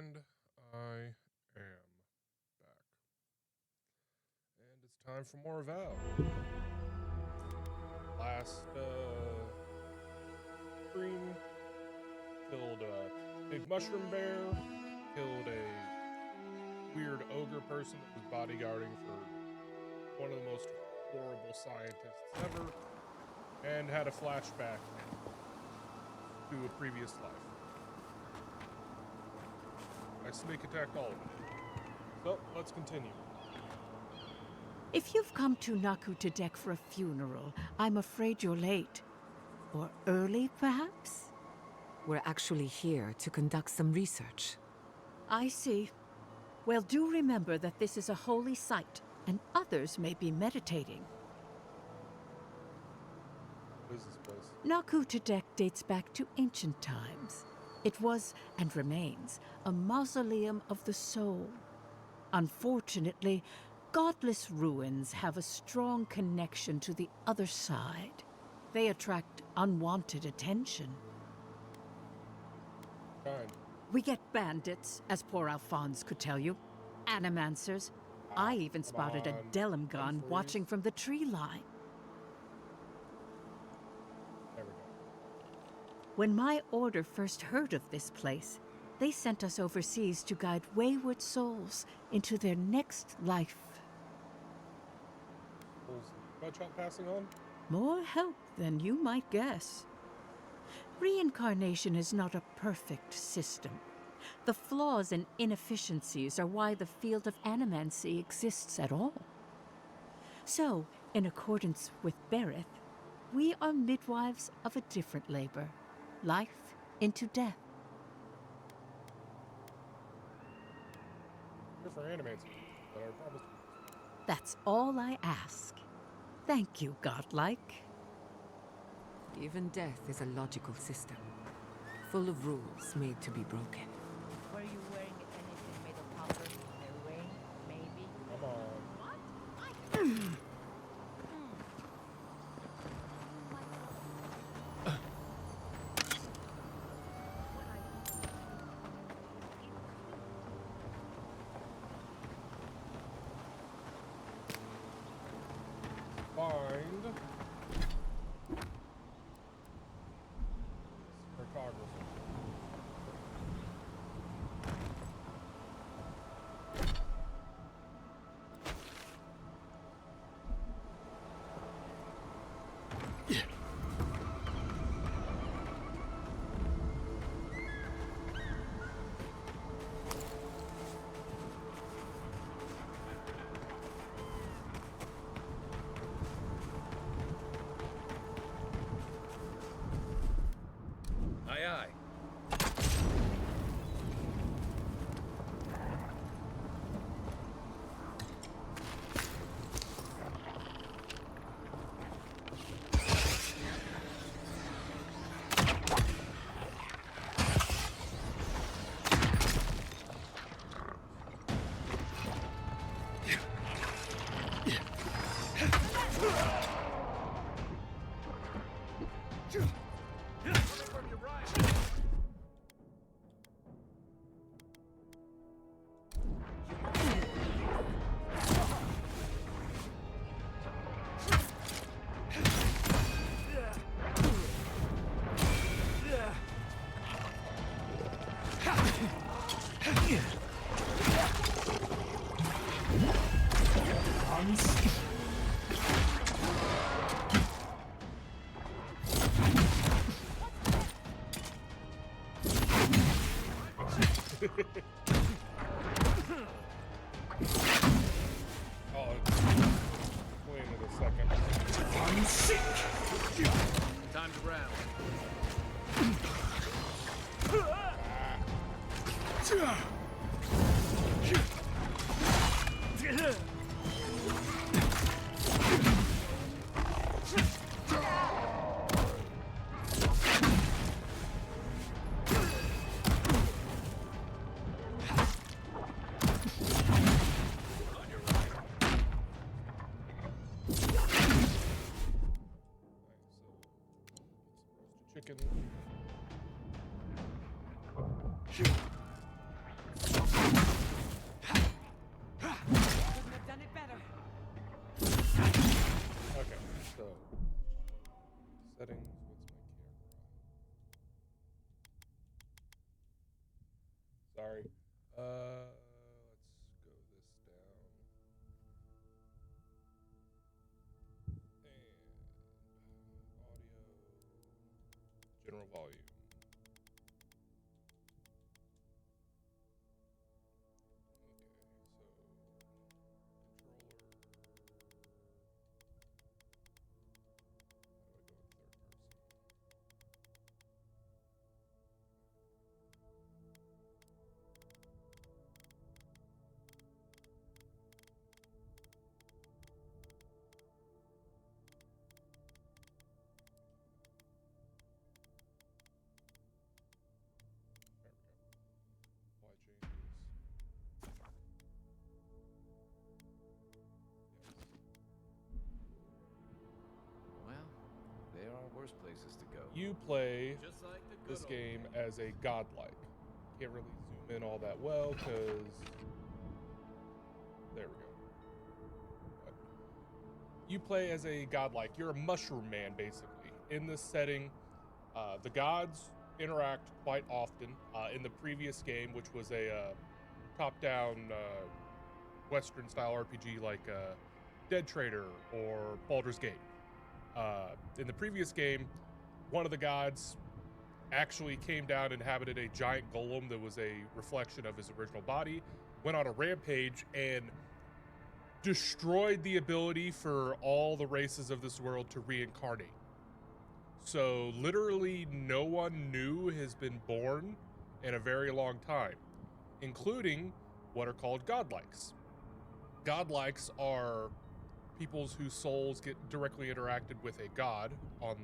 And I am back. And it's time for more Avowed. Last stream, killed a big mushroom bear, killed a weird ogre person that was bodyguarding for one of the most horrible scientists ever, and had a flashback to a previous life. I snake attacked all of it. So, let's continue. If you've come to Naku to deck for a funeral, I'm afraid you're late. Or early, perhaps? We're actually here to conduct some research. I see. Well, do remember that this is a holy site, and others may be meditating. What is this place? Naku to deck dates back to ancient times. It was, and remains, a mausoleum of the soul. Unfortunately, godless ruins have a strong connection to the other side. They attract unwanted attention. Kind. We get bandits, as poor Alphonse could tell you. Animancers. I even spotted a Delimgon watching from the tree line. There we go. When my order first heard of this place, they sent us overseas to guide wayward souls into their next life. Much help passing on? More help than you might guess. Reincarnation is not a perfect system. The flaws and inefficiencies are why the field of animancy exists at all. So, in accordance with Berith, we are midwives of a different labor. Life into death. Here for animating, but I promised. That's all I ask. Thank you, godlike. Even death is a logical system, full of rules made to be broken. Were you wearing anything made of copper? A ring, maybe? Come on. What? Find cartographer. Aye, aye. Oh, wait a second. I'm sick. Time to round. Chicken. So, settings, what's my camera? Sorry. Let's go this down. And audio, general volume. There are worse places to go. You play Just like the this good game old days. as a godlike. Can't really zoom in all that well because there we go. But you play as a godlike. You're a mushroom man, basically. In this setting, the gods interact quite often. In the previous game, which was a top-down Western-style RPG like Dead Trader or Baldur's Gate. In the previous game, one of the gods actually came down and inhabited a giant golem that was a reflection of his original body, went on a rampage, and destroyed the ability for all the races of this world to reincarnate. So literally no one new has been born in a very long time, including what are called godlikes. Godlikes are peoples whose souls get directly interacted with a god on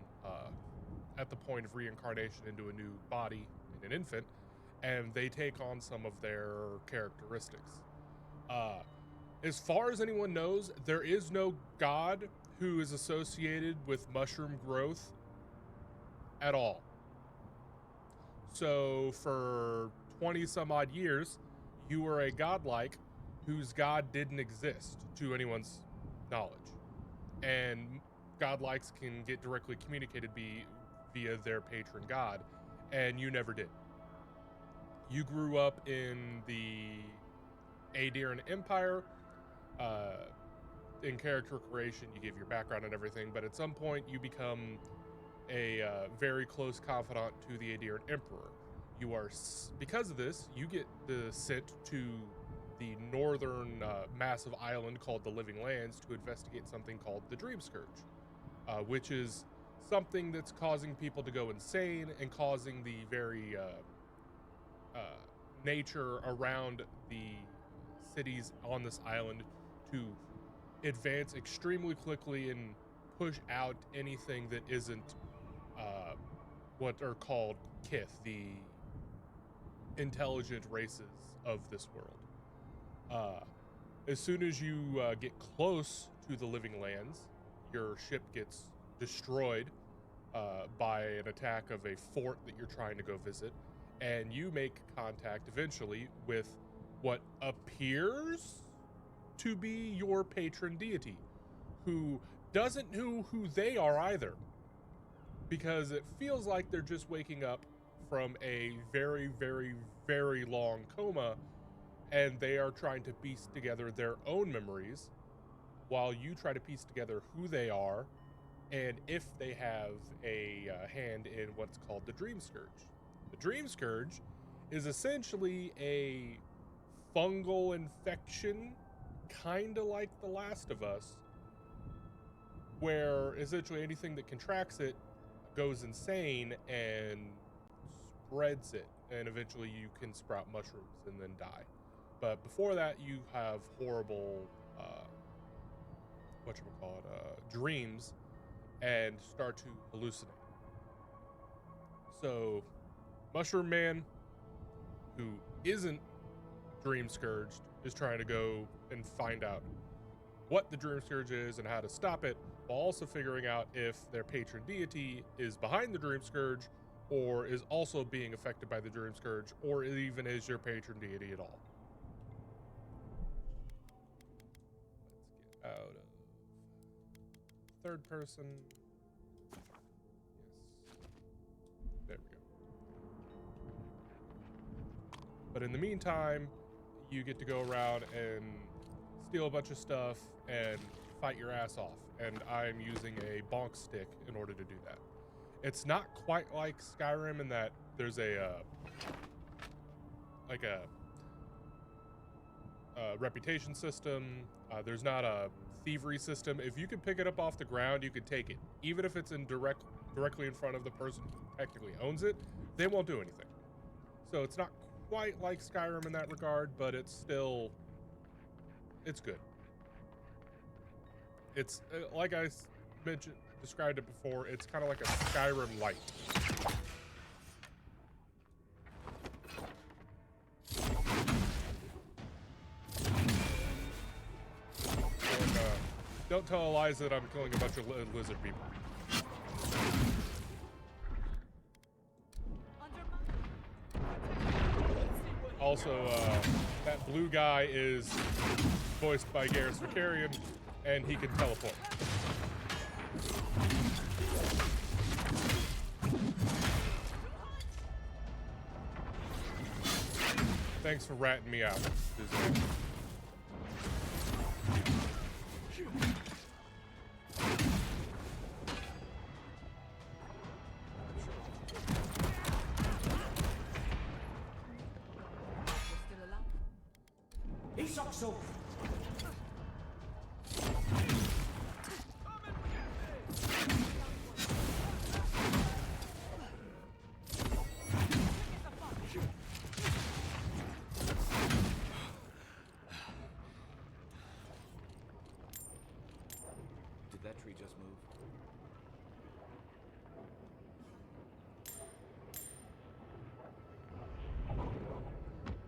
at the point of reincarnation into a new body in an infant, and they take on some of their characteristics. As far as anyone knows, there is no god who is associated with mushroom growth at all. So for 20 some odd years, you were a godlike whose god didn't exist to anyone's knowledge. And godlikes can get directly communicated via their patron god, and you never did. You grew up in the Aediran Empire. In character creation, you give your background and everything, but at some point you become a very close confidant to the Aediran Emperor. You are, because of this, you get sent to the northern massive island called the Living Lands to investigate something called the Dream Scourge, which is something that's causing people to go insane and causing the very nature around the cities on this island to advance extremely quickly and push out anything that isn't what are called Kith, the intelligent races of this world. As soon as you get close to the Living Lands, your ship gets destroyed by an attack of a fort that you're trying to go visit, and you make contact eventually with what appears to be your patron deity, who doesn't know who they are either, because it feels like they're just waking up from a very, very, very long coma, and they are trying to piece together their own memories while you try to piece together who they are and if they have a hand in what's called the Dream Scourge. The Dream Scourge is essentially a fungal infection, kind of like The Last of Us, where essentially anything that contracts it goes insane and spreads it, and eventually you can sprout mushrooms and then die. But before that, you have horrible, dreams and start to hallucinate. So, Mushroom Man, who isn't Dream Scourged, is trying to go and find out what the Dream Scourge is and how to stop it, while also figuring out if their patron deity is behind the Dream Scourge or is also being affected by the Dream Scourge, or even is your patron deity at all. Let's get out of third person. Yes. There we go. But in the meantime, you get to go around and steal a bunch of stuff and fight your ass off. And I'm using a bonk stick in order to do that. It's not quite like Skyrim in that there's a reputation system. There's not a thievery system. If you can pick it up off the ground, you can take it. Even if it's in directly in front of the person who technically owns it, they won't do anything. So it's not quite like Skyrim in that regard, but it's still, it's good. It's like I described it before, it's kind of like a Skyrim light. Don't tell Eliza that I'm killing a bunch of lizard people. Also, that blue guy is voiced by Garrus Vakarian, and he can teleport. Thanks for ratting me out, Suzanne. Did that tree just move?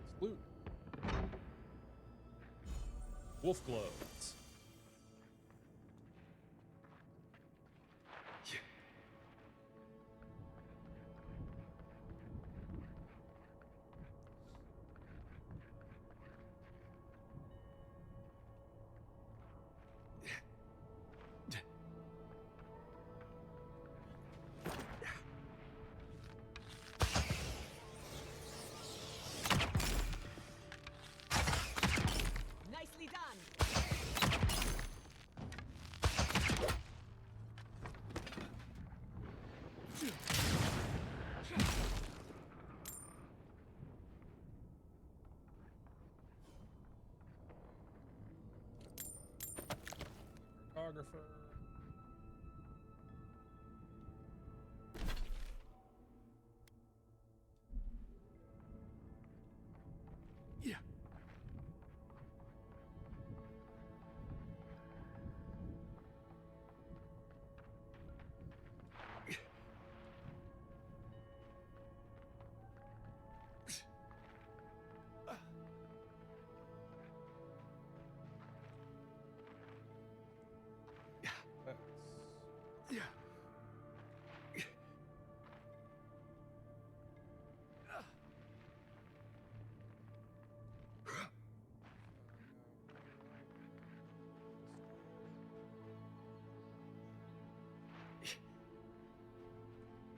It's loot. Wolf gloves. Nicely done. Photographer. Yeah. Yeah.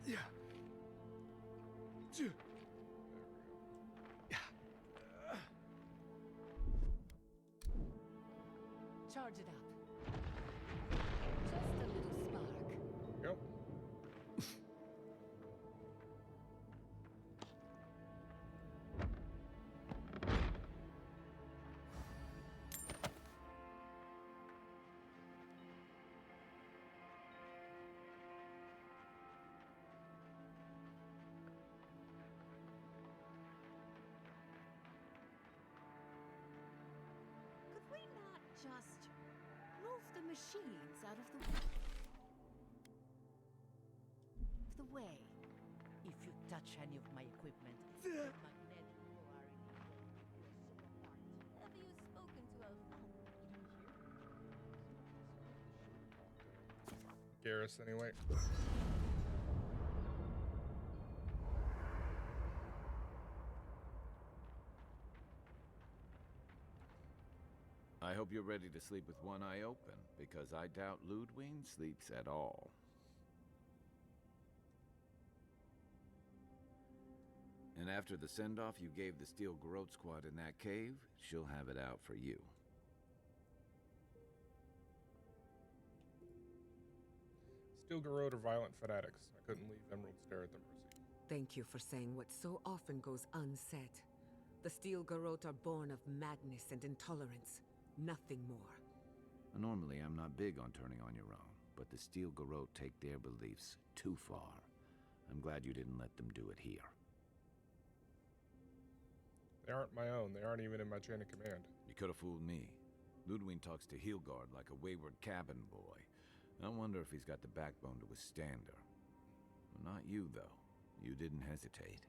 Yeah. Charge it up. Just a little spark. Yep. Could we not just move the machines out of the way? If you touch any of my equipment, magnetic polarity will rip your soul apart. Have you spoken to Garrus, anyway. I hope you're ready to sleep with one eye open, because I doubt Lödwyn sleeps at all. And after the send-off you gave the Steel Garrote squad in that cave, she'll have it out for you. Steel Garrote are violent fanatics. I couldn't leave Emerald Stair at their mercy. Thank you for saying what so often goes unsaid. The Steel Garrote are born of madness and intolerance. Nothing more. Normally, I'm not big on turning on your own, but the Steel Garrote take their beliefs too far. I'm glad you didn't let them do it here. They aren't my own. They aren't even in my chain of command. You could have fooled me. Lödwyn talks to Heelguard like a wayward cabin boy. I wonder if he's got the backbone to withstand her. Not you, though. You didn't hesitate.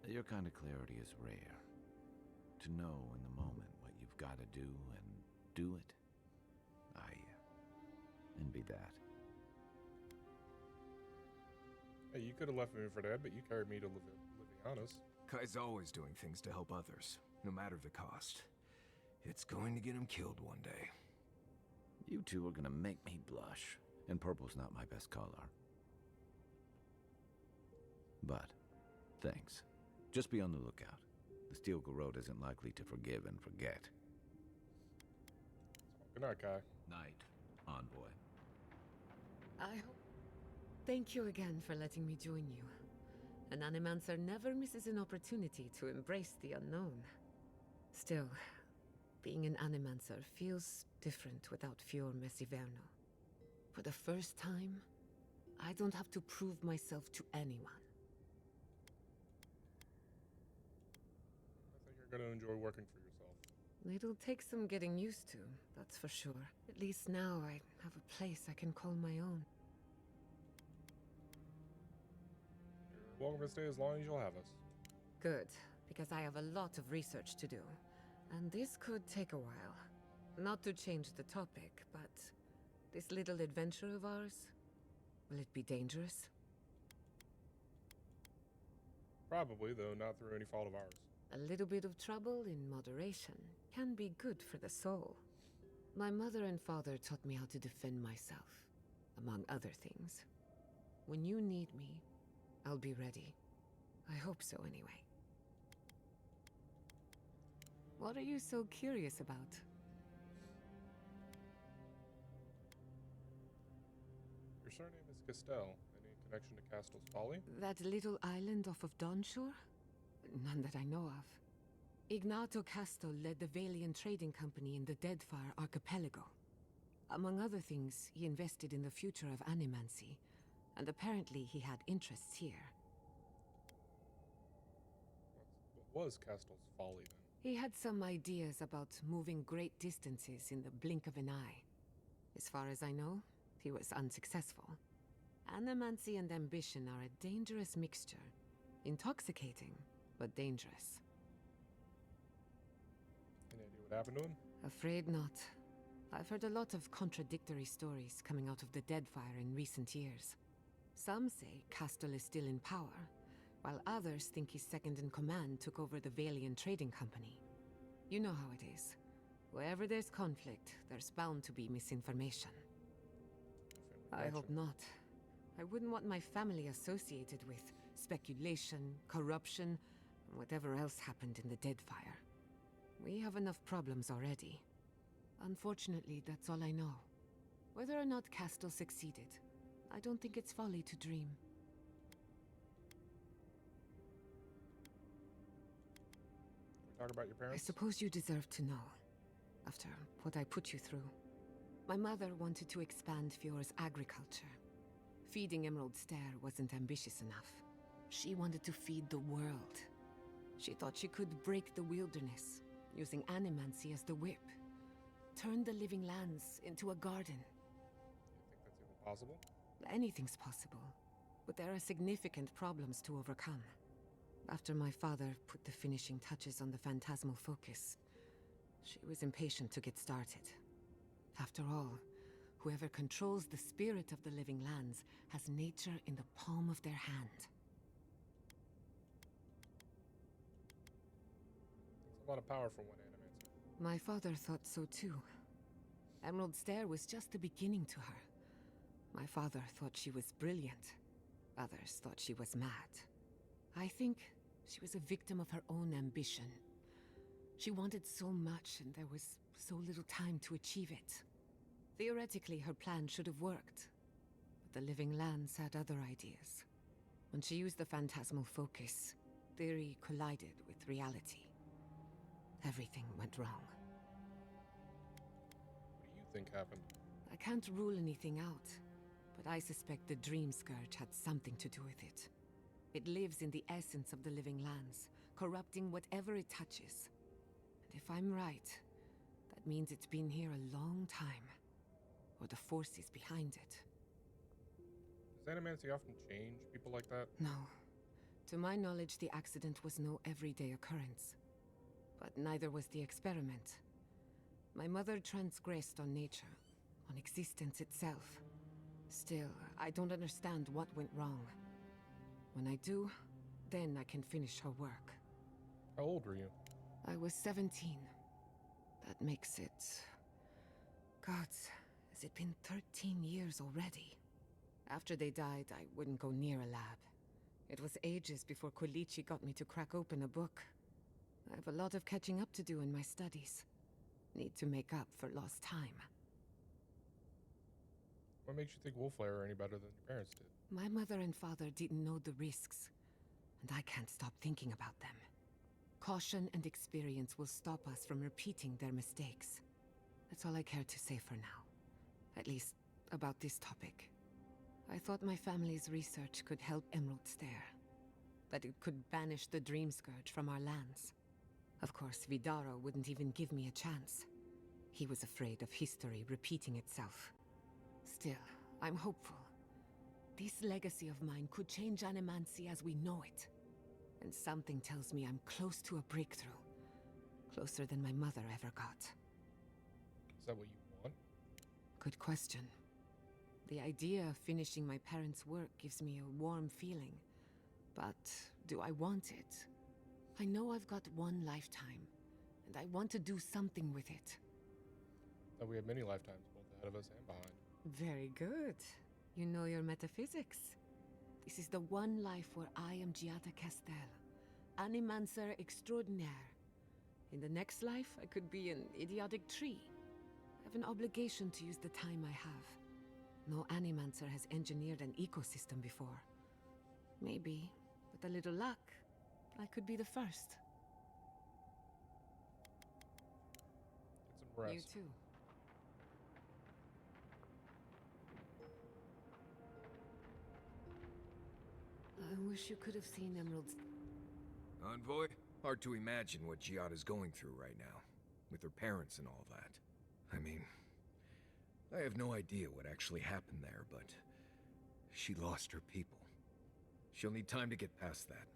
Your kind of clarity is rare. To know in the moment what you've got to do and do it. I envy that. Hey, you could have left me for dead, but you carried me to Liviana's. Kai's always doing things to help others, no matter the cost. It's going to get him killed one day. You two are gonna make me blush, and purple's not my best color. But, thanks. Just be on the lookout. The Steel Garrote isn't likely to forgive and forget. Good night, Kai. Night, Envoy. I hope... Thank you again for letting me join you. An Animancer never misses an opportunity to embrace the unknown. Still, being an Animancer feels different without Fior Messiverno. For the first time, I don't have to prove myself to anyone. I think you're going to enjoy working for yourself. It'll take some getting used to, that's for sure. At least now I have a place I can call my own. You're welcome to stay as long as you'll have us. Good, because I have a lot of research to do. And this could take a while. Not to change the topic, but this little adventure of ours, will it be dangerous? Probably, though not through any fault of ours. A little bit of trouble in moderation can be good for the soul. My mother and father taught me how to defend myself, among other things. When you need me, I'll be ready. I hope so, anyway. What are you so curious about? Your surname is Castell. Any connection to Castle's Folly? That little island off of Dawnshore? None that I know of. Ignato Castle led the Valian trading company in the Deadfire Archipelago. Among other things, he invested in the future of animancy, and apparently he had interests here. What was Castle's Folly, then? He had some ideas about moving great distances in the blink of an eye. As far as I know, he was unsuccessful. Animancy and ambition are a dangerous mixture. Intoxicating, but dangerous. Any idea what happened to him? Afraid not. I've heard a lot of contradictory stories coming out of the Deadfire in recent years. Some say Castle is still in power, while others think his second-in-command took over the Valian trading company. You know how it is. Wherever there's conflict, there's bound to be misinformation. I hope not. I wouldn't want my family associated with speculation, corruption, and whatever else happened in the Deadfire. We have enough problems already. Unfortunately, that's all I know. Whether or not Castle succeeded, I don't think it's folly to dream. Talk about your I parents? suppose you deserve to know, after what I put you through. My mother wanted to expand Fior's agriculture. Feeding Emerald Stair wasn't ambitious enough. She wanted to feed the world. She thought she could break the wilderness, using animancy as the whip. Turn the living lands into a garden. Do you think that's even possible? Anything's possible, but there are significant problems to overcome. After my father put the finishing touches on the phantasmal focus, she was impatient to get started. After all, whoever controls the spirit of the living lands has nature in the palm of their hand. That's a lot of power for one animator. My father thought so too. Emerald Stair was just the beginning to her. My father thought she was brilliant. Others thought she was mad. I think she was a victim of her own ambition. She wanted so much, and there was so little time to achieve it. Theoretically, her plan should have worked. But the living lands had other ideas. When she used the phantasmal focus, theory collided with reality. Everything went wrong. What do you think happened? I can't rule anything out, but I suspect the Dream Scourge had something to do with it. It lives in the essence of the living lands, corrupting whatever it touches. And if I'm right, that means it's been here a long time. Or the forces behind it. Does animancy often change people like that? No. To my knowledge, the accident was no everyday occurrence. But neither was the experiment. My mother transgressed on nature, on existence itself. Still, I don't understand what went wrong. When I do, then I can finish her work. How old were you? I was 17. That makes it... Gods, has it been 13 years already? After they died, I wouldn't go near a lab. It was ages before Kolichi got me to crack open a book. I have a lot of catching up to do in my studies. Need to make up for lost time. What makes you think Wolflair are any better than your parents did? My mother and father didn't know the risks, and I can't stop thinking about them. Caution and experience will stop us from repeating their mistakes. That's all I care to say for now. At least, about this topic. I thought my family's research could help Emerald Stair. That it could banish the Dream Scourge from our lands. Of course, Vidaro wouldn't even give me a chance. He was afraid of history repeating itself. Still, I'm hopeful. This legacy of mine could change Animancy as we know it. And something tells me I'm close to a breakthrough. Closer than my mother ever got. Is that what you want? Good question. The idea of finishing my parents' work gives me a warm feeling. But do I want it? I know I've got one lifetime, and I want to do something with it. That we have many lifetimes, both ahead of us and behind. Very good. You know your metaphysics. This is the one life where I am Giada Castel, Animancer extraordinaire. In the next life, I could be an idiotic tree. I have an obligation to use the time I have. No Animancer has engineered an ecosystem before. Maybe, with a little luck, I could be the first. Get some rest. You too. I wish you could have seen Emerald's... Envoy? Hard to imagine what Giada's going through right now, with her parents and all that. I mean, I have no idea what actually happened there, but she lost her people. She'll need time to get past that.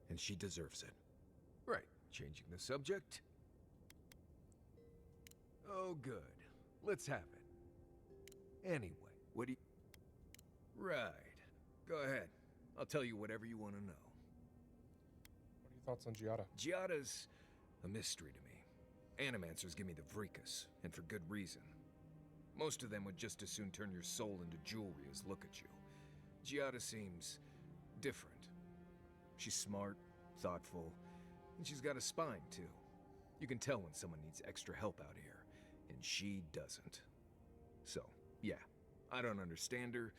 And she deserves it. Right, changing the subject? Oh, good. Let's have it. Anyway, what do you... Right. Go ahead. I'll tell you whatever you want to know. What are your thoughts on Giada? Giada's a mystery to me. Animancers give me the vricus, and for good reason. Most of them would just as soon turn your soul into jewelry as look at you. Giada seems different. She's smart, thoughtful, and she's got a spine, too. You can tell when someone needs extra help out here, and she doesn't. So, yeah, I don't understand her,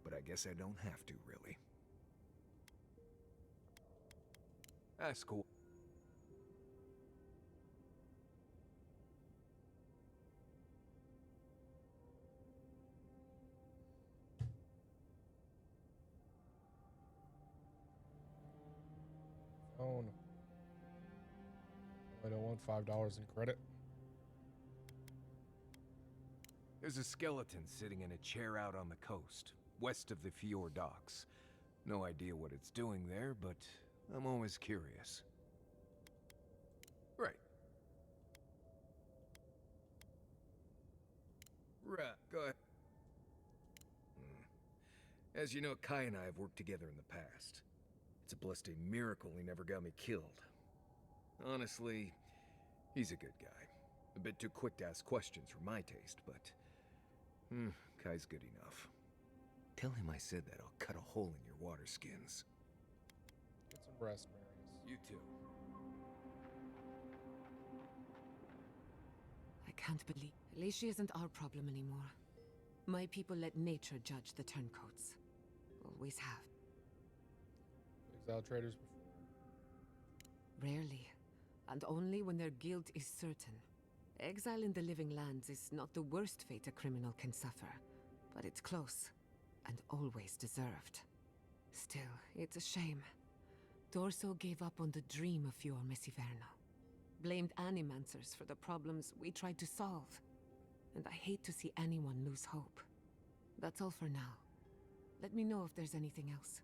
but I guess I don't have to, really. That's cool. Phone. I don't want $5 in credit. There's a skeleton sitting in a chair out on the coast, west of the Fjord docks. No idea what it's doing there, but I'm always curious. Right. Right, go ahead. As you know, Kai and I have worked together in the past. It's a blessed miracle he never got me killed. Honestly, he's a good guy. A bit too quick to ask questions for my taste, but... Kai's good enough. Tell him I said that I'll cut a hole in your water skins. Get some rest, Marius. You too. I can't believe... Alicia isn't our problem anymore. My people let nature judge the turncoats. Always have. Exiled traders before. Rarely, and only when their guilt is certain. Exile in the living lands is not the worst fate a criminal can suffer, but it's close, and always deserved. Still, it's a shame. Dorso gave up on the dream of Fior Messiverno. Blamed animancers for the problems we tried to solve. And I hate to see anyone lose hope. That's all for now. Let me know if there's anything else.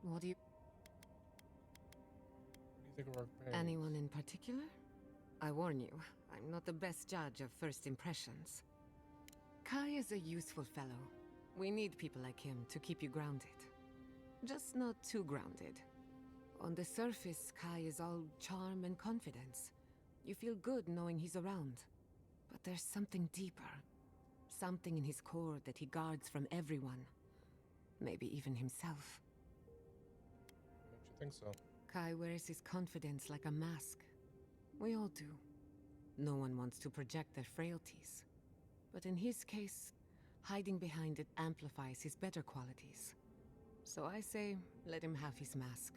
What do you... What do you think of our companions? Anyone in particular? I warn you, I'm not the best judge of first impressions. Kai is a useful fellow. We need people like him to keep you grounded. Just not too grounded. On the surface, Kai is all charm and confidence. You feel good knowing he's around. But there's something deeper. Something in his core that he guards from everyone. Maybe even himself. Don't you think so? Kai wears his confidence like a mask. We all do. No one wants to project their frailties. But in his case, hiding behind it amplifies his better qualities. So I say, let him have his mask.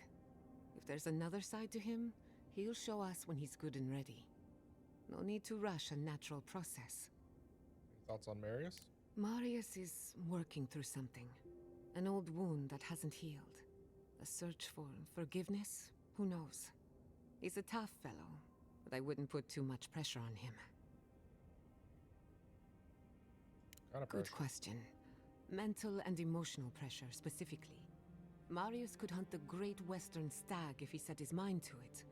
If there's another side to him, he'll show us when he's good and ready. No need to rush a natural process. Any thoughts on Marius? Marius is working through something. An old wound that hasn't healed. A search for forgiveness? Who knows? He's a tough fellow, but I wouldn't put too much pressure on him. Kind of Good pressure. question. Mental and emotional pressure, specifically. Marius could hunt the great western stag if he set his mind to it,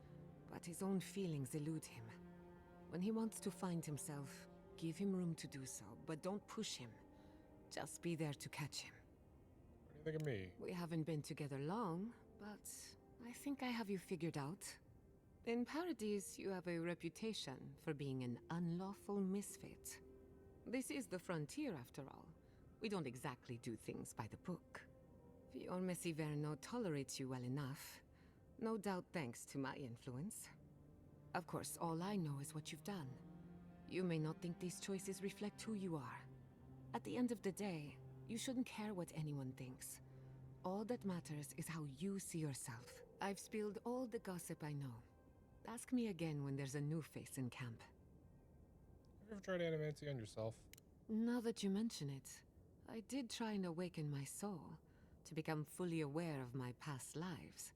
but his own feelings elude him. When he wants to find himself, give him room to do so, but don't push him. Just be there to catch him. What do you think of me? We haven't been together long, but I think I have you figured out. In Paradise, you have a reputation for being an unlawful misfit. This is the frontier, after all. We don't exactly do things by the book. Fior Messiverno tolerates you well enough. No doubt thanks to my influence. Of course, all I know is what you've done. You may not think these choices reflect who you are. At the end of the day, you shouldn't care what anyone thinks. All that matters is how you see yourself. I've spilled all the gossip I know. Ask me again when there's a new face in camp. Have you ever tried animancy on yourself? Now that you mention it, I did try and awaken my soul to become fully aware of my past lives.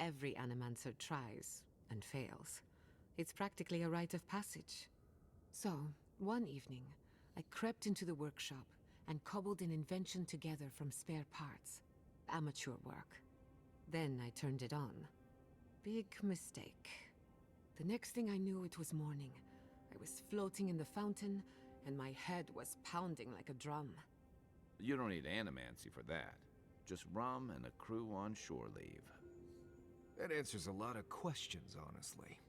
Every animancer tries and fails. It's practically a rite of passage. So, one evening, I crept into the workshop and cobbled an invention together from spare parts. Amateur work. Then I turned it on. Big mistake. The next thing I knew, it was morning. I was floating in the fountain, and my head was pounding like a drum. You don't need animancy for that. Just rum and a crew on shore leave. That answers a lot of questions, honestly.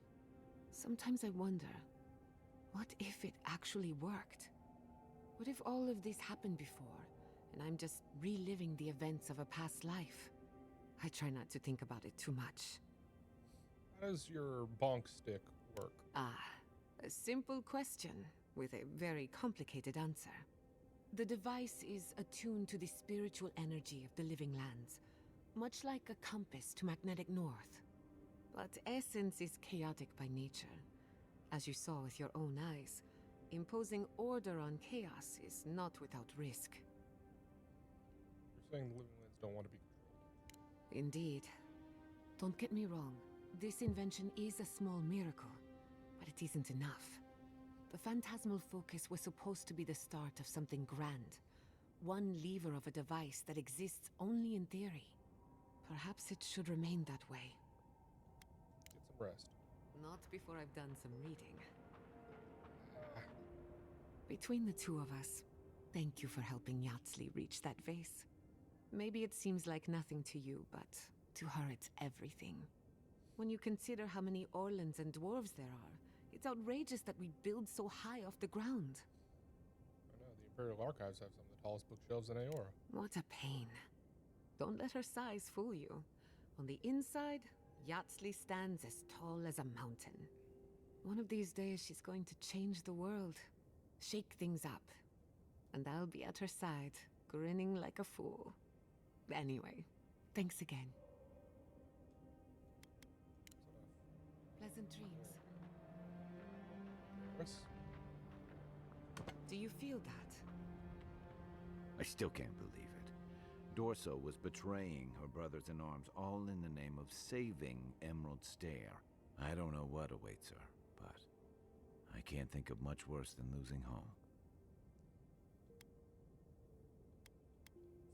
Sometimes I wonder, what if it actually worked? What if all of this happened before, and I'm just reliving the events of a past life? I try not to think about it too much. How does your bonk stick work? Ah, a simple question with a very complicated answer. The device is attuned to the spiritual energy of the living lands, much like a compass to magnetic north. But essence is chaotic by nature. As you saw with your own eyes, imposing order on chaos is not without risk. You're saying the living lands don't want to be controlled. Indeed. Don't get me wrong, this invention is a small miracle, but it isn't enough. The phantasmal focus was supposed to be the start of something grand. One lever of a device that exists only in theory. Perhaps it should remain that way. Get some rest. Not before I've done some reading. Ah, Between the two of us, thank you for helping Yatsli reach that vase. Maybe it seems like nothing to you, but to her it's everything. When you consider how many Orlans and dwarves there are, it's outrageous that we build so high off the ground. I know, the Imperial Archives have some of the tallest bookshelves in Aora. What a pain. Don't let her size fool you. On the inside, Yatsley stands as tall as a mountain. One of these days, she's going to change the world, shake things up. And I'll be at her side, grinning like a fool. Anyway, thanks again. Pleasant dreams. Yes. Do you feel that? I still can't believe it. Dorso was betraying her brothers-in-arms, all in the name of saving Emerald Stair. I don't know what awaits her, but I can't think of much worse than losing home.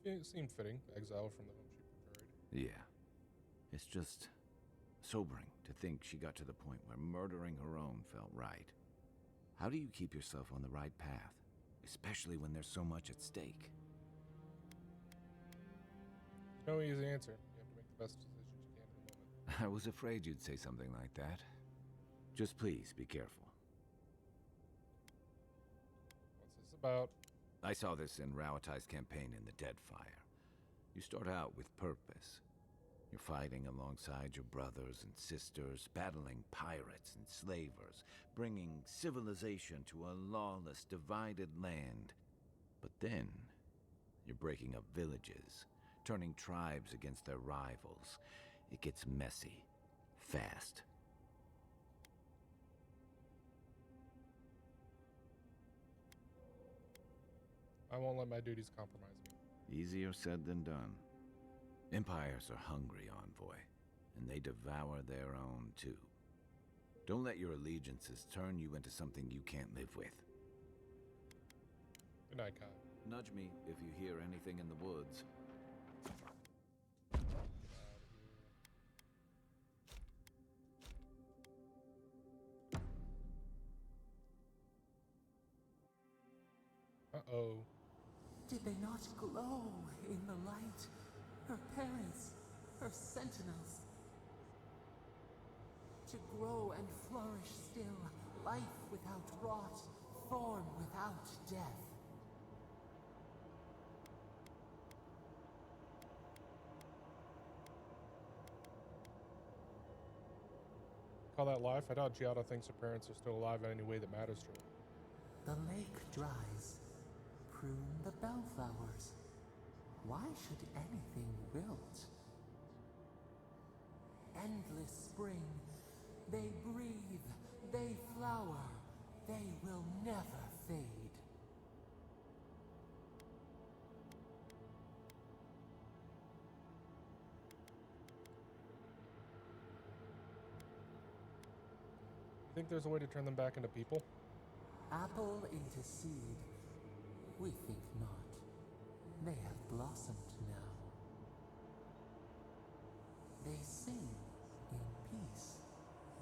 It seemed fitting, exile from the home she betrayed. Yeah. It's just sobering to think she got to the point where murdering her own felt right. How do you keep yourself on the right path, especially when there's so much at stake? No easy answer. You have to make the best decisions you can in the moment. I was afraid you'd say something like that. Just please be careful. What's this about? I saw this in Rauatai's campaign in the Deadfire. You start out with purpose. You're fighting alongside your brothers and sisters, battling pirates and slavers, bringing civilization to a lawless, divided land. But then, you're breaking up villages, turning tribes against their rivals. It gets messy, fast. I won't let my duties compromise me. Easier said than done. Empires are hungry, Envoy, and they devour their own, too. Don't let your allegiances turn you into something you can't live with. Good night, Kai. Nudge me if you hear anything in the woods. Uh-oh. Did they not glow in the light? Her parents, her sentinels. To grow and flourish still, life without rot, form without death. Call that life? I doubt Giada thinks her parents are still alive in any way that matters to her. The lake dries. Prune the bellflowers. Why should anything wilt? Endless spring. They breathe. They flower. They will never fade. You think there's a way to turn them back into people? Apple into seed. We think not. They have blossomed now. They sing in peace.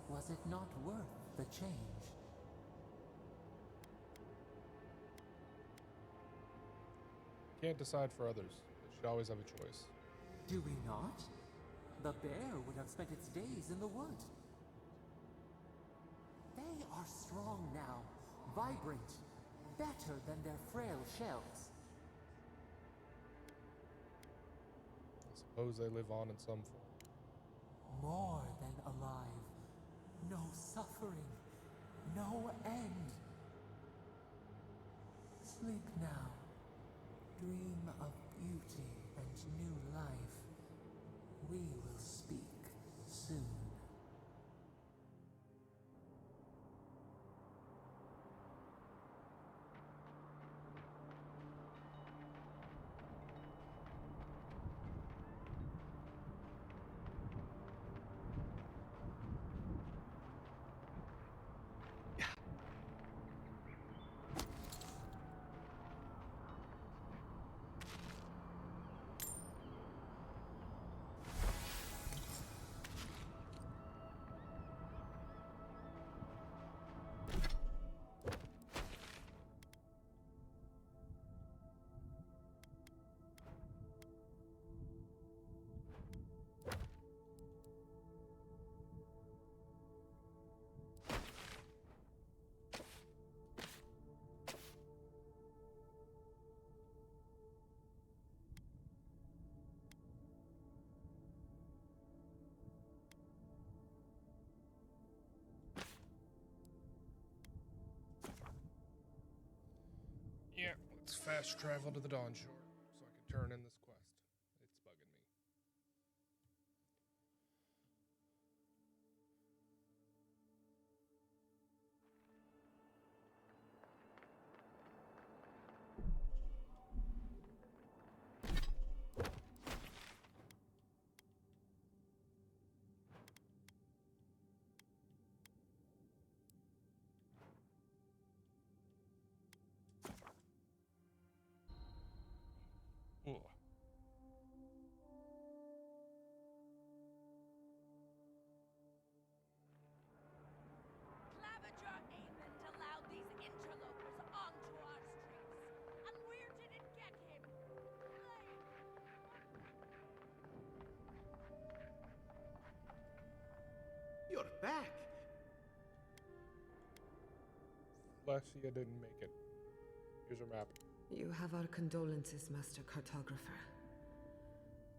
Was it not worth the change? Can't decide for others. They should always have a choice. Do we not? The bear would have spent its days in the wood. They are strong now, vibrant, better than their frail shells. I suppose they live on in some form. More than alive. No suffering. No end. Sleep now. Dream of beauty and new life. We will speak soon. Yeah, let's fast travel to the Dawn Shore so I can turn in this quest. It's bugging me. Ugh. Claviger Aemond allowed these interlopers onto our streets. And where did it get him? You're back. Flesia didn't make it. Here's her map. You have our condolences, Master Cartographer.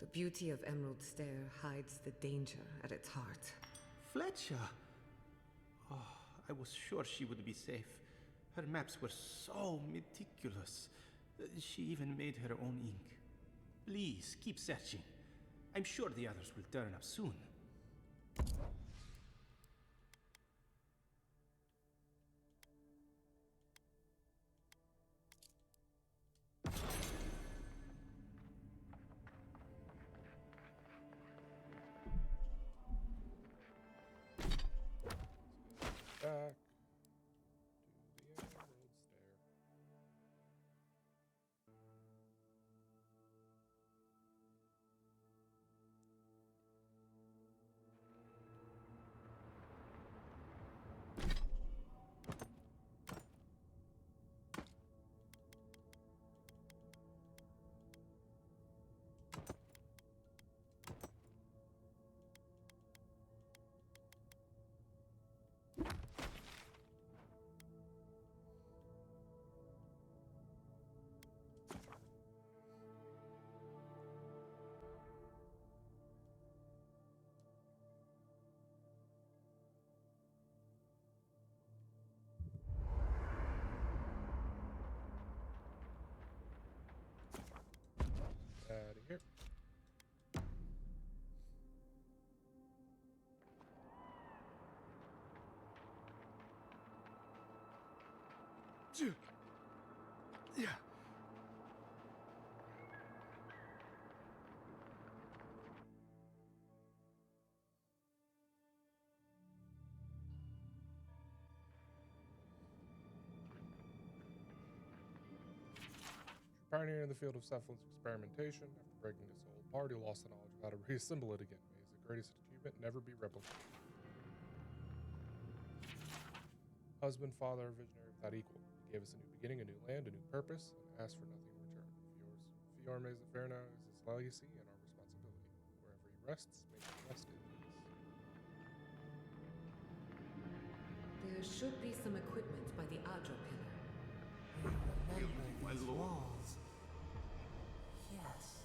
The beauty of Emerald Stair hides the danger at its heart. Fletcher. Oh, I was sure she would be safe. Her maps were so meticulous. She even made her own ink. Please, keep searching. I'm sure the others will turn up soon. Back to the Emerald Stair. Out of here. Yeah. Pioneer in the field of Cephalin's experimentation, after breaking his soul apart, he lost the knowledge of how to reassemble it again. May his greatest achievement never be replicated. Husband, father, visionary without equal. He gave us a new beginning, a new land, a new purpose, and asked for nothing in return. Fiorme Zaferna is his legacy and our responsibility. Wherever he rests, may he rest in peace. There should be some equipment by the Adra pillar. Remember these walls. Yes,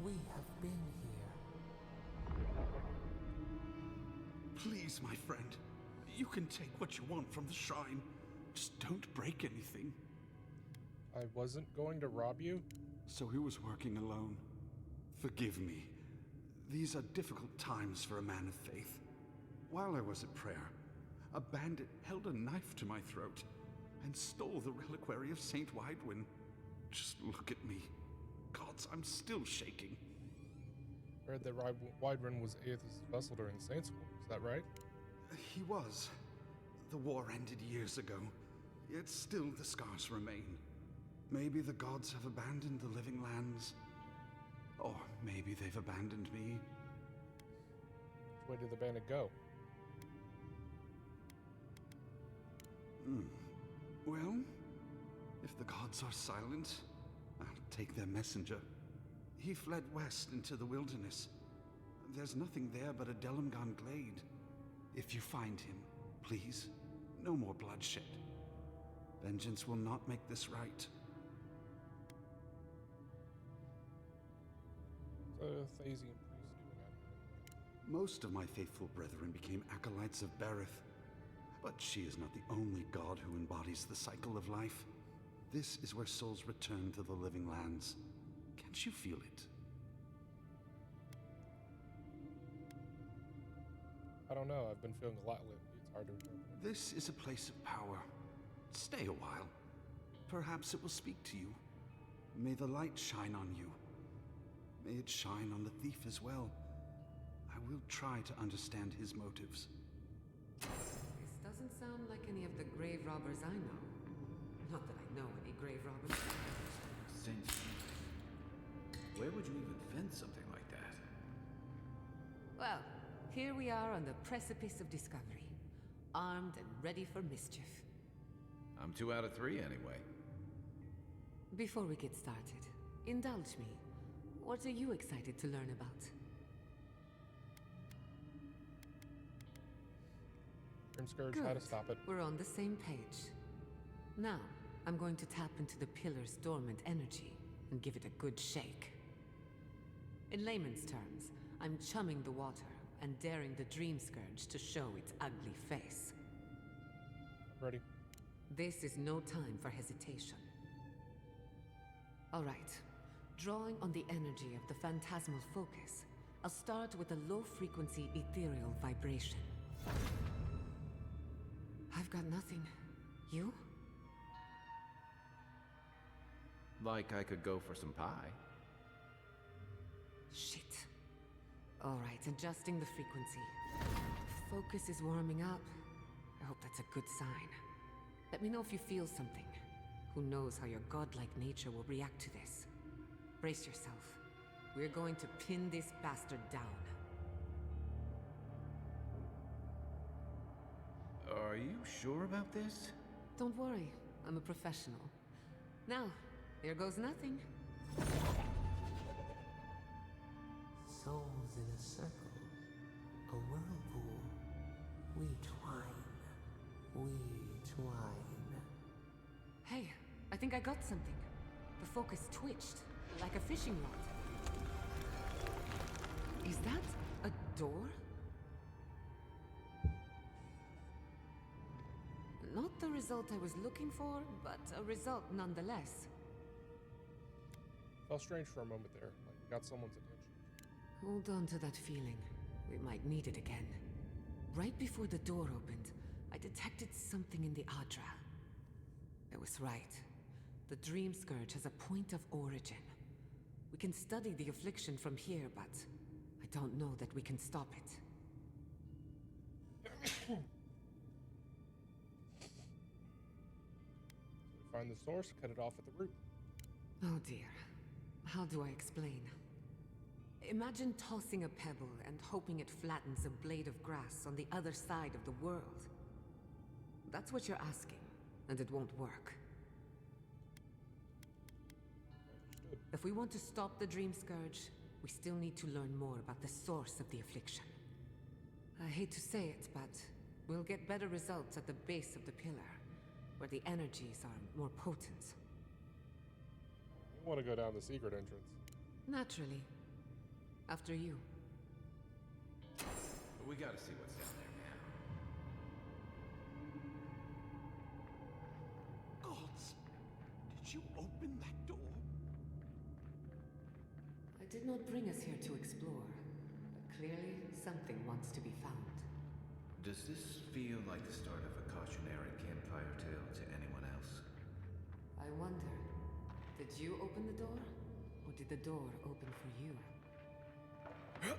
we have been here. Please, my friend. You can take what you want from the shrine. Just don't break anything. I wasn't going to rob you. So he was working alone. Forgive me. These are difficult times for a man of faith. While I was at prayer, a bandit held a knife to my throat and stole the reliquary of Saint Lödwyn. Just look at me. Gods, I'm still shaking. I heard that Lödwyn was Aethys' vessel during the Saints' War. Is that right? He was. The war ended years ago, yet still the scars remain. Maybe the gods have abandoned the living lands. Or maybe they've abandoned me. Which way did the bandit go? Well, if the gods are silent, I'll take their messenger. He fled west into the wilderness. There's nothing there but a Delumgan glade. If you find him, please, no more bloodshed. Vengeance will not make this right. What's a Thasian priest doing out here? Most of my faithful brethren became acolytes of Berith, but she is not the only god who embodies the cycle of life. This is where souls return to the living lands. Can't you feel it? I don't know. I've been feeling a lot lately. It's hard to interpret. This is a place of power. Stay a while. Perhaps it will speak to you. May the light shine on you. May it shine on the thief as well. I will try to understand his motives. This doesn't sound like any of the grave robbers I know. Not that I know any grave robbers. Since where would you even fence something like that? Well, here we are on the precipice of discovery. Armed and ready for mischief. I'm 2 out of 3 anyway. Before we get started, indulge me. What are you excited to learn about? Dream Scourge, how to stop it. We're on the same page. Now, I'm going to tap into the pillar's dormant energy and give it a good shake. In layman's terms, I'm chumming the water and daring the Dream Scourge to show its ugly face. Ready. This is no time for hesitation. All right. Drawing on the energy of the phantasmal focus, I'll start with a low-frequency ethereal vibration. I've got nothing. You? Like I could go for some pie. Shit. All right, adjusting the frequency. The focus is warming up. I hope that's a good sign. Let me know if you feel something. Who knows how your godlike nature will react to this. Brace yourself. We're going to pin this bastard down. Are you sure about this? Don't worry, I'm a professional. Now, here goes nothing. Souls in a circle, a whirlpool. We twine. We twine. Hey, I think I got something. The focus twitched, like a fishing rod. Is that a door? Not the result I was looking for, but a result nonetheless. Felt strange for a moment there, like we got someone's attention. Hold on to that feeling. We might need it again. Right before the door opened, I detected something in the Adra. I was right. The Dream Scourge has a point of origin. We can study the affliction from here, but I don't know that we can stop it. Find the source, cut it off at the root. Oh dear. How do I explain? Imagine tossing a pebble and hoping it flattens a blade of grass on the other side of the world. That's what you're asking, and it won't work. Understood. If we want to stop the Dream Scourge, we still need to learn more about the source of the affliction. I hate to say it, but we'll get better results at the base of the pillar, where the energies are more potent. You want to go down the secret entrance. Naturally. After you. But we gotta see what's down there now. Gods! Did you open that door? I did not bring us here to explore, but clearly something wants to be found. Does this feel like the start of a cautionary campfire tale to anyone else? I wonder, did you open the door? Or did the door open for you? Yep.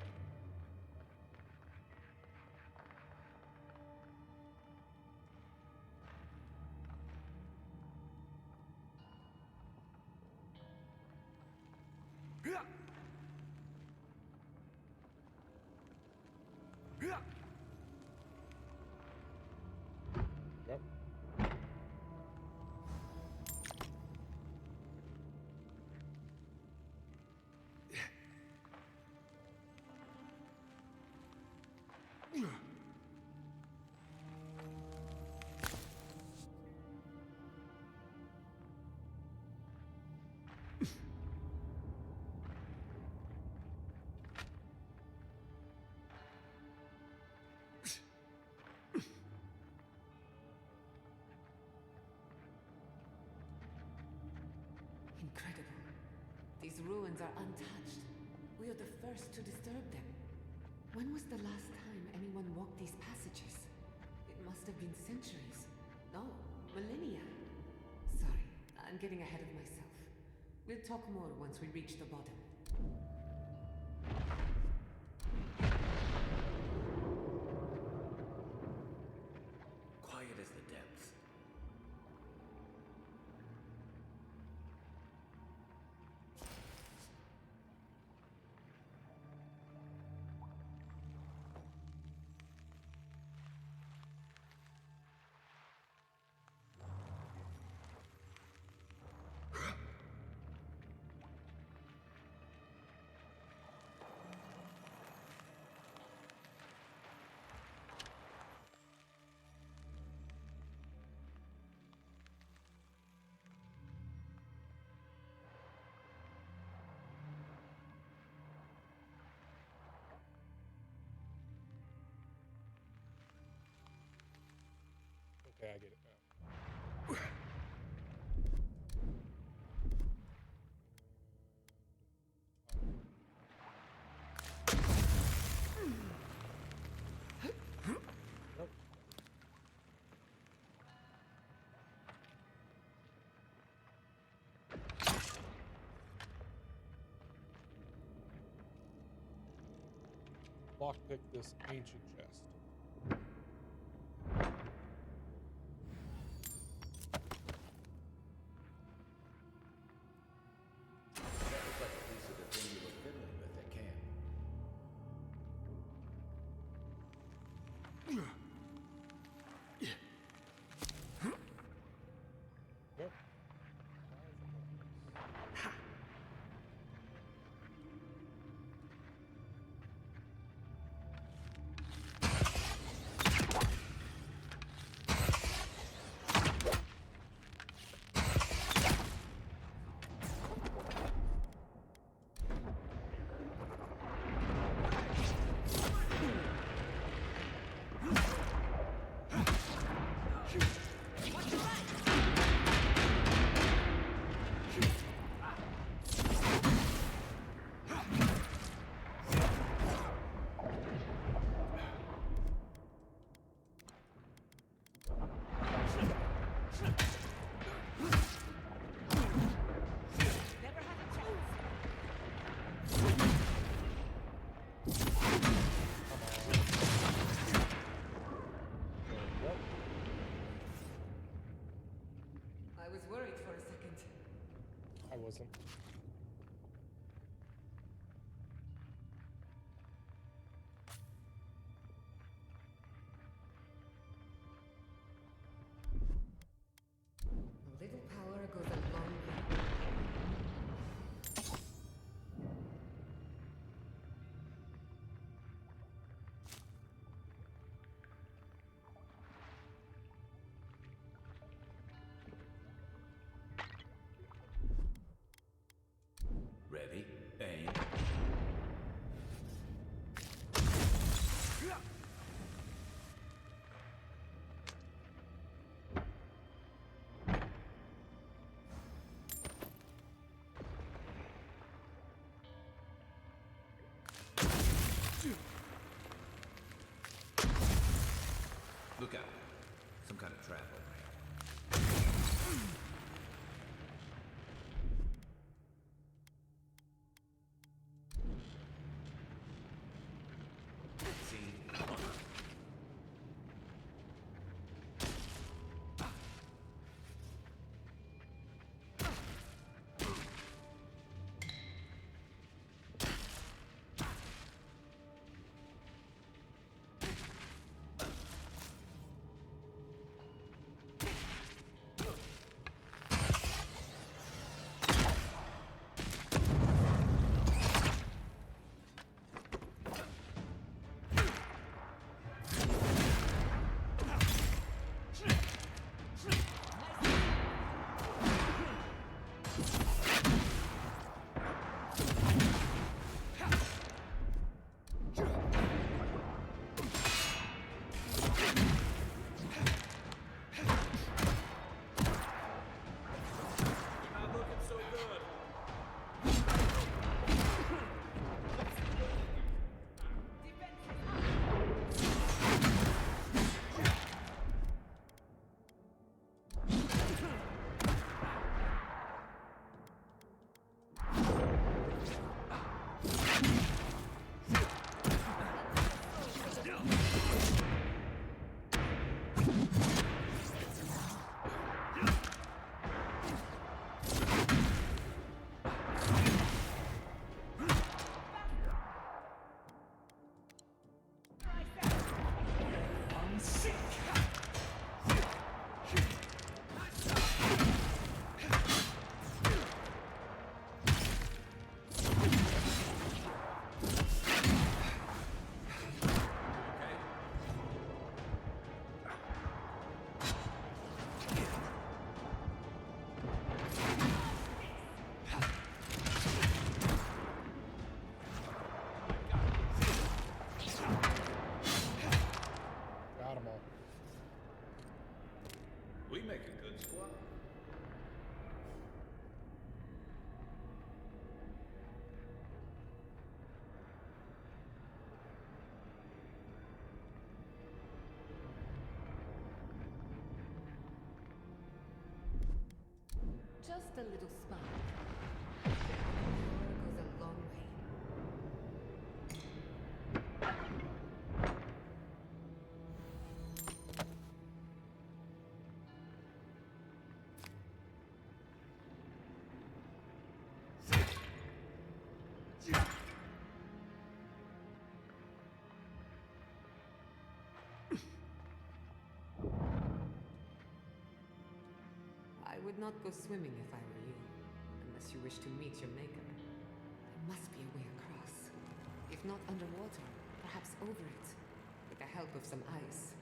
ruins are untouched. We are the first to disturb them. When was the last time anyone walked these passages? It must have been centuries. No, millennia. Sorry, I'm getting ahead of myself. We'll talk more once we reach the bottom. Quiet as the depths. Okay, I get it now. Nope. Lockpick this ancient chest. That looks like a piece of the thing you were fiddling with at camp. Yep. I was worried for a second. I wasn't. A little power goes a long way. Just a little spark. Goes a long way. I would not go swimming if I were you, unless you wish to meet your maker. There must be a way across. If not underwater, perhaps over it, with the help of some ice.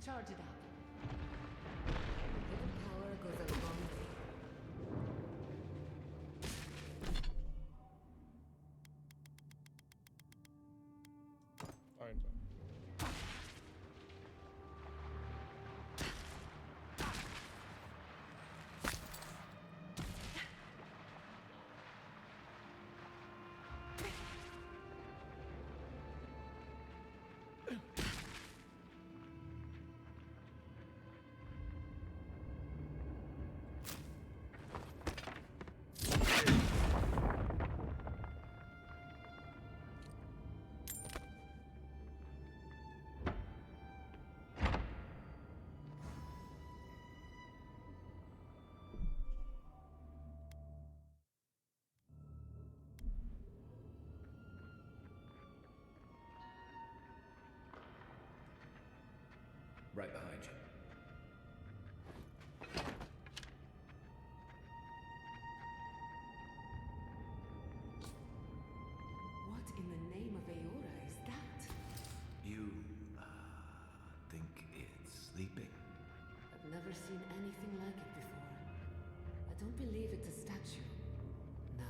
Charge it up. Little power goes a long way. Fine, John. Right behind you. What in the name of Aora is that? You, think it's sleeping? I've never seen anything like it before. I don't believe it's a statue. No,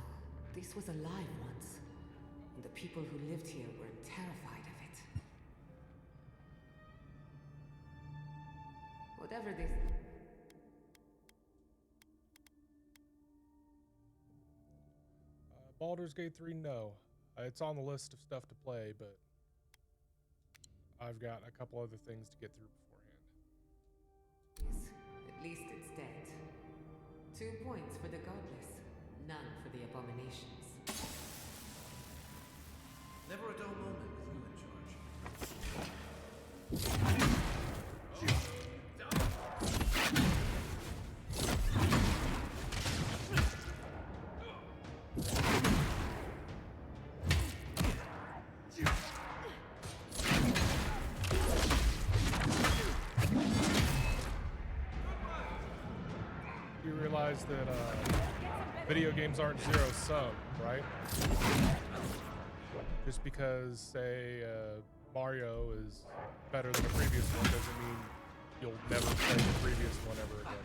this was alive once. And the people who lived here were terrified of it. Whatever this... Baldur's Gate 3, no. It's on the list of stuff to play, but I've got a couple other things to get through beforehand. Yes, at least it's dead. 2 points for the godless, none for the abominations. Never a dull moment with you in charge. You realize that video games aren't zero sum, right? Just because, say, Mario is better than the previous one doesn't mean you'll never play the previous one ever again.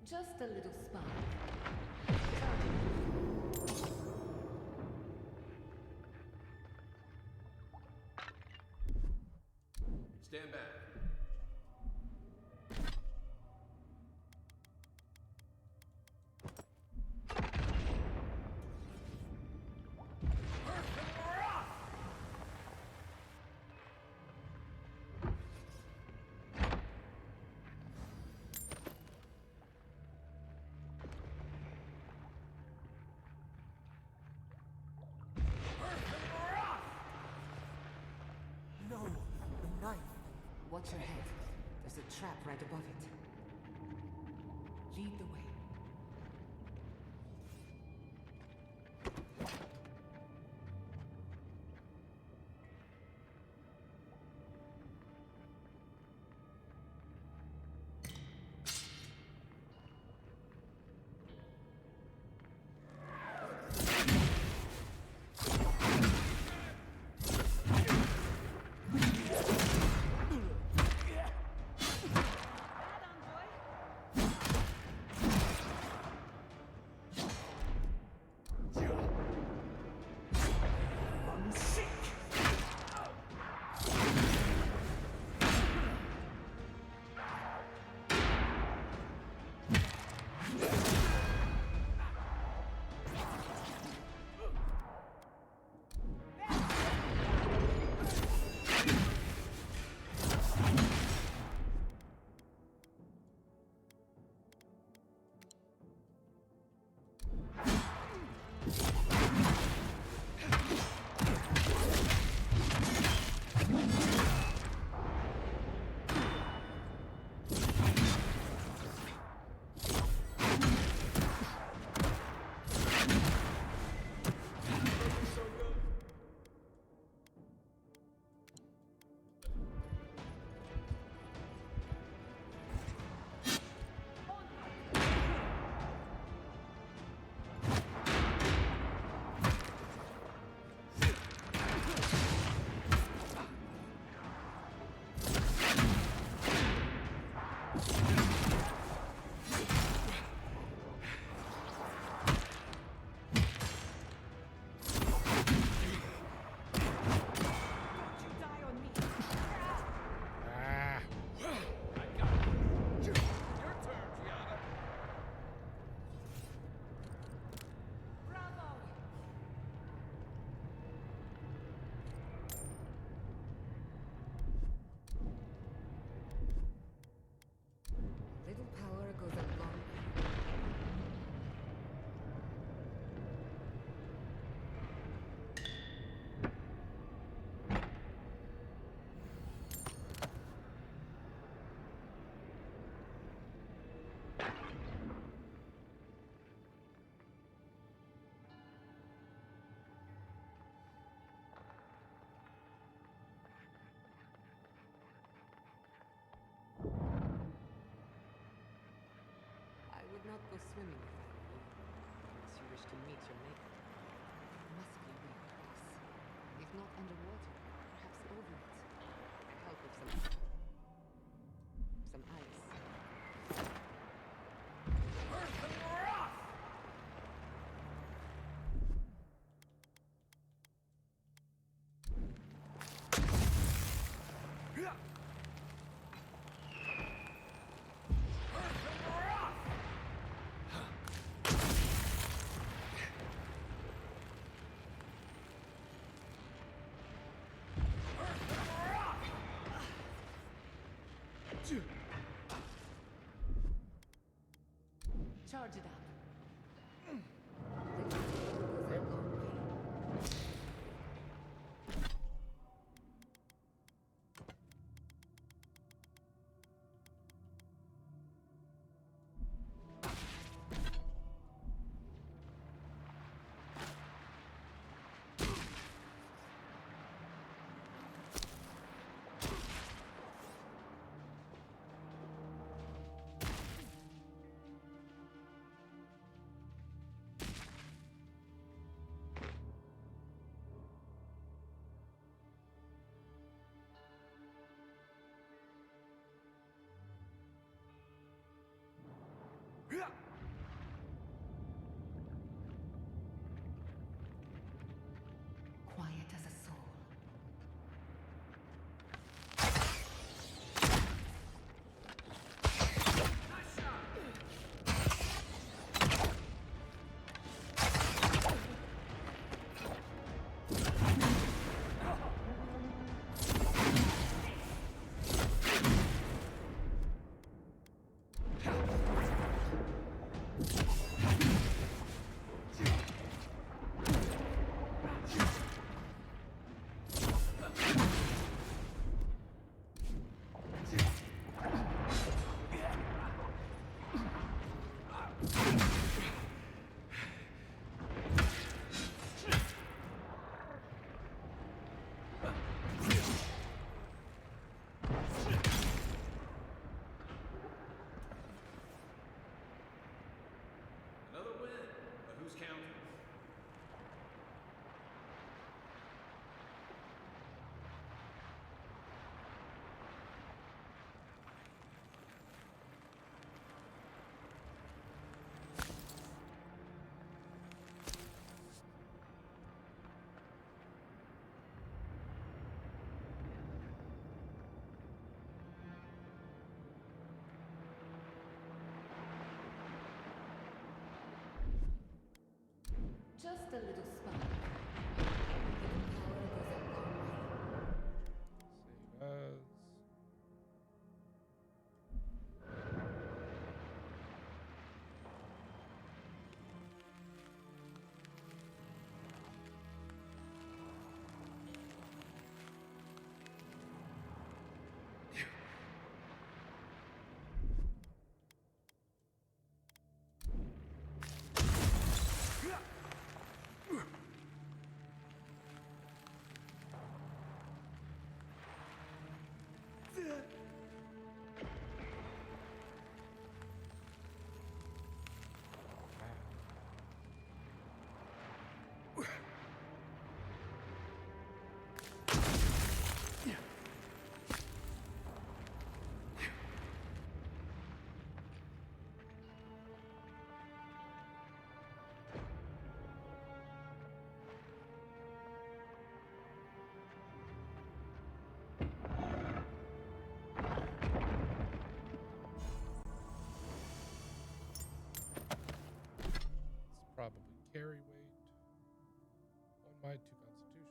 Just a little spark. Stand back. No, the knife. Watch your head. There's a trap right above it. Lead the way. Little power goes a long way. I would not go swimming if I were you, unless you wish to meet your maker. It must be a weird place. If not underwater, perhaps over it. I help with some ice. Charge it up. carry weight. 1 might, 2 constitution.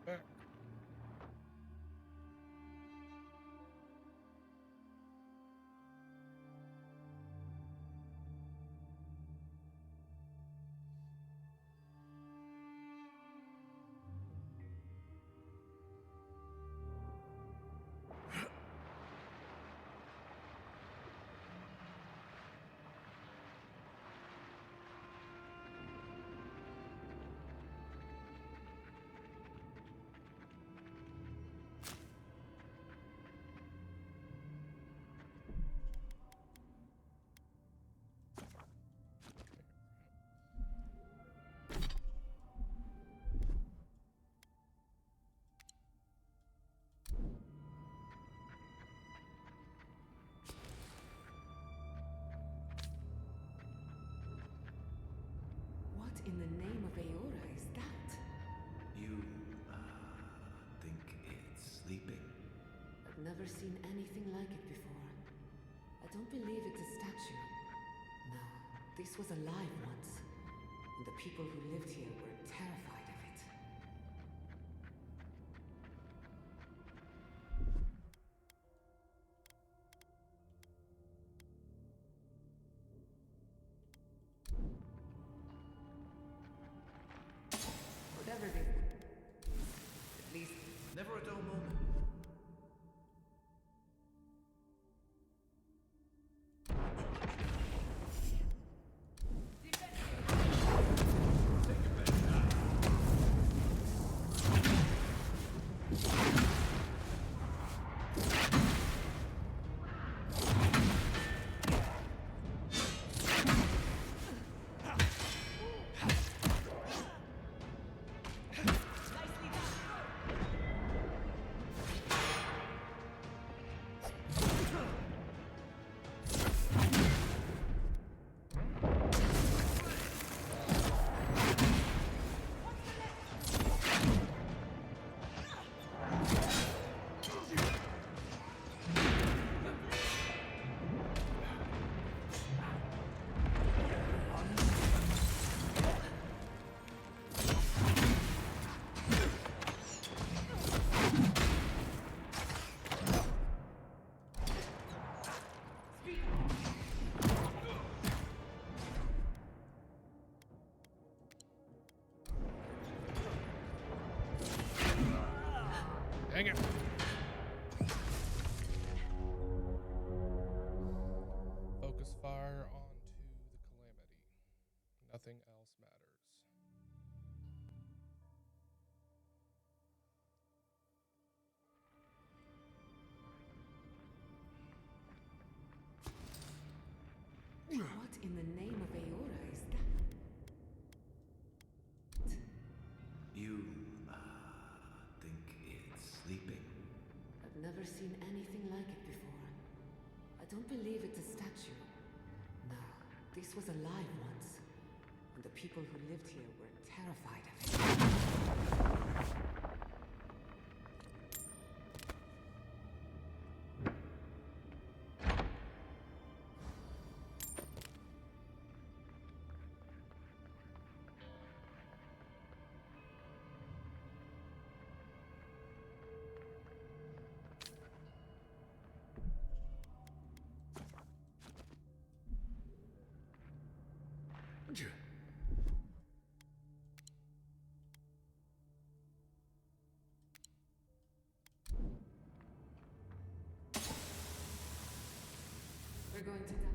Back. What in the name of Aora is that? You, think it's sleeping? I've never seen anything like it before. I don't believe it's a statue. No, this was alive once. And the people who lived here were terrified of it. Whatever they... At least... Never a dull moment. Dang it. Focus fire onto the calamity. Nothing else matters. What in the name of Aora is that? You, think it's sleeping? I've never seen anything like it before. I don't believe it's a statue. No, this was alive once. And the people who lived here were terrified of it. You're going to die.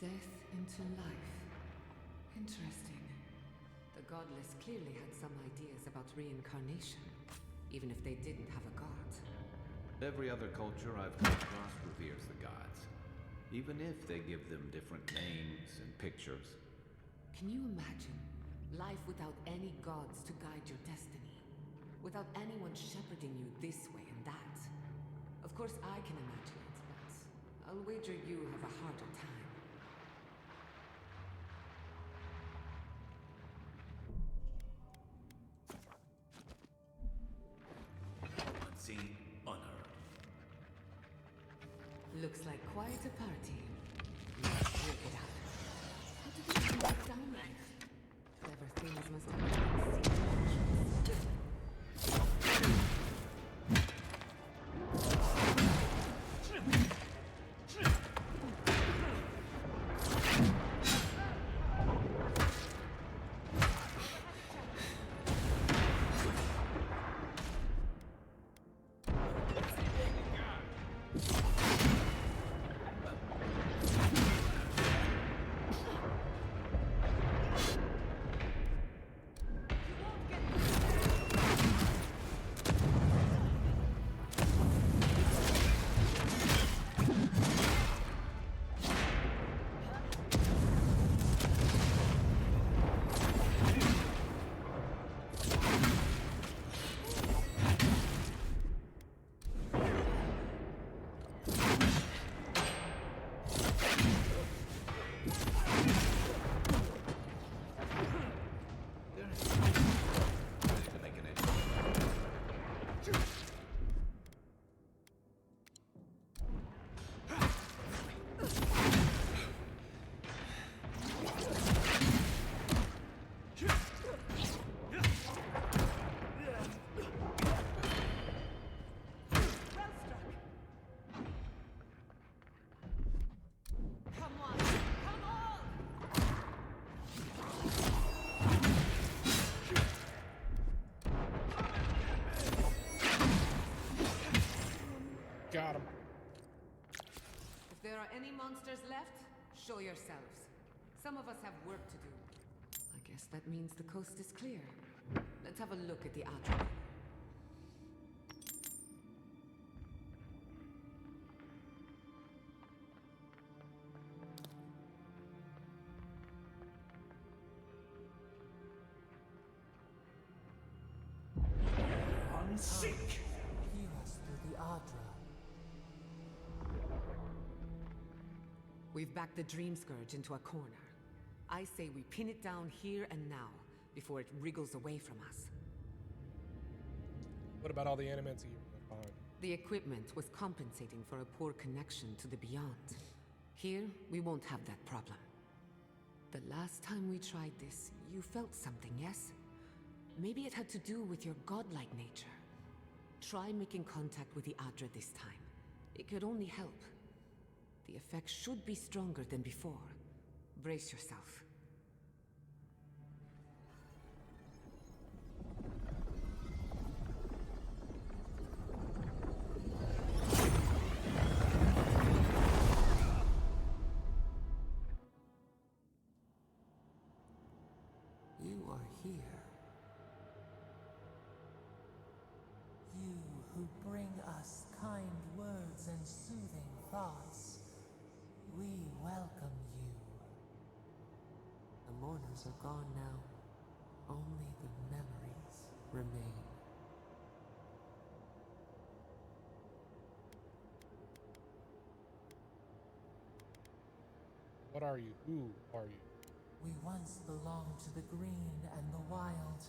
Death into life. Interesting. The godless clearly had some ideas about reincarnation, even if they didn't have a god. Every other culture I've come across reveres the gods, even if they give them different names and pictures. Can you imagine life without any gods to guide your destiny? Without anyone shepherding you this way and that? Of course I can imagine it, but I'll wager you have a harder time. Unseen, unheard. Looks like quite a party. Let's work it out. How did it even get down there? Clever things must have been seen. any monsters left, show yourselves. Some of us have work to do. I guess that means the coast is clear. Let's have a look at the Adra. Seek! Hear us through the Adra. We've backed the Dream Scourge into a corner. I say we pin it down here and now, before it wriggles away from us. What about all the Animancy you left behind? The equipment was compensating for a poor connection to the beyond. Here, we won't have that problem. The last time we tried this, you felt something, yes? Maybe it had to do with your godlike nature. Try making contact with the Adra this time. It could only help. The effect should be stronger than before. Brace yourself. You are here. You who bring us kind words and soothing thoughts. We welcome you. The mourners are gone now. Only the memories remain. What are you? Who are you? We once belonged to the green and the wild.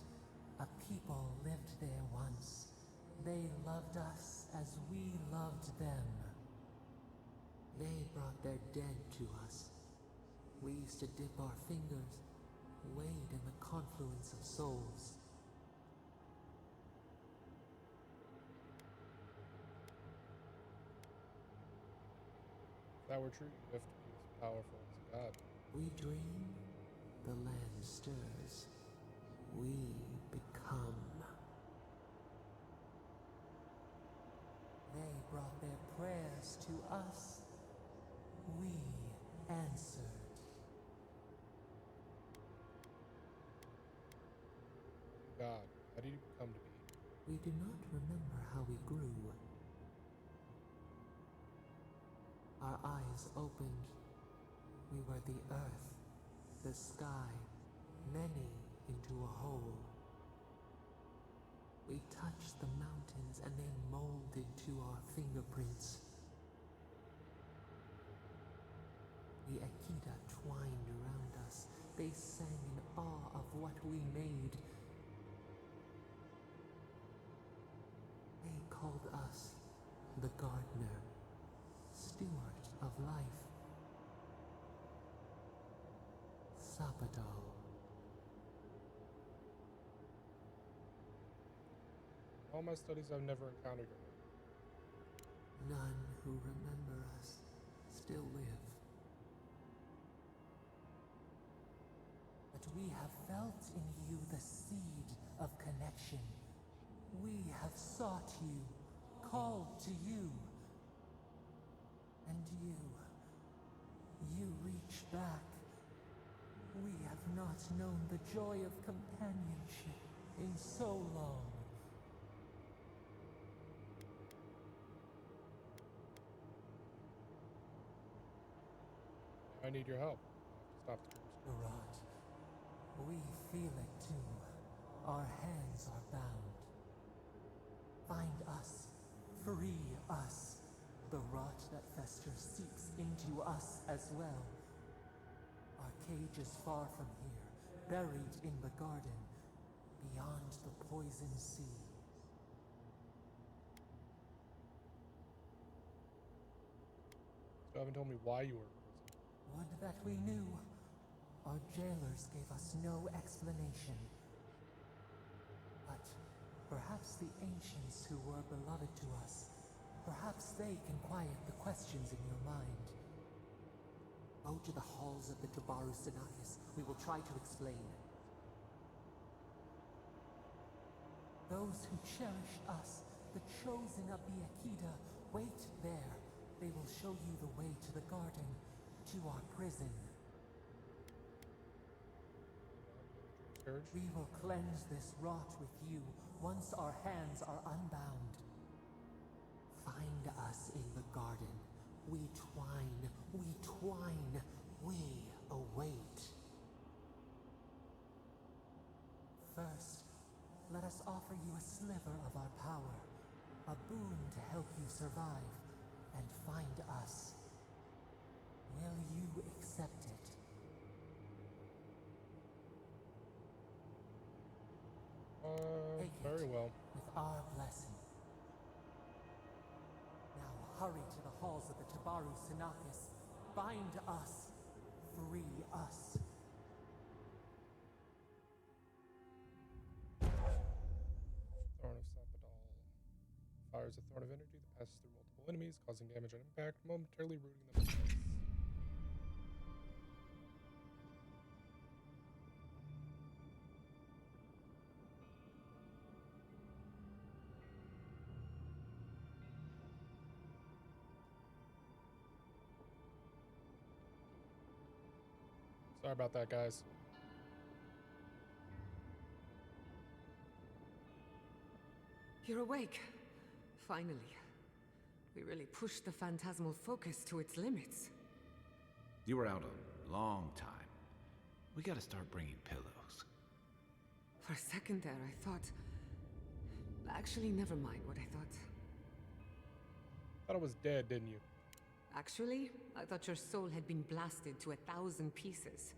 A people lived there once. They loved us as we loved them. They brought their dead to us. We used to dip our fingers, wade in the confluence of souls. If that were true, you have to be as powerful as a god. We dream, the land stirs. We become. They brought their prayers to us. We answered. God, how did you come to be? We do not remember how we grew. Our eyes opened. We were the earth, the sky, many into a whole. We touched the mountains and they molded to our fingerprints. The Akita twined around us. They sang in awe of what we made. They called us the gardener, steward of life. Sabado. All my studies, I've never encountered her. None who remember us still live. But we have felt in you the seed of connection. We have sought you, called to you. And you reach back. We have not known the joy of companionship in so long. I need your help. I have to stop the curse. Barat, we feel it too. Our hands are bound. Find us. Free us. The rot that festers seeps into us as well. Our cage is far from here, buried in the garden, beyond the poison sea. You haven't told me why you were in prison. Would that we knew. Our jailers gave us no explanation. But perhaps the ancients who were beloved to us, perhaps they can quiet the questions in your mind. Go to the halls of the Tabaru Sinakis. We will try to explain. Those who cherish us, the chosen of the Akita, wait there. They will show you the way to the garden, to our prison. Scourge? We will cleanse this rot with you once our hands are unbound. Find us in the garden. We twine, we await. First, let us offer you a sliver of our power, a boon to help you survive and find us. Will you accept it? Take Very it well. with our blessing. Now hurry to the halls of the Tabaru Sinakis. Bind us. Free us. Thorn of Sapadal. Fires a thorn of energy that passes through multiple enemies, causing damage on impact, momentarily rooting them in place. Sorry about that, guys. You're awake. Finally. We really pushed the phantasmal focus to its limits. You were out a long time. We gotta start bringing pillows. For a second there, I thought... Actually, never mind what I thought. Thought it was dead, didn't you? Actually, I thought your soul had been blasted to 1,000 pieces.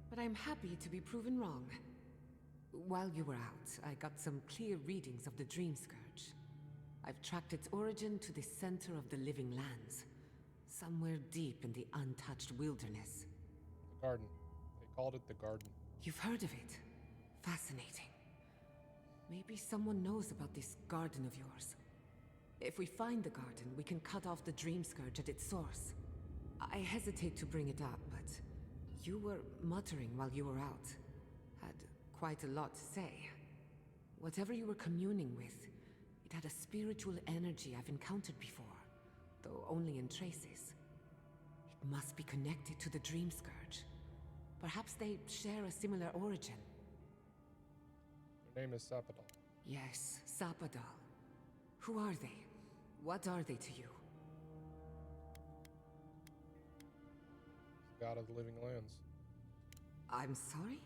But I'm happy to be proven wrong. While you were out, I got some clear readings of the Dream Scourge. I've tracked its origin to the center of the living lands. Somewhere deep in the untouched wilderness. The garden. They called it the garden. You've heard of it? Fascinating. Maybe someone knows about this garden of yours. If we find the garden, we can cut off the Dream Scourge at its source. I hesitate to bring it up, but you were muttering while you were out. Had quite a lot to say. Whatever you were communing with, it had a spiritual energy I've encountered before, though only in traces. It must be connected to the Dream Scourge. Perhaps they share a similar origin. Their name is Sapadal. Yes, Sapadal. Who are they? What are they to you? It's the god of the living lands. I'm sorry?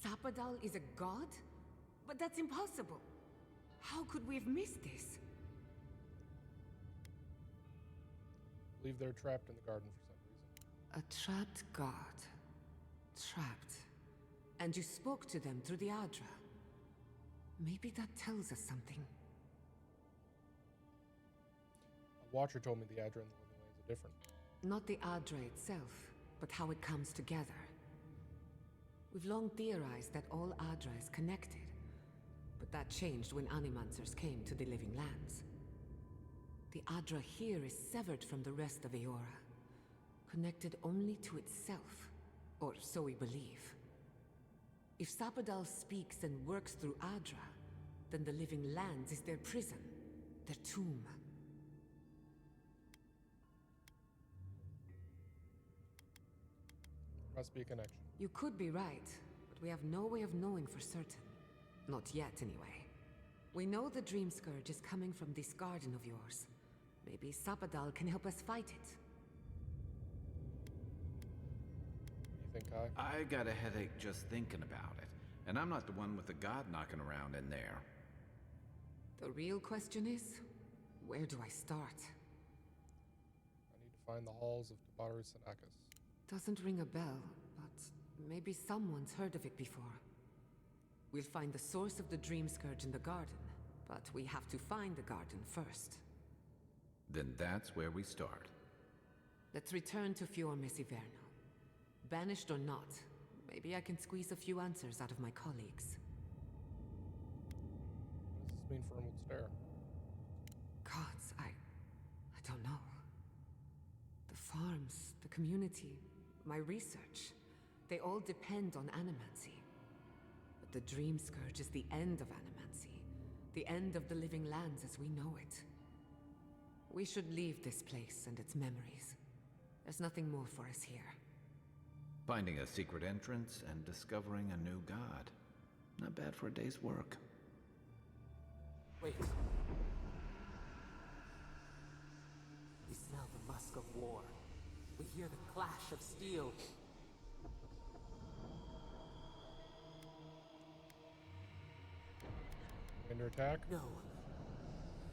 Sapadal is a god? But that's impossible. How could we have missed this? I believe they're trapped in the garden for some reason. A trapped god. Trapped. And you spoke to them through the Adra. Maybe that tells us something. A watcher told me the Adra and the living lands are different. Not the Adra itself, but how it comes together. We've long theorized that all Adra is connected, but that changed when Animancers came to the living lands. The Adra here is severed from the rest of Eora, connected only to itself, or so we believe. If Sapadal speaks and works through Adra, then the living lands is their prison, their tomb. Must be a connection. You could be right, but we have no way of knowing for certain. Not yet, anyway. We know the Dream Scourge is coming from this garden of yours. Maybe Sapadal can help us fight it. You think, Kai? I got a headache just thinking about it. And I'm not the one with the god knocking around in there. The real question is, where do I start? I need to find the halls of Tabaru Sinakis. Doesn't ring a bell, but maybe someone's heard of it before. We'll find the source of the Dream Scourge in the garden, but we have to find the garden first. Then that's where we start. Let's return to Fior Mesiverno. Banished or not, maybe I can squeeze a few answers out of my colleagues. What does this mean for Emerald Stair? Gods, I don't know. The farms, the community, my research, they all depend on animancy. But the Dream Scourge is the end of animancy, the end of the living lands as we know it. We should leave this place and its memories. There's nothing more for us here. Finding a secret entrance and discovering a new god. Not bad for a day's work. Wait. We smell the musk of war. We hear the clash of steel. Under attack? No.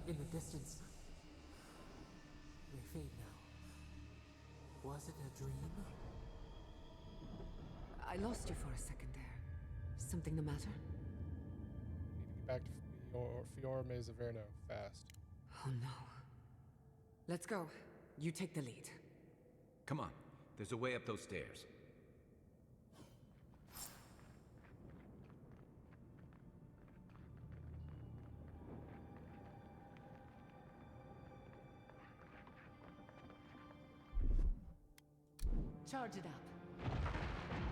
In the distance. They fade now. Was it a dream? I lost you for a second there. Something the matter? Need to get back to Fiora Mezzaverno fast. Oh no. Let's go. You take the lead. Come on, there's a way up those stairs. Charge it up.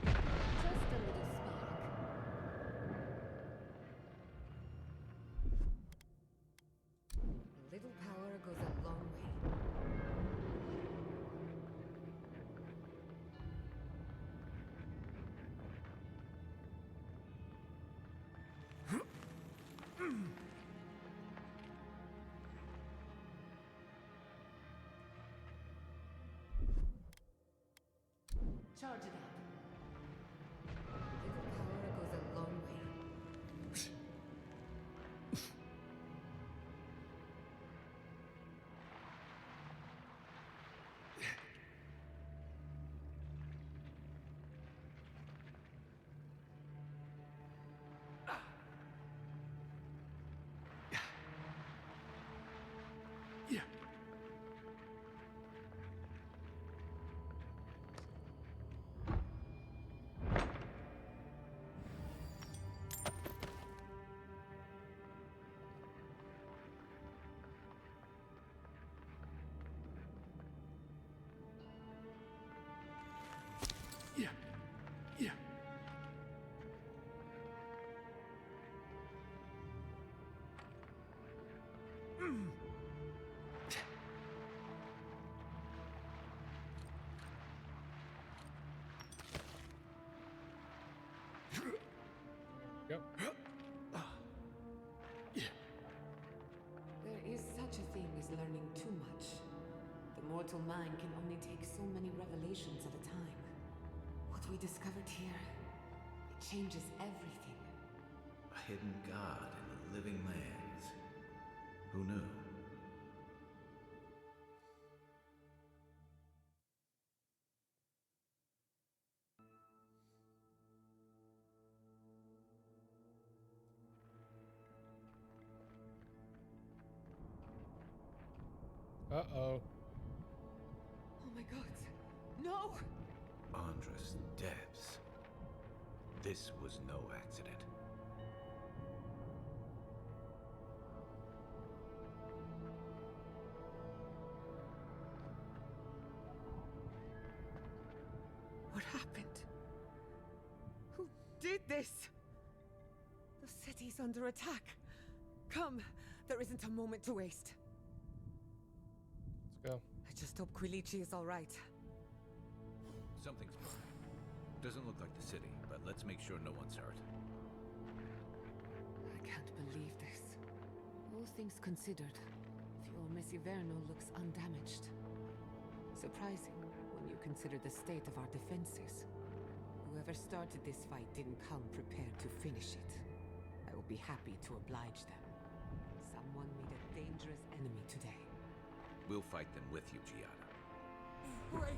Just a little spark. A little power goes a long way. Charge it up. Little power goes a long way. Yep. There is such a thing as learning too much. The mortal mind can only take so many revelations at a time. What we discovered here, it changes everything. A hidden god in the living lands. Who knew? Uh-oh. Oh my god. No! Andres Debs. This was no accident. What happened? Who did this? The city's under attack. Come, there isn't a moment to waste. Let's go. I just hope Quilici is all right. Something's burning. Doesn't look like the city, but let's make sure no one's hurt. I can't believe this. All things considered, Fior Mezzaverno looks undamaged. Surprising when you consider the state of our defenses. Whoever started this fight didn't come prepared to finish it. I will be happy to oblige them. Someone made a dangerous enemy today. We'll fight them with you, Giada. Break!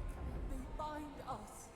They bind us!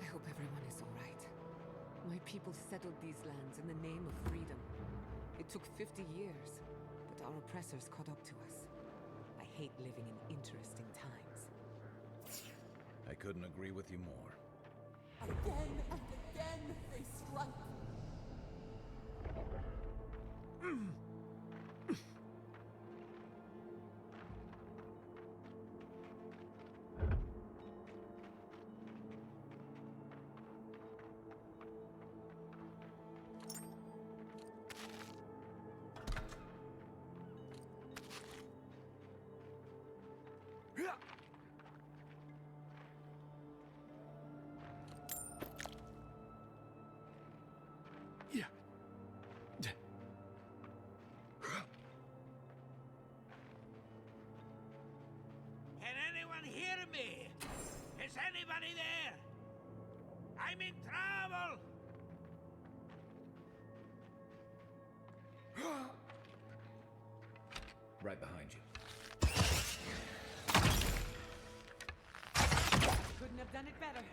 I hope everyone is all right. My people settled these lands in the name of freedom. It took 50 years, but our oppressors caught up to us. I hate living in interesting times. I couldn't agree with you more. Again and again they strike. Can anyone hear me? Is anybody there? I'm in trouble! Right behind you. Couldn't have done it better.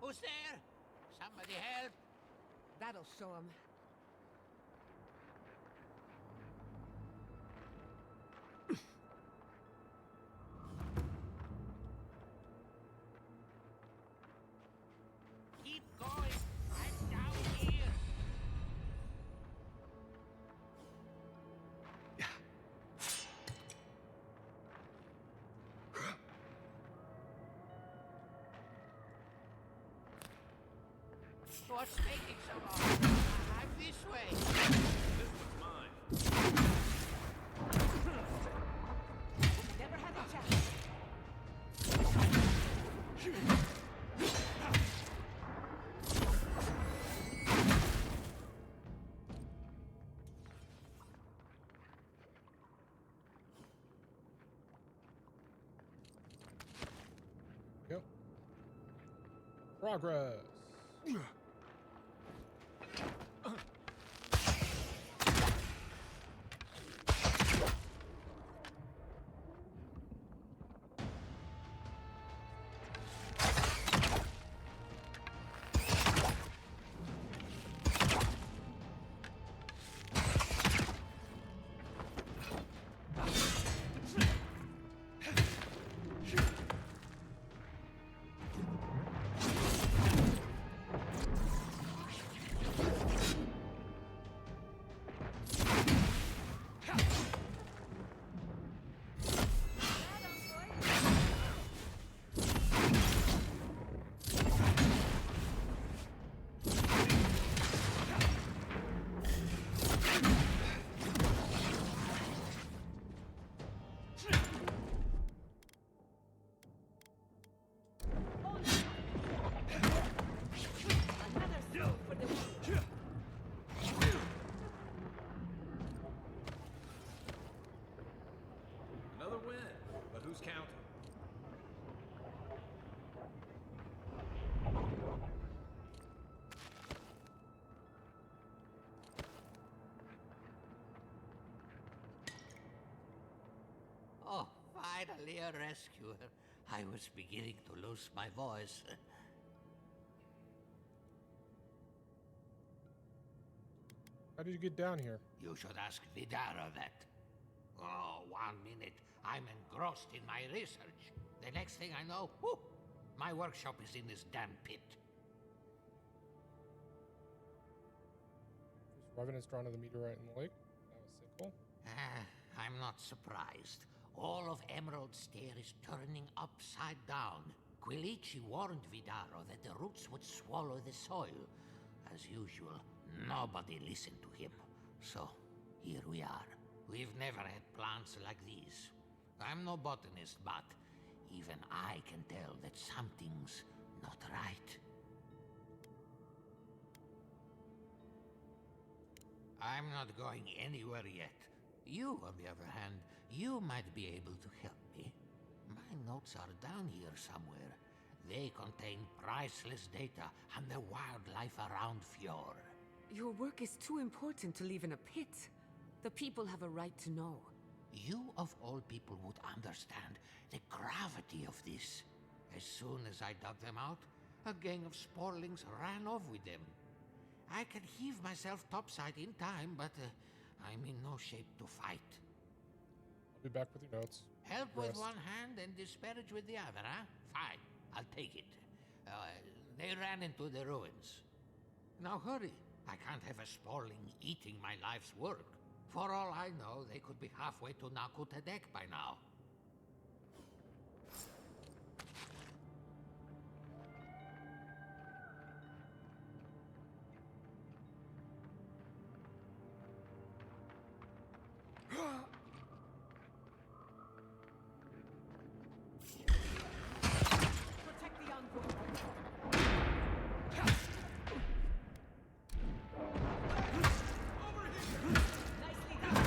Who's there? Somebody help! That'll show him. Keep going! I'm down here! What's taking so long? I'm this way! This one's mine. Never had a chance. Yep. Progress. Finally a rescuer. I was beginning to lose my voice. How did you get down here? You should ask Vidara that. Oh, 1 minute. I'm engrossed in my research. The next thing I know, whew, my workshop is in this damn pit. There's revenants drawn to the meteorite in the lake. That was simple. I'm not surprised. All of Emerald Stair is turning upside down. Quilici warned Vidaro that the roots would swallow the soil. As usual, nobody listened to him. So, here we are. We've never had plants like these. I'm no botanist, but even I can tell that something's not right. I'm not going anywhere yet. You, on the other hand, you might be able to help me. My notes are down here somewhere. They contain priceless data on the wildlife around Fjord. Your work is too important to leave in a pit. The people have a right to know. You, of all people, would understand the gravity of this. As soon as I dug them out, a gang of sporlings ran off with them. I can heave myself topside in time, but I'm in no shape to fight. I'll be back with your notes. Help with Rest. one hand and disparage with the other, huh? Fine, I'll take it. They ran into the ruins. Now hurry. I can't have a sporling eating my life's work. For all I know, they could be halfway to Nakutadek by now. Protect the envoy. Nicely done.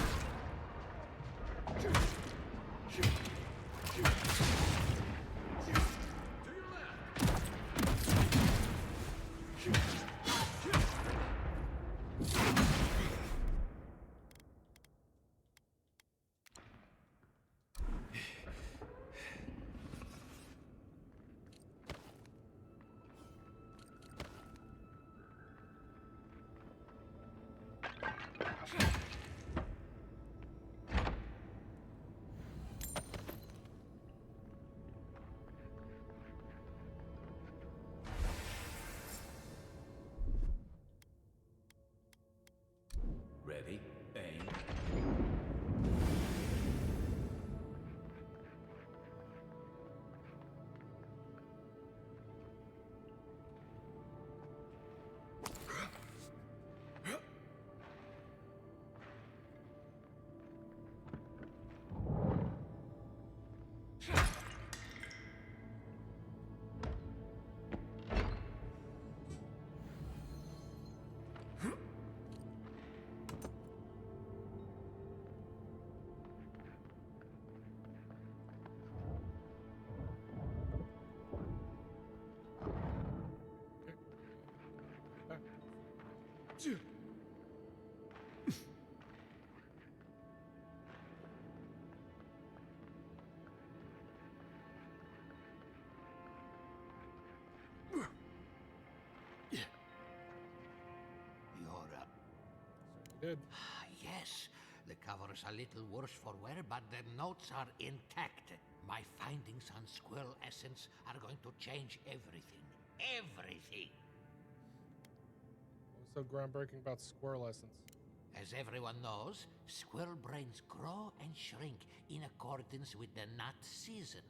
Ready? Aim. Did. Yes, the cover's a little worse for wear, but the notes are intact. My findings on squirrel essence are going to change everything. Everything! What's so groundbreaking about squirrel essence? As everyone knows, squirrel brains grow and shrink in accordance with the nut season.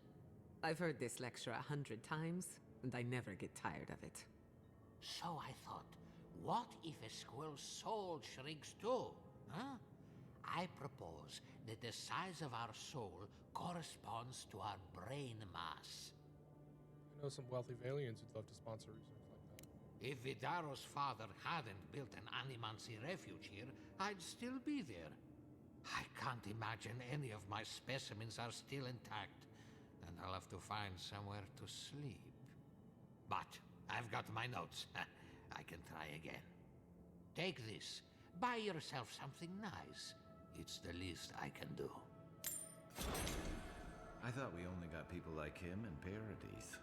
I've heard this lecture 100 times, and I never get tired of it. So I thought, what if a squirrel's soul shrinks too? Huh? I propose that the size of our soul corresponds to our brain mass. I know some wealthy aliens who'd love to sponsor research like that. If Vidaro's father hadn't built an Animancy refuge here, I'd still be there. I can't imagine any of my specimens are still intact, and I'll have to find somewhere to sleep. But I've got my notes. I can try again. Take this. Buy yourself something nice. It's the least I can do. I thought we only got people like him in Paradise.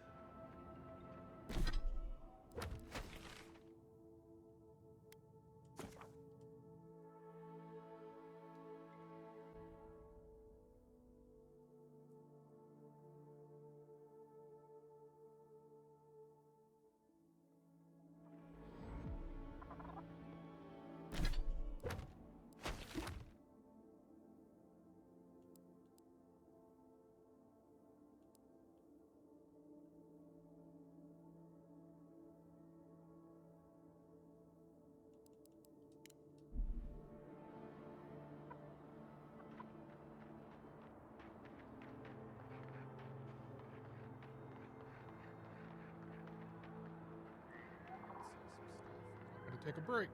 Take a break.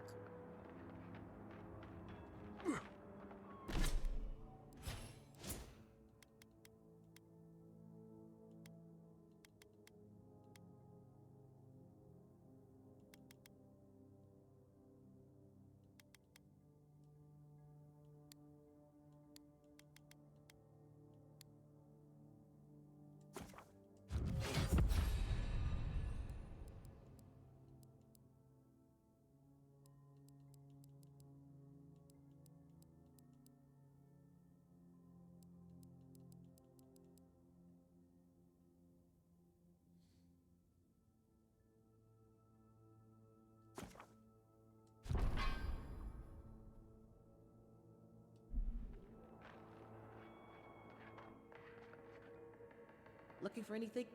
Looking for anything?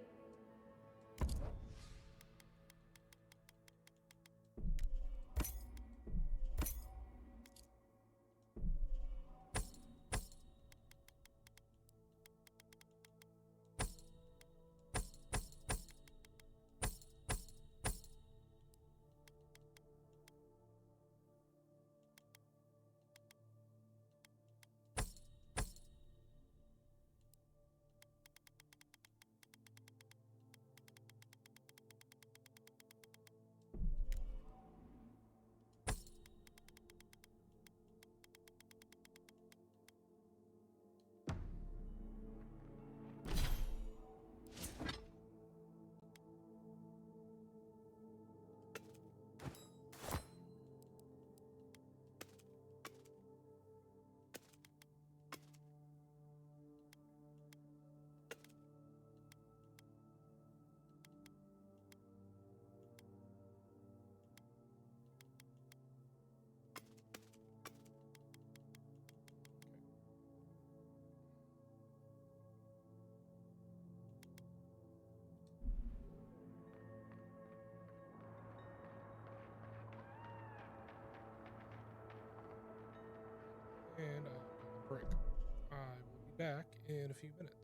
And a break. I will be back in a few minutes.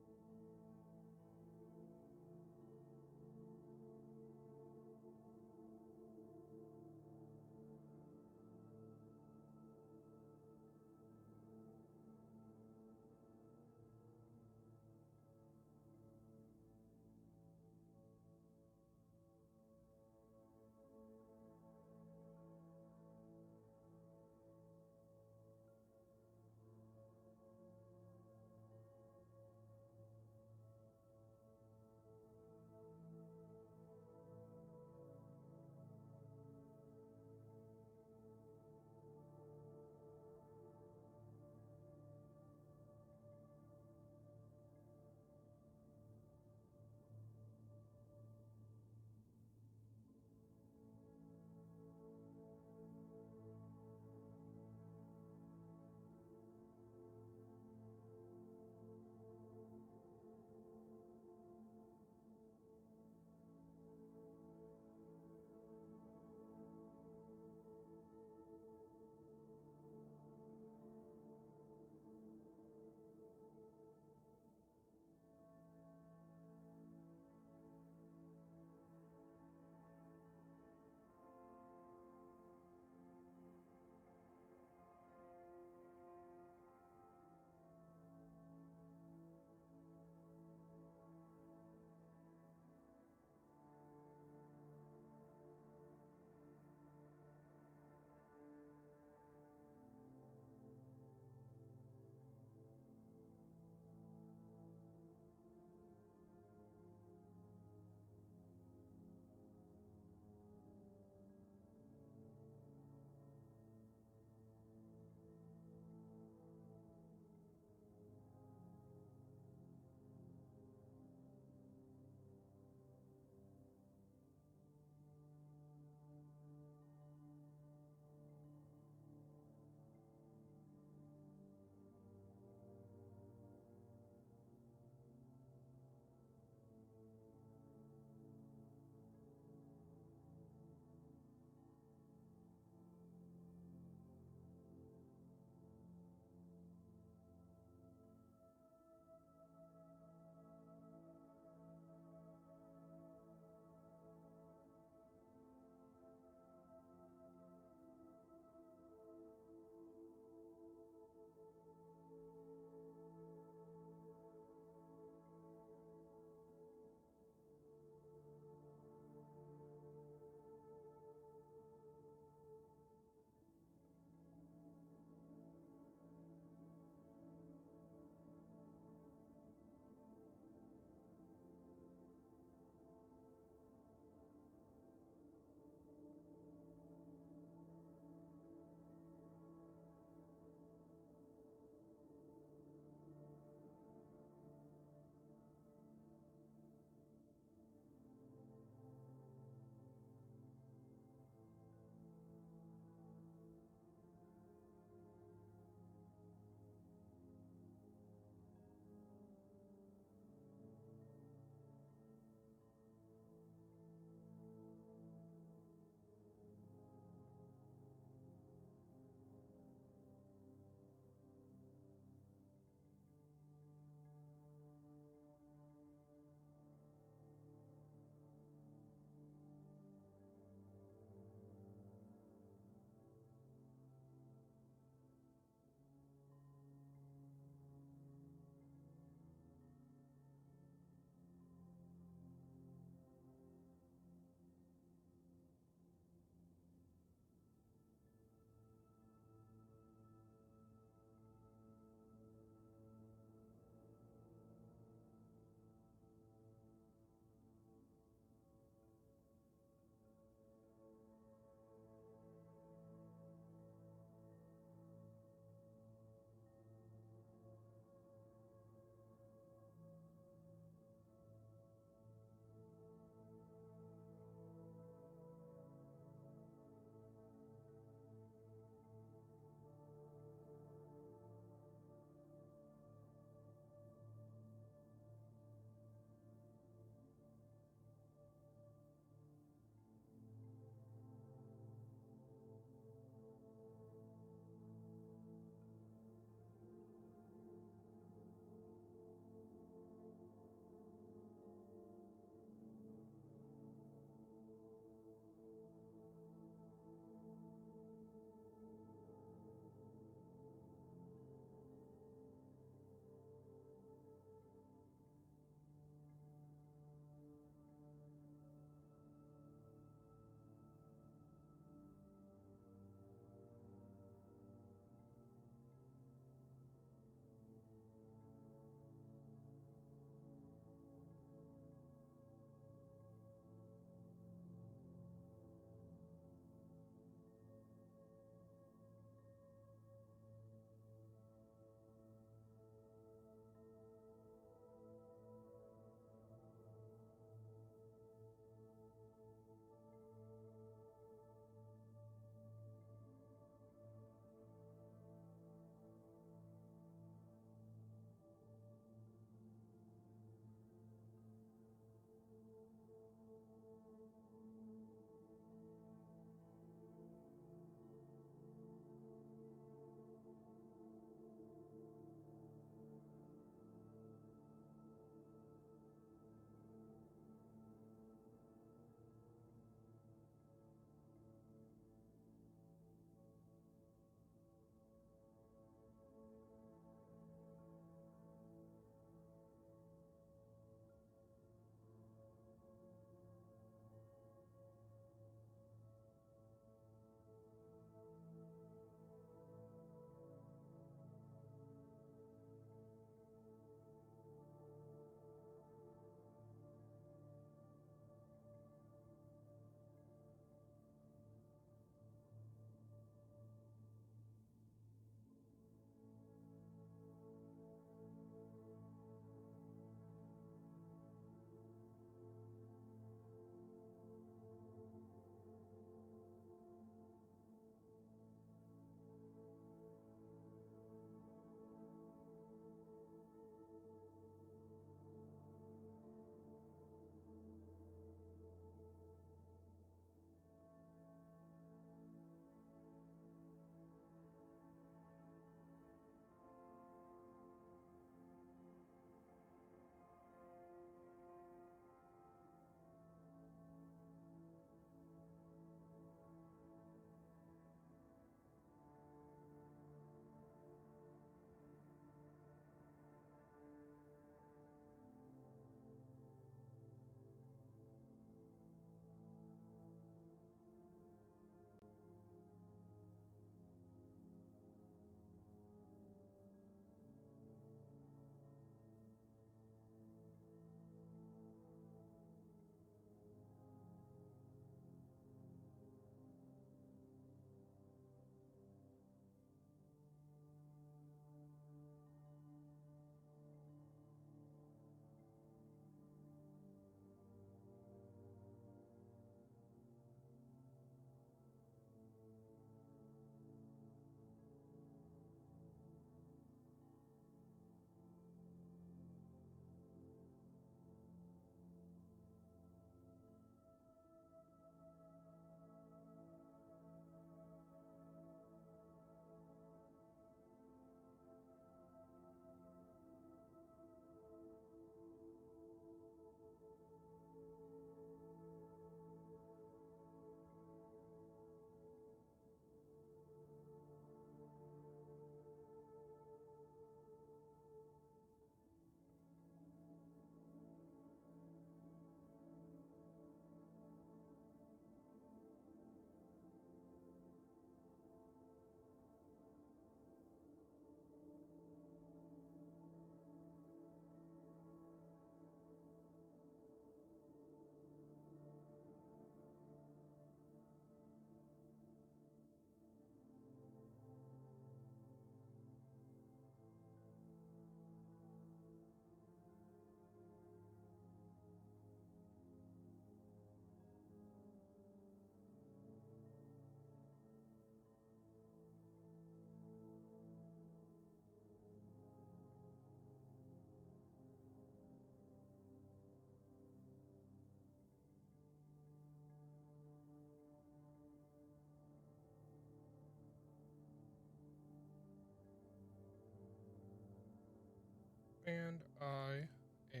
And I am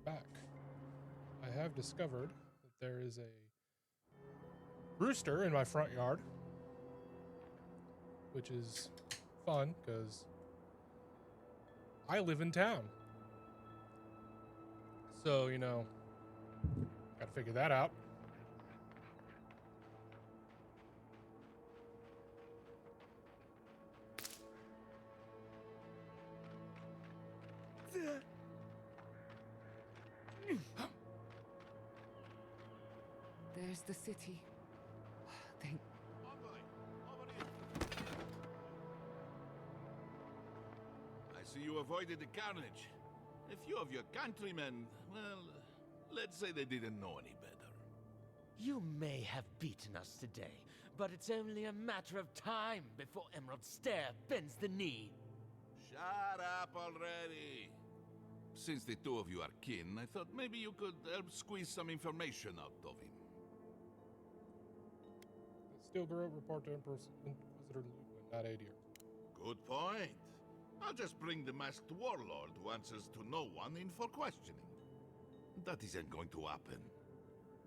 back. I have discovered that there is a rooster in my front yard, which is fun because I live in town. So, you know, gotta figure that out. There's the city. Thank... I see you avoided the carnage. A few of your countrymen, well, let's say they didn't know any better. You may have beaten us today, but it's only a matter of time before Emerald Stair bends the knee. Shut up already. Since the two of you are kin, I thought maybe you could help squeeze some information out of him. Steel Girl report to Inquisitor Lödwyn, not Adir. Good point. I'll just bring the masked warlord who answers to no one in for questioning. That isn't going to happen.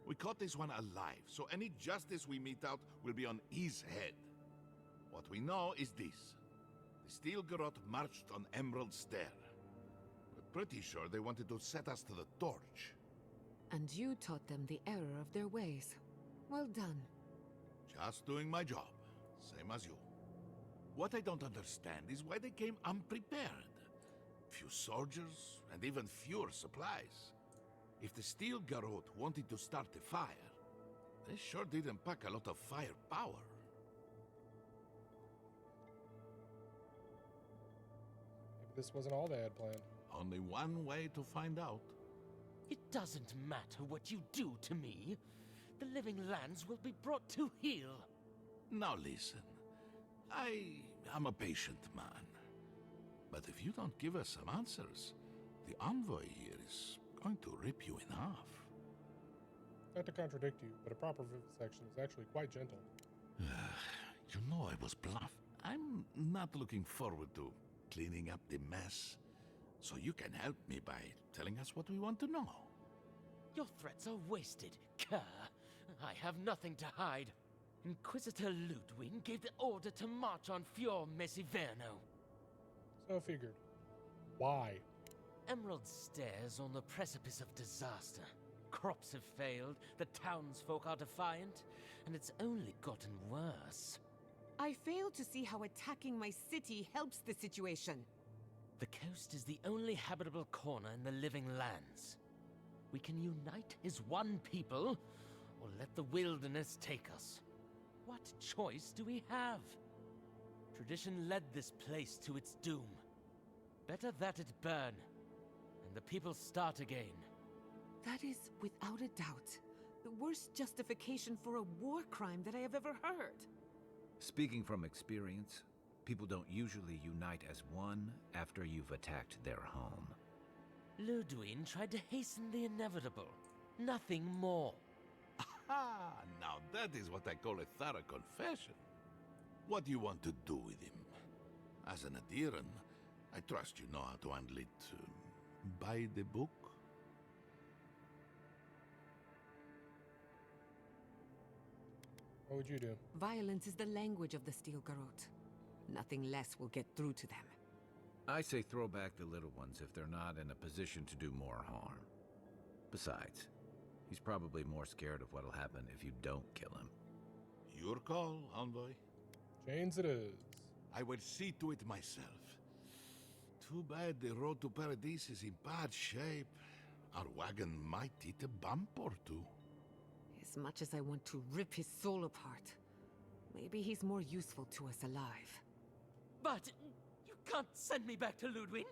We caught this one alive, so any justice we mete out will be on his head. What we know is this. The Steel Garrote marched on Emerald Stair. We're pretty sure they wanted to set us to the torch. And you taught them the error of their ways. Well done. Just doing my job, same as you. What I don't understand is why they came unprepared. Few soldiers, and even fewer supplies. If the Steel Garrote wanted to start a fire, they sure didn't pack a lot of firepower. Maybe this wasn't all they had planned. Only one way to find out. It doesn't matter what you do to me. The living lands will be brought to heel. Now listen, I am a patient man. But if you don't give us some answers, the envoy here is going to rip you in half. Not to contradict you, but a proper vivisection is actually quite gentle. You know I was bluffed. I'm not looking forward to cleaning up the mess. So you can help me by telling us what we want to know. Your threats are wasted, Kerr. I have nothing to hide. Inquisitor Lödwyn gave the order to march on Fior Mesiverno. So figured. Why? Emerald Stair's on the precipice of disaster. Crops have failed, the townsfolk are defiant, and it's only gotten worse. I fail to see how attacking my city helps the situation. The coast is the only habitable corner in the living lands. We can unite as one people, or let the wilderness take us. What choice do we have? Tradition led this place to its doom. Better that it burn, and the people start again. That is, without a doubt, the worst justification for a war crime that I have ever heard. Speaking from experience, people don't usually unite as one after you've attacked their home. Lödwyn tried to hasten the inevitable. Nothing more. Aha! Now that is what I call a thorough confession. What do you want to do with him? As an Adiran, I trust you know how to handle it by the book. What would you do? Violence is the language of the Steel Garrote. Nothing less will get through to them. I say throw back the little ones if they're not in a position to do more harm. Besides, he's probably more scared of what'll happen if you don't kill him. Your call, envoy. Chains it is. I will see to it myself. Too bad the road to Paradise is in bad shape. Our wagon might hit a bump or two. As much as I want to rip his soul apart, maybe he's more useful to us alive. But you can't send me back to Lödwyn.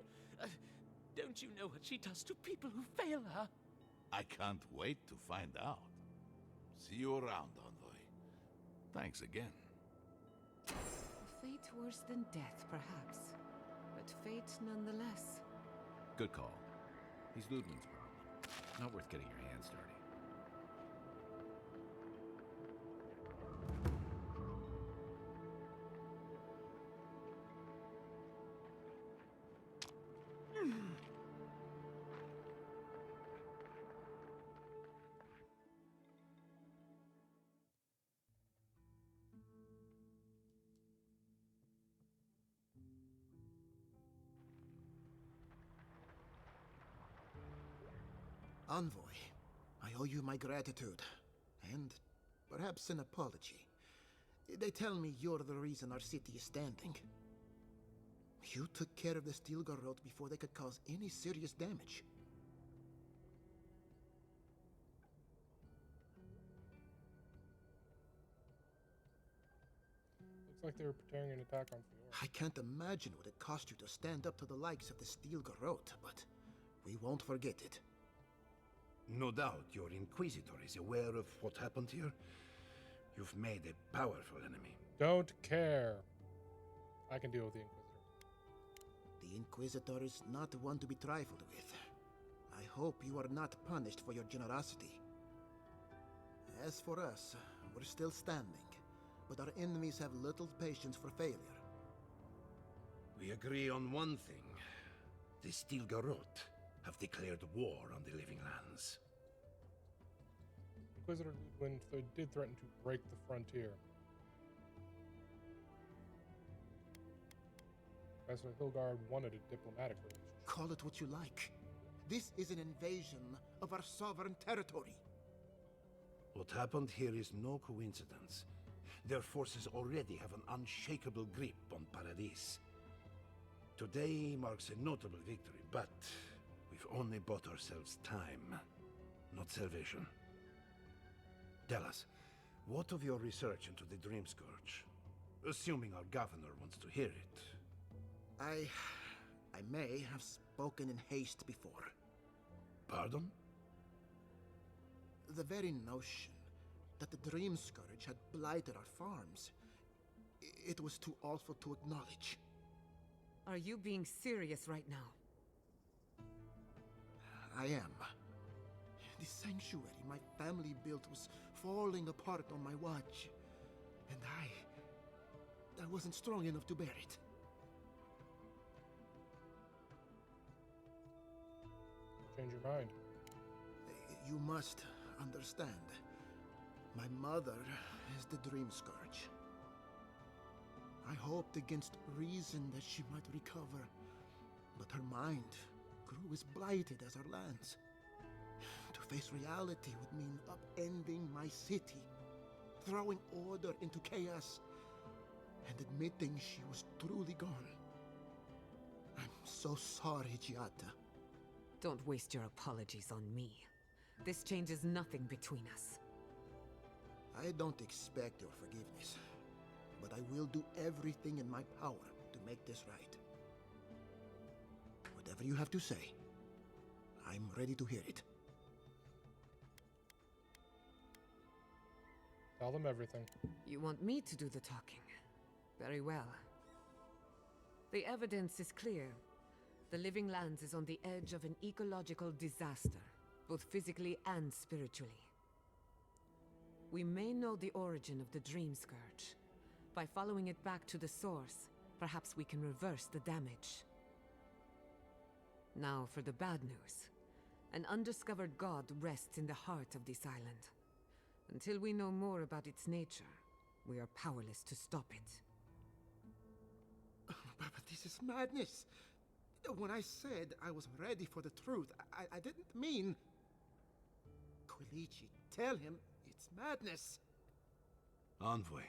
Don't you know what she does to people who fail her? I can't wait to find out. See you around, envoy. Thanks again. A fate worse than death, perhaps. But fate nonetheless. Good call. He's Lödwyn's problem. Not worth getting your hands dirty. Envoy, I owe you my gratitude, and perhaps an apology. They tell me you're the reason our city is standing. You took care of the steel garrote before they could cause any serious damage. Looks like they were preparing an attack on Fiora. I can't imagine what it cost you to stand up to the likes of the steel garrote, but we won't forget it. No doubt your Inquisitor is aware of what happened here. You've made a powerful enemy. Don't care. I can deal with the Inquisitor. The Inquisitor is not one to be trifled with. I hope you are not punished for your generosity. As for us, we're still standing, but our enemies have little patience for failure. We agree on one thing. The Steel Garrote have declared war on the Living Lands. Inquisitor Lödwyn did threaten to break the frontier. Professor Hilgard wanted a diplomatic relationship. Call it what you like. This is an invasion of our sovereign territory. What happened here is no coincidence. Their forces already have an unshakable grip on Paradis. Today marks a notable victory, but we've only bought ourselves time, not salvation. Tell us, what of your research into the Dream Scourge? Assuming our governor wants to hear it. I may have spoken in haste before. Pardon? The very notion that the Dream Scourge had blighted our farms, it was too awful to acknowledge. Are you being serious right now? I am. The sanctuary my family built was falling apart on my watch, and I wasn't strong enough to bear it. Change your mind. You must understand. My mother is the Dream Scourge. I hoped against reason that she might recover, but her mind grew as blighted as our lands. To face reality would mean upending my city, throwing order into chaos, and admitting she was truly gone. I'm so sorry, Giada. Don't waste your apologies on me. This changes nothing between us. I don't expect your forgiveness, but I will do everything in my power to make this right. Whatever you have to say, I'm ready to hear it. Tell them everything. You want me to do the talking? Very well. The evidence is clear. The Living Lands is on the edge of an ecological disaster, both physically and spiritually. We may know the origin of the Dream Scourge. By following it back to the source, perhaps we can reverse the damage. Now for the bad news. An undiscovered god rests in the heart of this island. Until we know more about its nature, we are powerless to stop it. But this is madness. When I said I was ready for the truth, I didn't mean... Quilici, tell him it's madness. Envoy,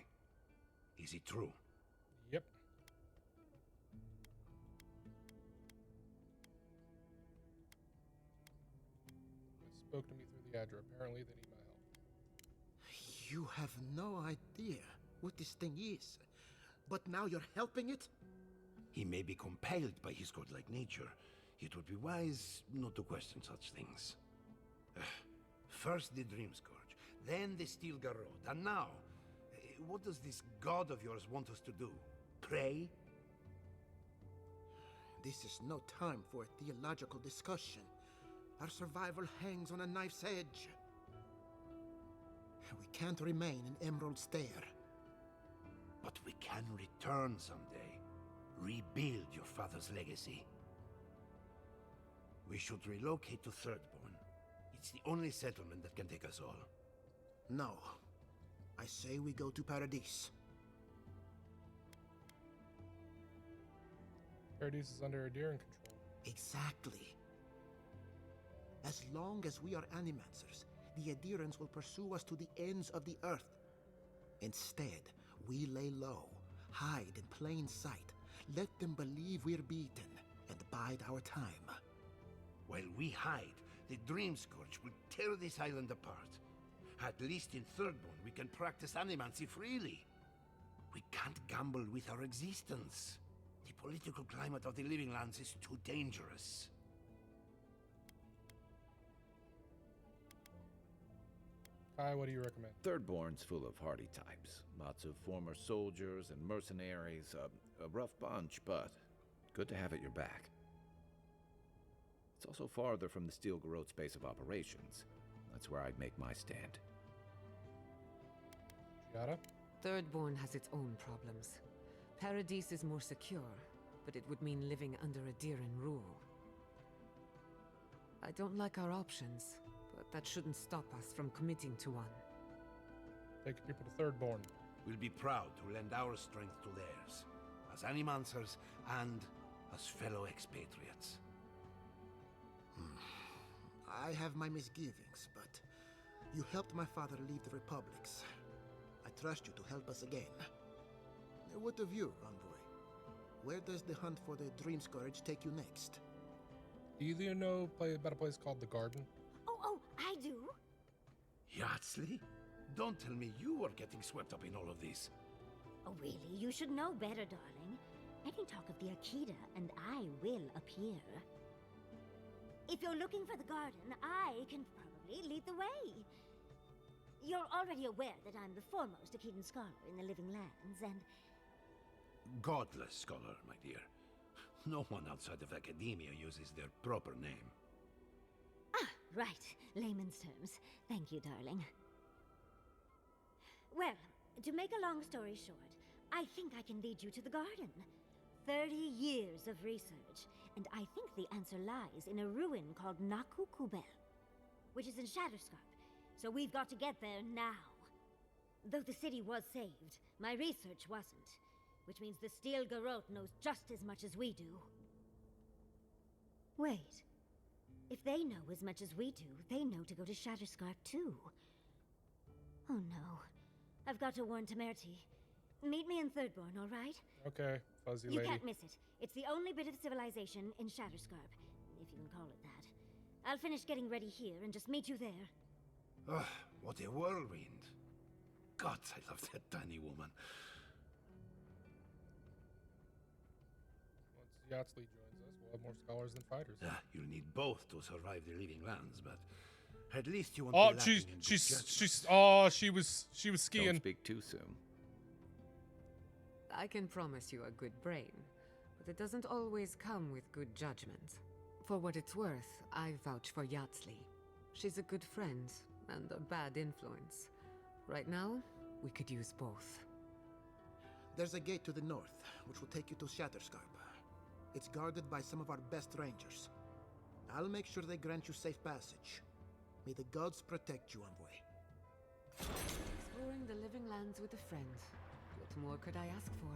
is it true? Yep. They spoke to me through the Adra. Apparently they need my help. You have no idea what this thing is, but now you're helping it? He may be compelled by his godlike nature. It would be wise not to question such things. First the Dream Scourge, then the Steel Garrote, and now, what does this god of yours want us to do? Pray? This is no time for a theological discussion. Our survival hangs on a knife's edge. We can't remain in Emerald Stair. But we can return someday. Rebuild your father's legacy. We should relocate to Thirdborn. It's the only settlement that can take us all. No. I say we go to Paradis. Paradis is under Adira control. Exactly. As long as we are animancers, the adherents will pursue us to the ends of the earth. Instead, we lay low, hide in plain sight, let them believe we're beaten, and bide our time. While we hide, the Dream Scourge will tear this island apart. At least in Thirdborn, we can practice animancy freely. We can't gamble with our existence. The political climate of the Living Lands is too dangerous. Kai, what do you recommend? Thirdborn's full of hardy types. Lots of former soldiers and mercenaries. A rough bunch, but good to have at your back. It's also farther from the Steel Garrote's base of operations. That's where I'd make my stand. Giada? Thirdborn has its own problems. Paradise is more secure, but it would mean living under Adhiran rule. I don't like our options, but that shouldn't stop us from committing to one. Take your people to Thirdborn. We'll be proud to lend our strength to theirs, as animancers and as fellow expatriates. I have my misgivings, but you helped my father leave the republics. I trust you to help us again. What of you, Envoy? Where does the hunt for the Dream Scourge take you next? Do you know about a place called the Garden? Oh, I do. Yardsley? Don't tell me you were getting swept up in all of this. Oh, really? You should know better, darling. Any talk of the Akita, and I will appear. If you're looking for the garden, I can probably lead the way. You're already aware that I'm the foremost Akitan scholar in the Living Lands, and... Godless scholar, my dear. No one outside of academia uses their proper name. Ah, right. Layman's terms. Thank you, darling. Well, to make a long story short, I think I can lead you to the garden. 30 years of research, and I think the answer lies in a ruin called Naku Kubel, which is in Shatterscarp, so we've got to get there now. Though the city was saved, my research wasn't, which means the Steel Garrote knows just as much as we do. Wait. If they know as much as we do, they know to go to Shatterscarp too. Oh no. I've got to warn Temerity. Meet me in Thirdborn, all right? Okay, fuzzy You lady. can't miss it. It's the only bit of civilization in Shatterscarp, if you can call it that. I'll finish getting ready here and just meet you there. Ugh, what a whirlwind. God, I love that tiny woman. Once Yardsley joins us, we'll have more scholars than fighters. You'll need both to survive the Living Lands, but at least you won't Oh, be lacking in good judgment. she was skiing. Don't speak too soon. I can promise you a good brain, but it doesn't always come with good judgment. For what it's worth, I vouch for Yardsley. She's a good friend and a bad influence. Right now, we could use both. There's a gate to the north, which will take you to Shatterscarp. It's guarded by some of our best rangers. I'll make sure they grant you safe passage. May the gods protect you, Envoy. Exploring the Living Lands with a friend. What more could I ask for?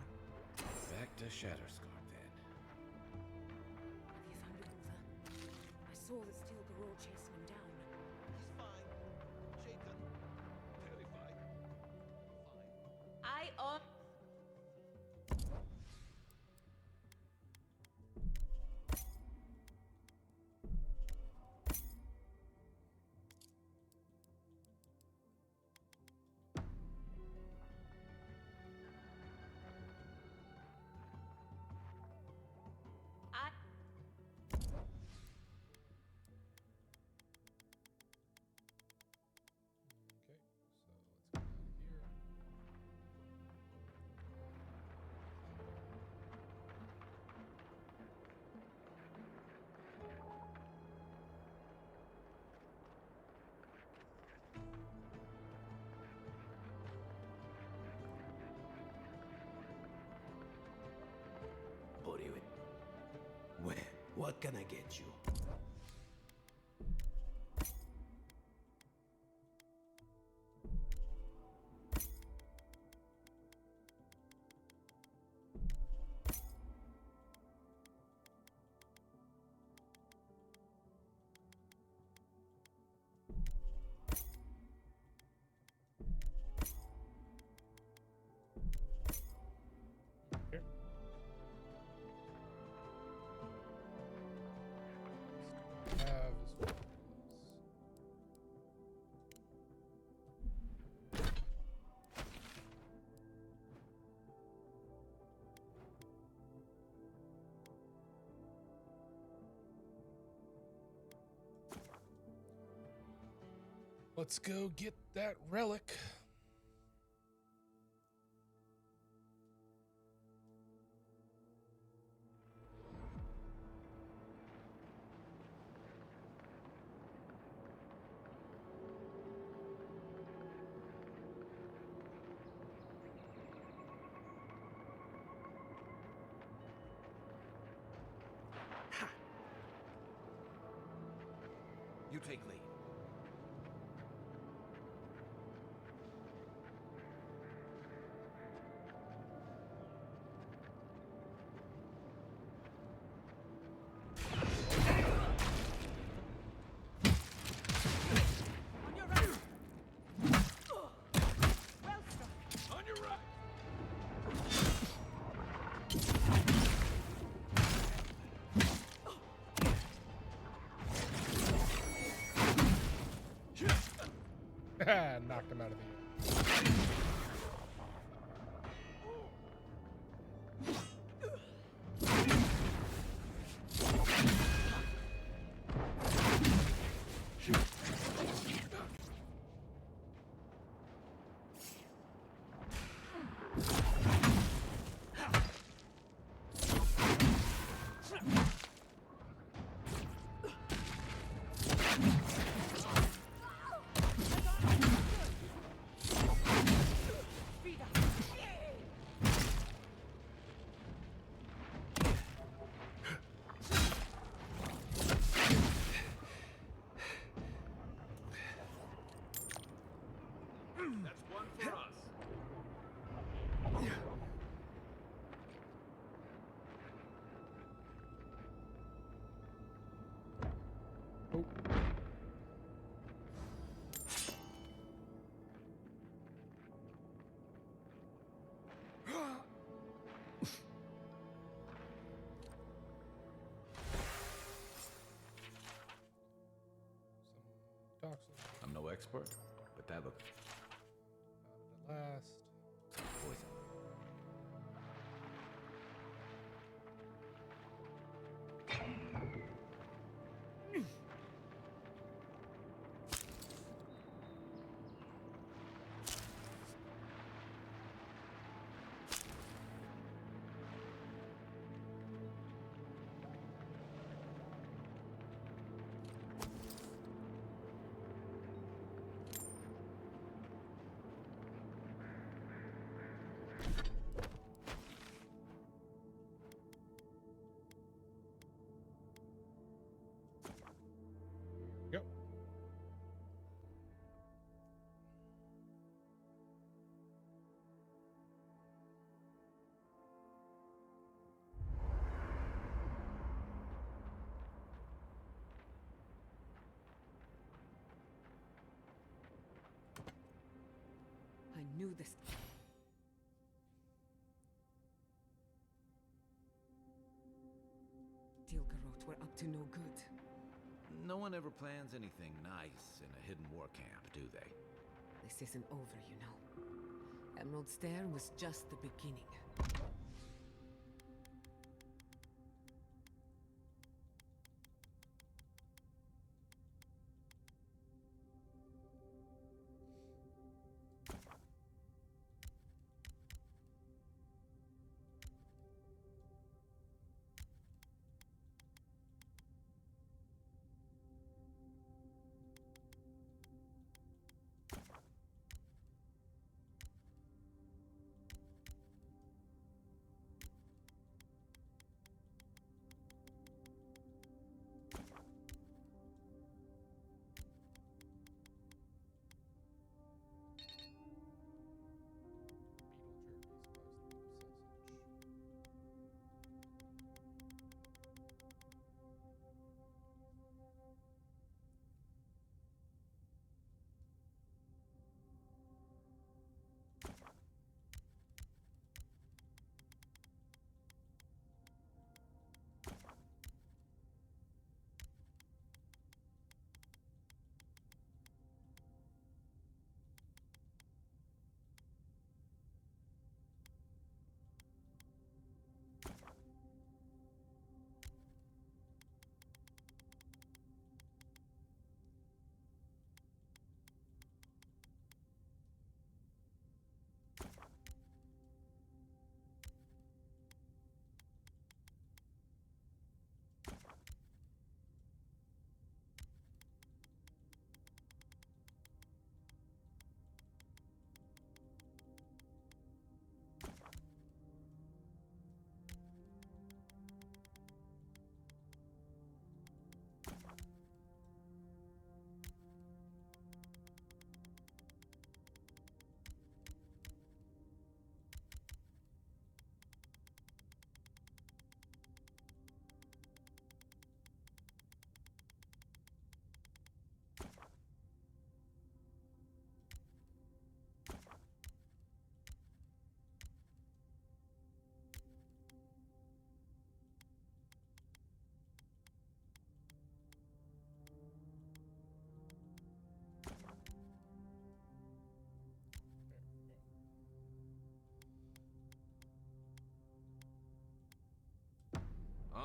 Back to Shatterscarp, then. Have you found Lukutha? I saw the Steel Garrote chasing him down. He's fine. Shaken. Terrified. Fine. I Where? What can I get you? Let's go get that relic. You take lead. Knocked him out of the air. That's one for us. I'm no expert, but that looks Last. poison. Yep. I knew this. Tilgarot were up to no good. No one ever plans anything nice in a hidden war camp, do they? This isn't over, you know. Emerald Stair was just the beginning.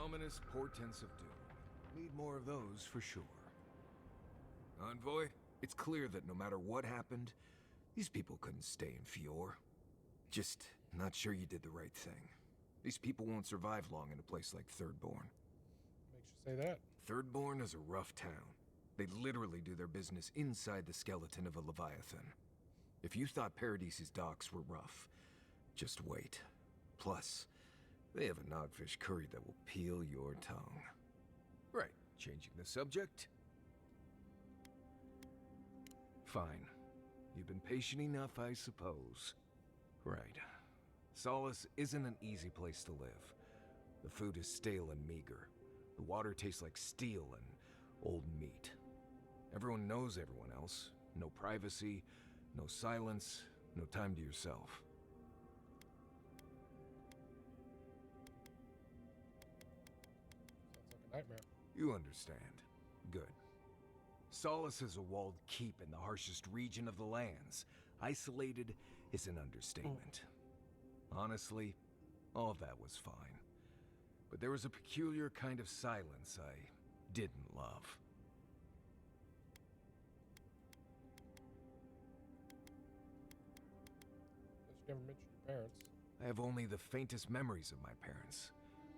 Ominous portents of doom. Need more of those for sure. Envoy, it's clear that no matter what happened, these people couldn't stay in Fior. Just not sure you did the right thing. These people won't survive long in a place like Thirdborn. Makes you say that. Thirdborn is a rough town. They literally do their business inside the skeleton of a Leviathan. If you thought Paradise's docks were rough, just wait. Plus, they have a nogfish curry that will peel your tongue. Right, changing the subject? Fine. You've been patient enough, I suppose. Right. Solace isn't an easy place to live. The food is stale and meager. The water tastes like steel and old meat. Everyone knows everyone else. No privacy, no silence, no time to yourself. Sounds like a nightmare. You understand. Good. Solace is a walled keep in the harshest region of the lands. Isolated is an understatement. Honestly, all of that was fine. But there was a peculiar kind of silence I didn't love. But you never mentioned your parents. I have only the faintest memories of my parents,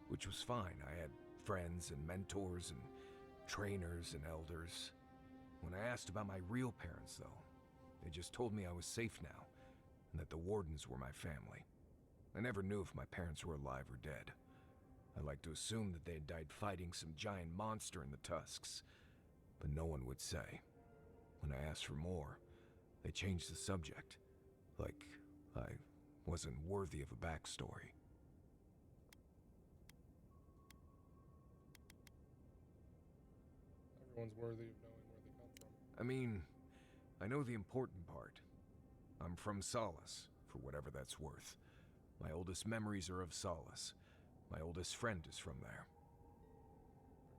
which was fine. I had friends and mentors and trainers and elders. When I asked about my real parents, though, they just told me I was safe now, and that the Wardens were my family. I never knew if my parents were alive or dead. I like to assume that they had died fighting some giant monster in the Tusks, but no one would say. When I asked for more, they changed the subject, like I wasn't worthy of a backstory. Everyone's worthy of knowing where they come from. I mean, I know the important part. I'm from Solace, for whatever that's worth. My oldest memories are of Solace. My oldest friend is from there.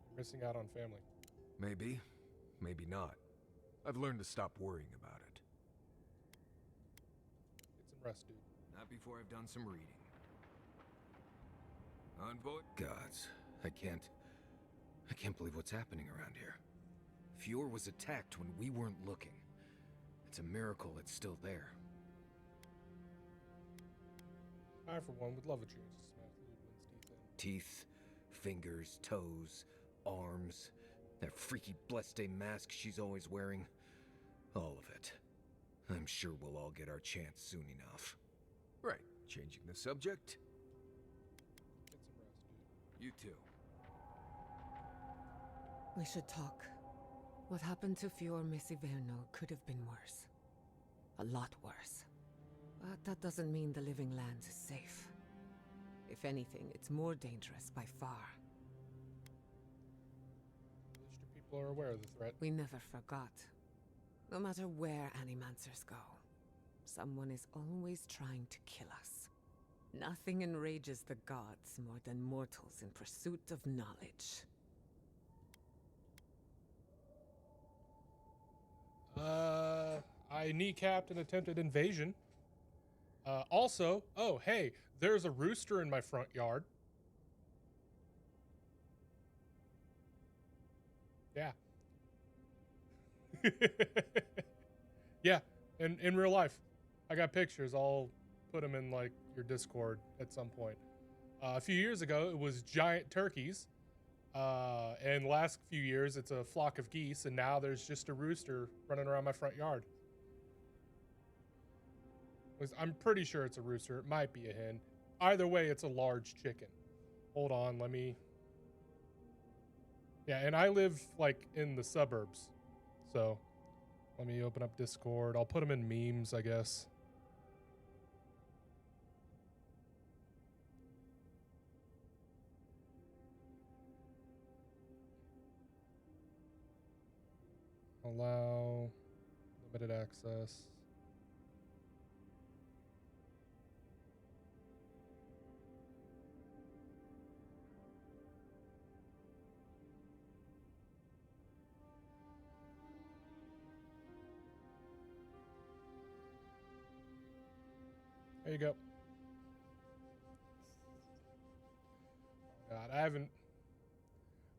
You're missing out on family. Maybe, maybe not. I've learned to stop worrying about it. Get some rest, dude. Not before I've done some reading. Envoy? Gods, I can't believe what's happening around here. Fior was attacked when we weren't looking. It's a miracle it's still there. I, for one, would love a chance to smash Lödwyn's teeth in. Teeth, fingers, toes, arms, that freaky Blessed mask she's always wearing. All of it. I'm sure we'll all get our chance soon enough. Right, changing the subject? Get some rest, dude. You too. We should talk. What happened to Fior Messiverno could have been worse. A lot worse. But that doesn't mean the Living Lands is safe. If anything, it's more dangerous by far. At least your people are aware of the threat. We never forgot. No matter where Animancers go, someone is always trying to kill us. Nothing enrages the gods more than mortals in pursuit of knowledge. I kneecapped an attempted invasion. Also, oh, hey, there's a rooster in my front yard. Yeah. Yeah, in real life. I got pictures. I'll put them in, like, your Discord at some point. A few years ago, it was giant turkeys. And the last few years, it's a flock of geese. And now there's just a rooster running around my front yard. I'm pretty sure it's a rooster. It might be a hen. Either way, it's a large chicken. Hold on, let me... Yeah, and I live, like, in the suburbs. So, let me open up Discord. I'll put them in memes, I guess. Allow limited access. There you go. God, I haven't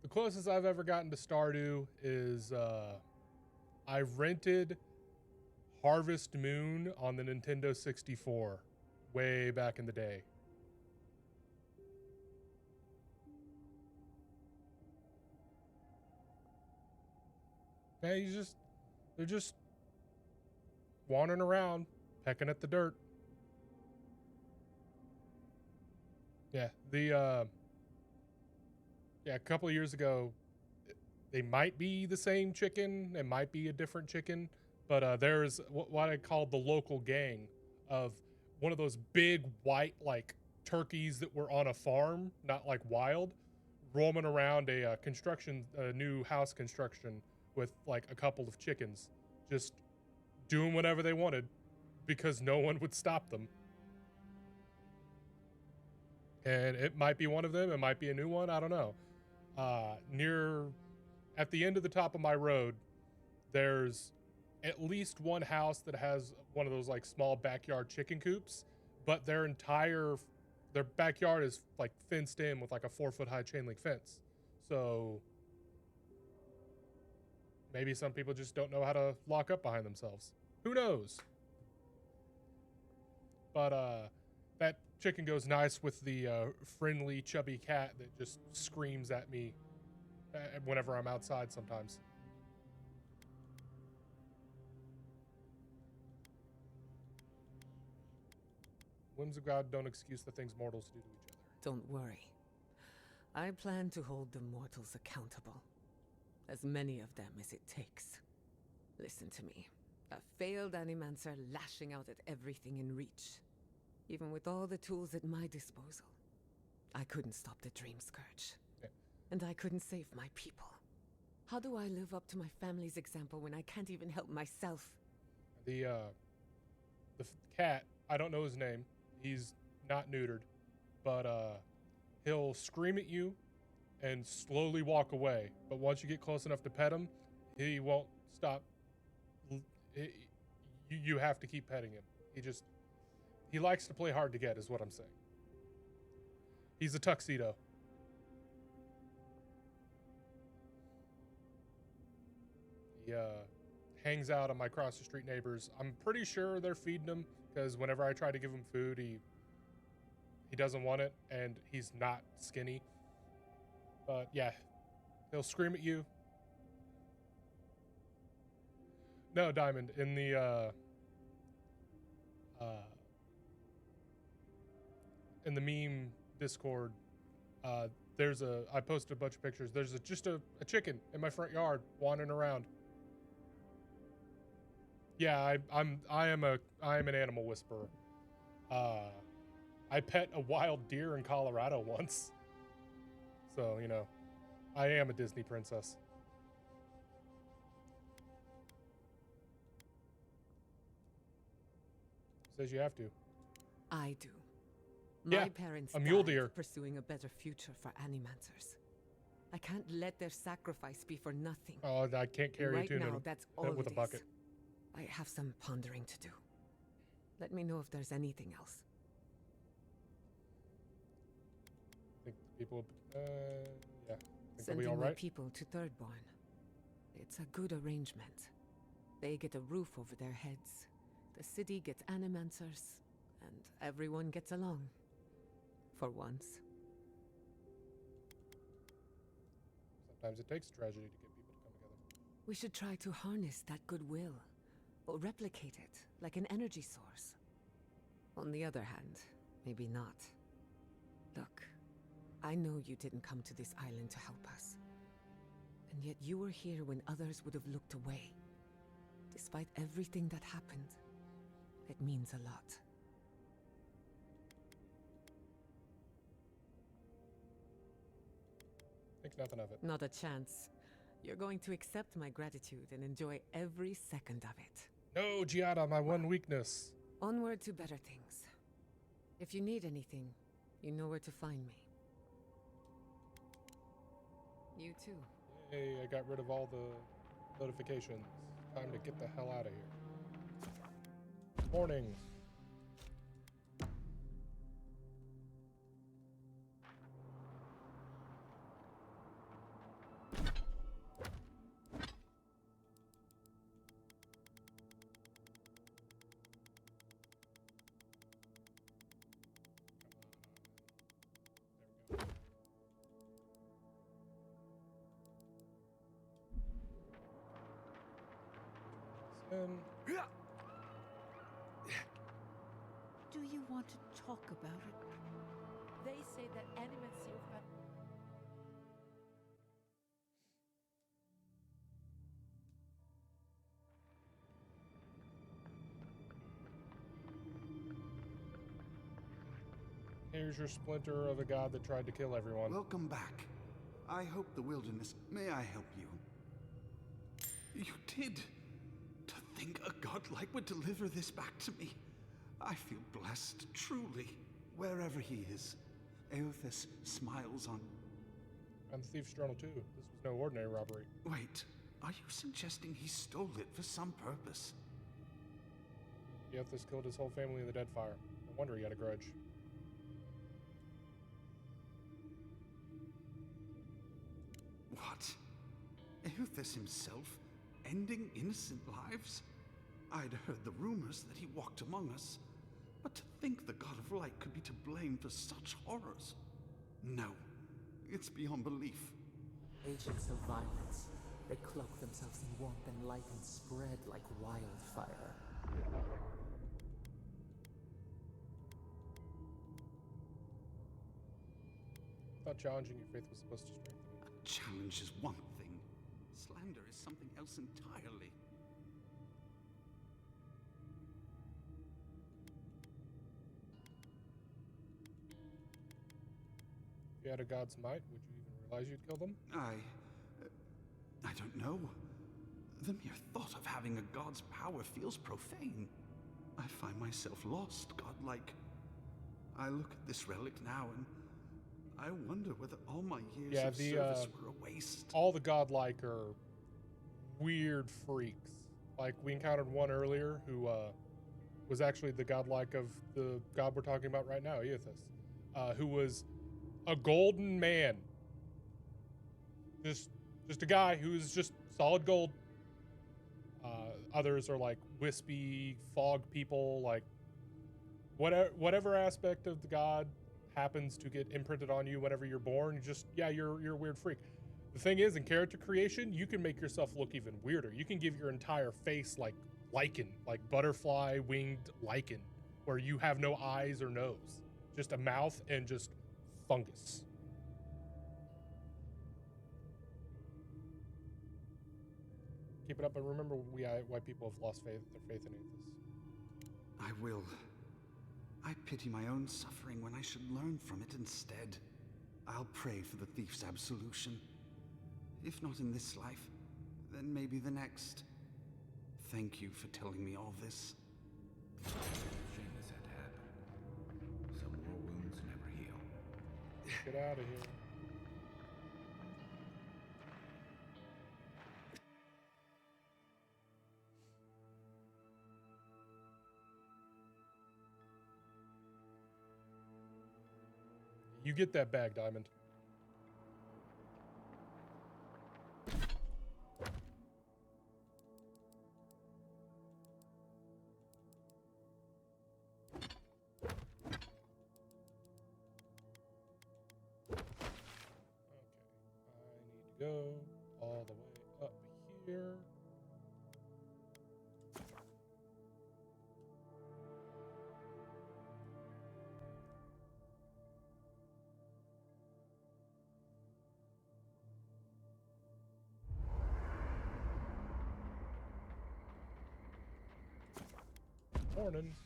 The closest I've ever gotten to Stardew is I rented Harvest Moon on the Nintendo 64 way back in the day. Yeah, they're just wandering around, pecking at the dirt. Yeah, a couple of years ago, they might be the same chicken, it might be a different chicken, but there's what I call the local gang of one of those big white like turkeys that were on a farm, not like wild, roaming around a new house construction with like a couple of chickens, just doing whatever they wanted because no one would stop them. And it might be one of them, it might be a new one, I don't know. At the end of the top of my road, there's at least one house that has one of those like small backyard chicken coops, but their backyard is like fenced in with like a 4-foot high chain link fence. So maybe some people just don't know how to lock up behind themselves. Who knows? But that chicken goes nice with the friendly chubby cat that just screams at me whenever I'm outside sometimes. Whims of God don't excuse the things mortals do to each other. Don't worry. I plan to hold the mortals accountable. As many of them as it takes. Listen to me. A failed Animancer lashing out at everything in reach. Even with all the tools at my disposal. I couldn't stop the Dream Scourge. Yeah. And I couldn't save my people. How do I live up to my family's example when I can't even help myself? The cat, I don't know his name. He's not neutered. But he'll scream at you and slowly walk away. But once you get close enough to pet him, he won't stop. You have to keep petting him. He likes to play hard to get, is what I'm saying. He's a tuxedo. He hangs out on my cross the street neighbors. I'm pretty sure they're feeding him because whenever I try to give him food, he doesn't want it, and he's not skinny. But yeah, he'll scream at you. No, Diamond, in the meme Discord, I posted a bunch of pictures. There's just a chicken in my front yard wandering around. Yeah, I am an animal whisperer. I pet a wild deer in Colorado once. So, I am a Disney princess. Says you have to. I do. Yeah, My parents a mule died deer. pursuing a better future for Animancers. I can't let their sacrifice be for nothing. Oh, I can't carry right a tuna now, that's all with a it bucket. is. I have some pondering to do. Let me know if there's anything else. I think people, yeah. I think they'll be Sending all my right. people to Thirdborn. It's a good arrangement. They get a roof over their heads. The city gets Animancers, and everyone gets along. For once. Sometimes it takes tragedy to get people to come together. We should try to harness that goodwill, or replicate it, like an energy source. On the other hand, maybe not. Look, I know you didn't come to this island to help us. And yet you were here when others would have looked away. Despite everything that happened, it means a lot. Think nothing of it. Not a chance. You're going to accept my gratitude and enjoy every second of it. No, Giada, my one weakness. Onward to better things. If you need anything, you know where to find me. You too. Hey, I got rid of all the notifications. Time to get the hell out of here. Morning. Do you want to talk about it? They say that animals you've got. Here's your splinter of a god that tried to kill everyone. Welcome back. I hope the wilderness. May I help you? You did. To think a godlike would deliver this back to me. I feel blessed, truly. Wherever he is, Eothas smiles on. And the thief's journal too. This was no ordinary robbery. Wait, are you suggesting he stole it for some purpose? Eothas killed his whole family in the dead fire. No wonder he had a grudge. What? Eothas himself? Ending innocent lives? I'd heard the rumors that he walked among us, but to think the God of Light could be to blame for such horrors. No, it's beyond belief. Agents of violence. They cloak themselves in warmth and light and spread like wildfire. I thought challenging your faith was supposed to strengthen it. A challenge is one thing. Slander is something else entirely. If you had a god's might, would you even realize you'd kill them? I don't know. The mere thought of having a god's power feels profane. I find myself lost, godlike. I look at this relic now and I wonder whether all my years of service were a waste. All the godlike are weird freaks. Like, we encountered one earlier who was actually the godlike of the god we're talking about right now, Eothas, who was a golden man. Just a guy who's just solid gold. Others are like wispy fog people, like whatever aspect of the god happens to get imprinted on you whenever you're born. You're a weird freak. The thing is, in character creation, you can make yourself look even weirder. You can give your entire face like lichen, like butterfly winged lichen, where you have no eyes or nose, just a mouth and just fungus. Keep it up, and remember why people have lost their faith in Eothas. I will. I pity my own suffering when I should learn from it instead. I'll pray for the thief's absolution. If not in this life, then maybe the next. Thank you for telling me all this. Shame this had to happen. Some war wounds never heal. Get out of here. You get that bag, Diamond. Go all the way up here. Morning.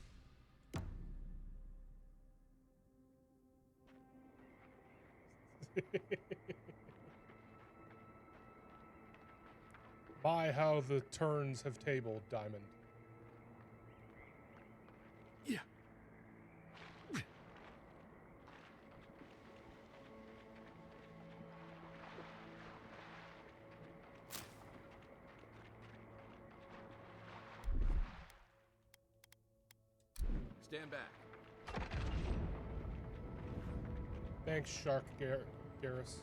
By how the turns have tabled, Diamond. Yeah. Stand back. Thanks, Shark Garrus.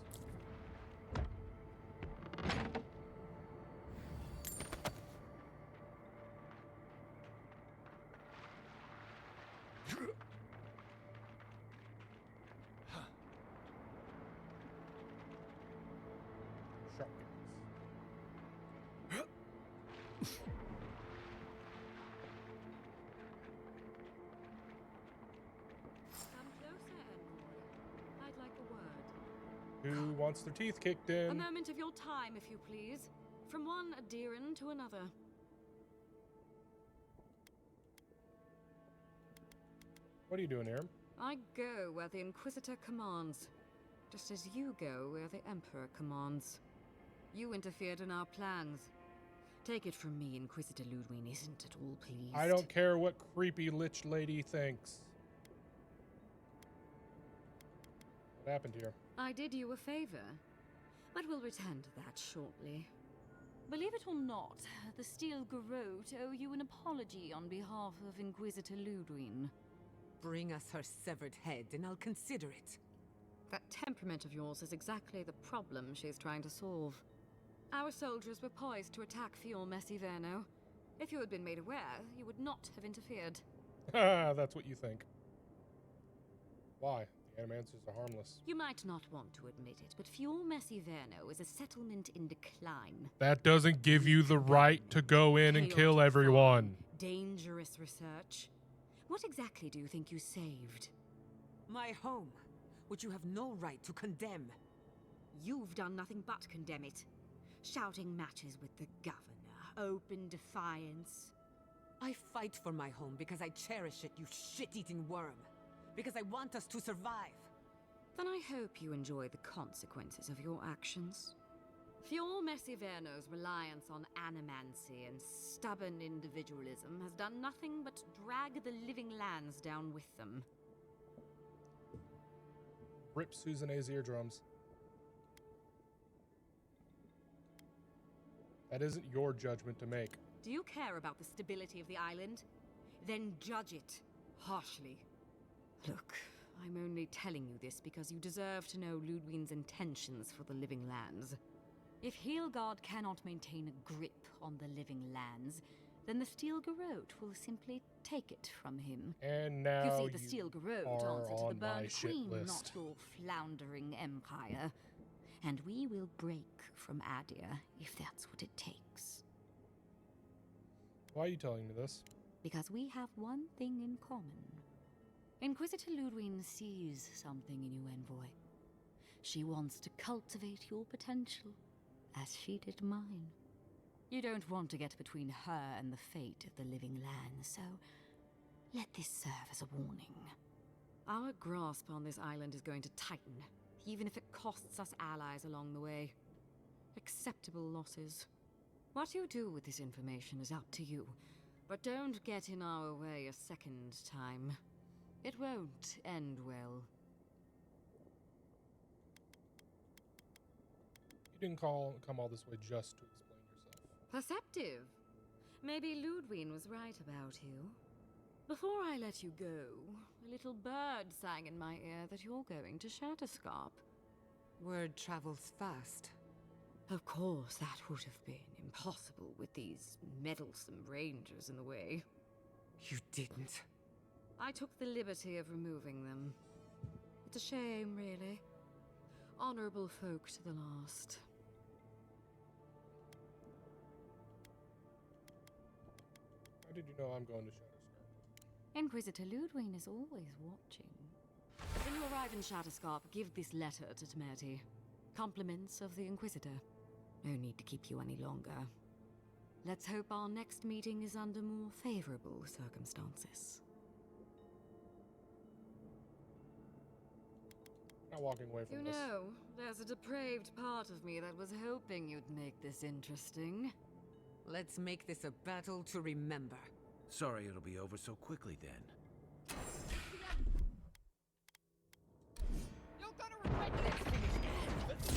who wants their teeth kicked A in. moment of your time, if you please. From one Adiran to another. What are you doing here? I go where the Inquisitor commands, just as you go where the Emperor commands. You interfered in our plans. Take it from me, Inquisitor Lödwyn isn't at all pleased. I don't care what creepy lich lady thinks. What happened here? I did you a favor, but we'll return to that shortly. Believe it or not, the Steel Garrote owe you an apology on behalf of Inquisitor Lödwyn. Bring us her severed head, and I'll consider it. That temperament of yours is exactly the problem she's trying to solve. Our soldiers were poised to attack Fior Messiverno. If you had been made aware, you would not have interfered. That's what you think. Why? The Animancers are harmless. You might not want to admit it, but Fior Messiverno is a settlement in decline. That doesn't give you the right to go in and kill everyone. Dangerous research. What exactly do you think you saved? My home, which you have no right to condemn. You've done nothing but condemn it. Shouting matches with the governor, open defiance. I fight for my home because I cherish it, you shit-eating worm. Because I want us to survive. Then I hope you enjoy the consequences of your actions. Fior Messiverno's reliance on animancy and stubborn individualism has done nothing but drag the living lands down with them. Rip Susan A's eardrums. That isn't your judgment to make. Do you care about the stability of the island? Then judge it harshly. Look, I'm only telling you this because you deserve to know Lödwyn's intentions for the living lands. If Heelgard cannot maintain a grip on the living lands, then the Steel Garrote will simply take it from him. And now you see, the Steel Garrote answer to the Burned Queen, list. not your floundering empire. And we will break from Adir if that's what it takes. Why are you telling me this? Because we have one thing in common. Inquisitor Lödwyn sees something in you, Envoy. She wants to cultivate your potential, as she did mine. You don't want to get between her and the fate of the living land, so let this serve as a warning. Our grasp on this island is going to tighten, even if it costs us allies along the way. Acceptable losses. What you do with this information is up to you, but don't get in our way a second time. It won't end well. You didn't come all this way just to explain yourself. Perceptive. Maybe Lödwyn was right about you. Before I let you go, a little bird sang in my ear that you're going to Shatterscarp. Word travels fast. Of course, that would have been impossible with these meddlesome rangers in the way. You didn't? I took the liberty of removing them. It's a shame, really. Honorable folk to the last. How did you know I'm going to Shatterscarp? Inquisitor Lödwyn is always watching. When you arrive in Shatterscarp, give this letter to Temerty. Compliments of the Inquisitor. No need to keep you any longer. Let's hope our next meeting is under more favorable circumstances. Not walking away from this. You know, there's a depraved part of me that was hoping you'd make this interesting. Let's make this a battle to remember. Sorry it'll be over so quickly then. You're gonna regret this.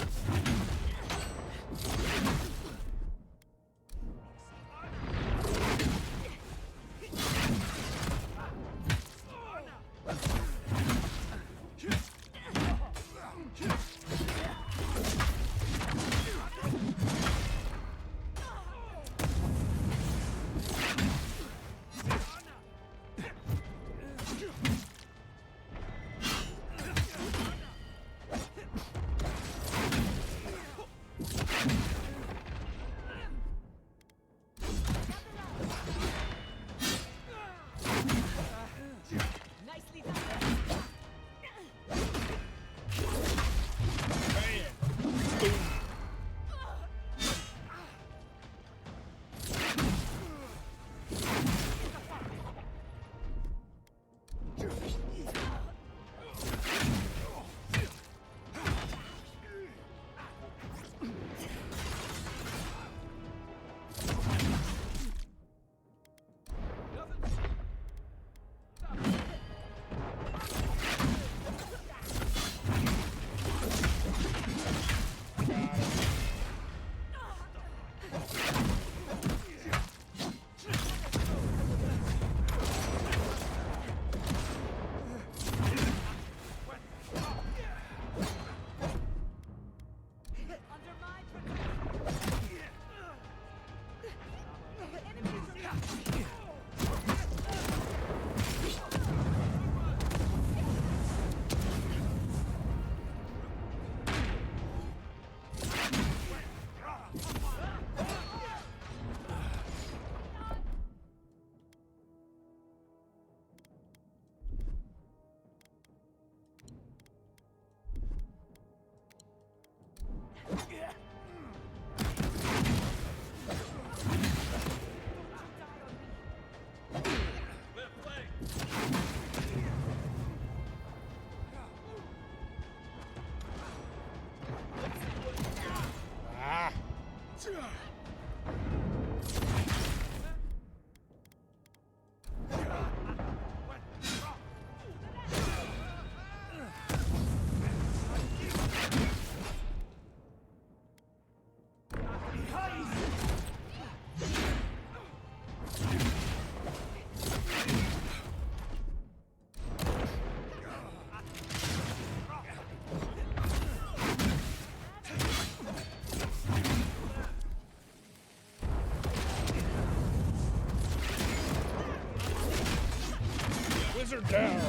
down.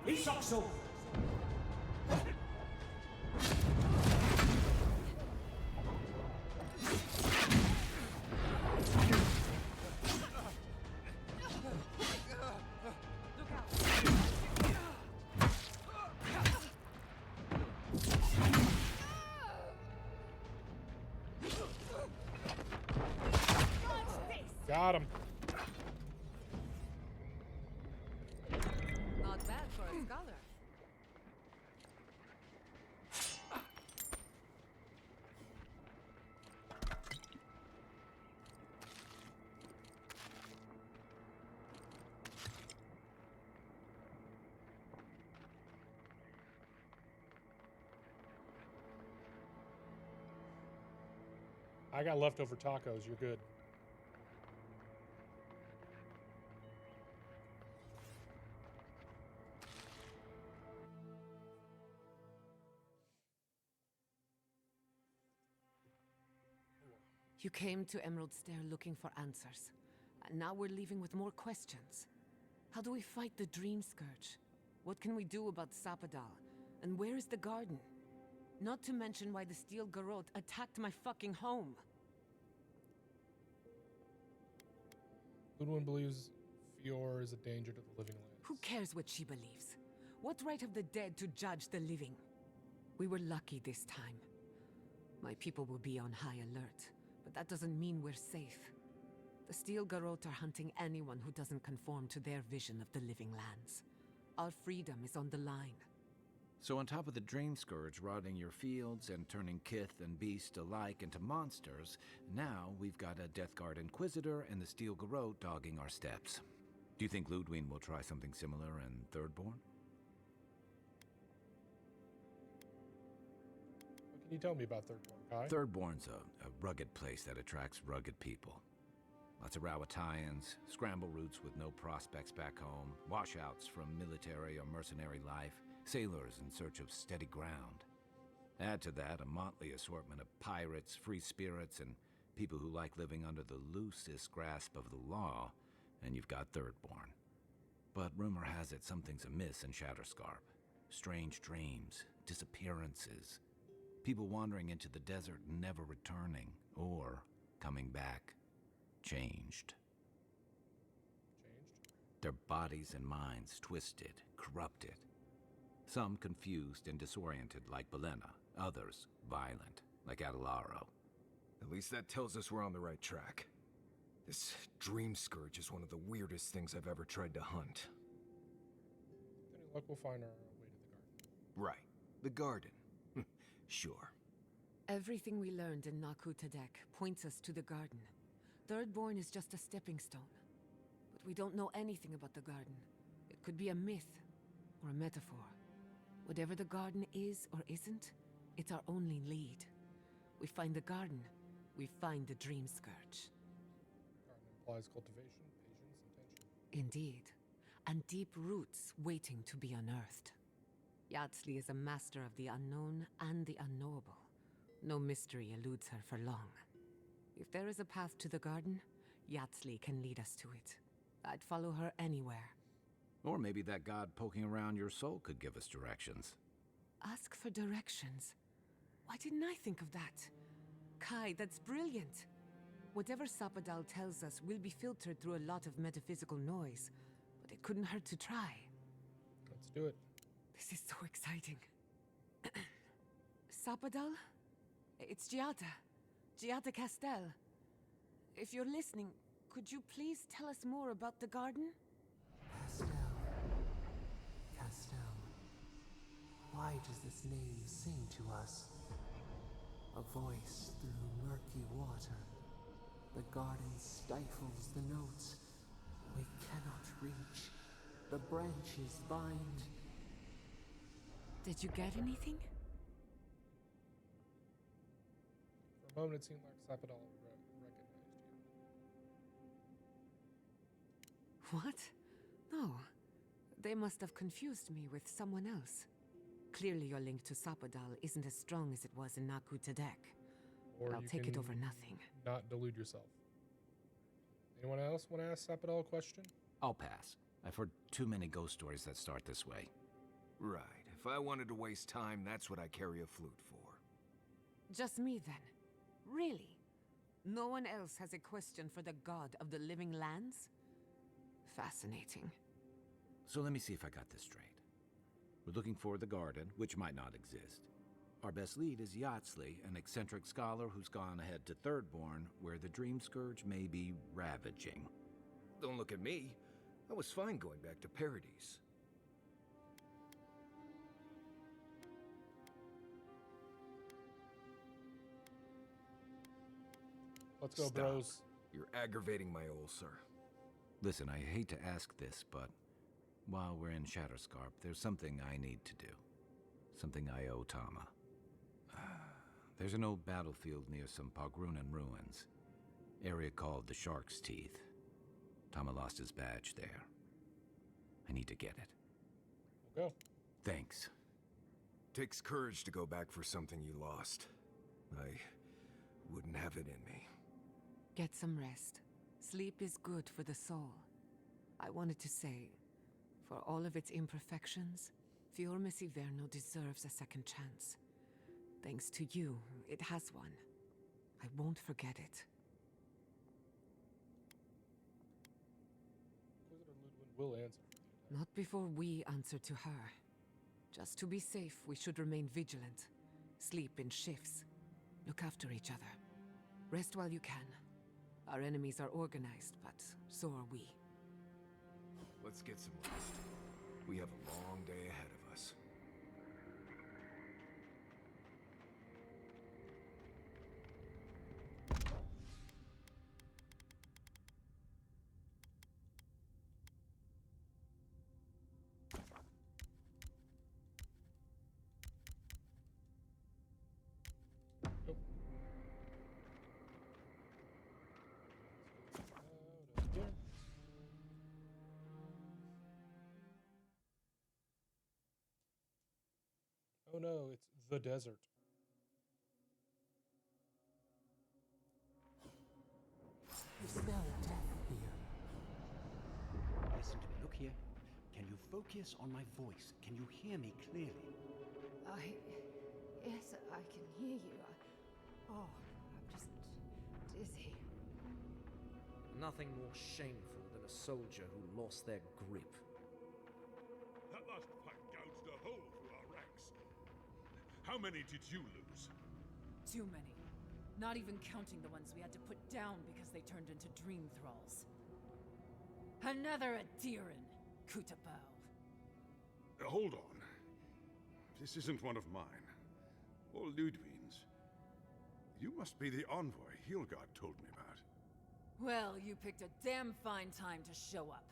Isokso! Got him. Not bad for a scholar. I got leftover tacos. You're good. You came to Emerald Stair looking for answers, and now we're leaving with more questions. How do we fight the Dream Scourge? What can we do about Sapadal? And where is the garden? Not to mention why the Steel Garrote attacked my fucking home. Lödwyn believes Fior is a danger to the living lands. Who cares what she believes? What right have the dead to judge the living? We were lucky this time. My people will be on high alert, but that doesn't mean we're safe. The Steel Garrote are hunting anyone who doesn't conform to their vision of the living lands. Our freedom is on the line. So on top of the Dream Scourge rotting your fields and turning kith and beast alike into monsters, now we've got a Death Guard Inquisitor and the Steel Garrote dogging our steps. Do you think Lödwyn will try something similar in Thirdborn? What can you tell me about Thirdborn, Kai? Thirdborn's a rugged place that attracts rugged people. Lots of Rawatayans, scramble routes with no prospects back home, washouts from military or mercenary life, sailors in search of steady ground. Add to that a motley assortment of pirates, free spirits, and people who like living under the loosest grasp of the law, and you've got Thirdborn. But rumor has it something's amiss in Shatterscarp. Strange dreams, disappearances, people wandering into the desert and never returning, or coming back changed. Their bodies and minds twisted, corrupted. Some confused and disoriented like Belena, others violent like Adelaro. At least that tells us we're on the right track. This Dream Scourge is one of the weirdest things I've ever tried to hunt. With any luck, we'll find our way to the garden. Right. The garden. Sure. Everything we learned in Naku Tadek points us to the garden. Thirdborn is just a stepping stone. But we don't know anything about the garden. It could be a myth or a metaphor. Whatever the garden is or isn't, it's our only lead. We find the garden, we find the Dream Scourge. Garden implies cultivation, patience, intention. Indeed. And deep roots waiting to be unearthed. Yardsley is a master of the unknown and the unknowable. No mystery eludes her for long. If there is a path to the garden, Yardsley can lead us to it. I'd follow her anywhere. Or maybe that god poking around your soul could give us directions. Ask for directions. Why didn't I think of that? Kai, that's brilliant. Whatever Sapadal tells us will be filtered through a lot of metaphysical noise, but it couldn't hurt to try. Let's do it. This is so exciting. Sapadal? It's Giada. Giada Castel. If you're listening, could you please tell us more about the garden? Castel. Why does this name sing to us? A voice through murky water. The garden stifles the notes. We cannot reach. The branches bind. Did you get anything? For a moment, it seemed like Sapadal recognized you. What? No. They must have confused me with someone else. Clearly your link to Sapadal isn't as strong as it was in Naku Tadek. Or I'll you take it can over nothing. Not delude yourself. Anyone else want to ask Sapidol a question? I'll pass. I've heard too many ghost stories that start this way. Right. If I wanted to waste time, that's what I carry a flute for. Just me, then. Really? No one else has a question for the god of the living lands? Fascinating. So let me see if I got this straight. We're looking for the garden, which might not exist. Our best lead is Yatsley, an eccentric scholar who's gone ahead to Thirdborn, where the Dream Scourge may be ravaging. Don't look at me. I was fine going back to Paradise. Let's go, Stop. bros. You're aggravating my old sir. Listen, I hate to ask this, but while we're in Shatterscarp, there's something I need to do. Something I owe Tama. There's an old battlefield near some Pogrunan ruins. Area called the Shark's Teeth. Tama lost his badge there. I need to get it. We'll go. Thanks. Takes courage to go back for something you lost. I wouldn't have it in me. Get some rest. Sleep is good for the soul. I wanted to say, for all of its imperfections, Fiormis Iverno deserves a second chance. Thanks to you, it has one. I won't forget it. Inquisitor Lödwyn will answer. Not before we answer to her. Just to be safe, we should remain vigilant. Sleep in shifts. Look after each other. Rest while you can. Our enemies are organized, but so are we. Let's get some rest. We have a long day ahead of us. Oh no, it's the desert. You smell death here. Listen to me. Look here. Can you focus on my voice? Can you hear me clearly? Yes, I can hear you. I'm just dizzy. Nothing more shameful than a soldier who lost their grip. That last fight gouged a hole through our ranks. How many did you lose? Too many. Not even counting the ones we had to put down because they turned into dream thralls. Another Adiran, Kutabao. Hold on. This isn't one of mine. Or Lödwyn's. You must be the envoy Hilgard told me about. Well, you picked a damn fine time to show up.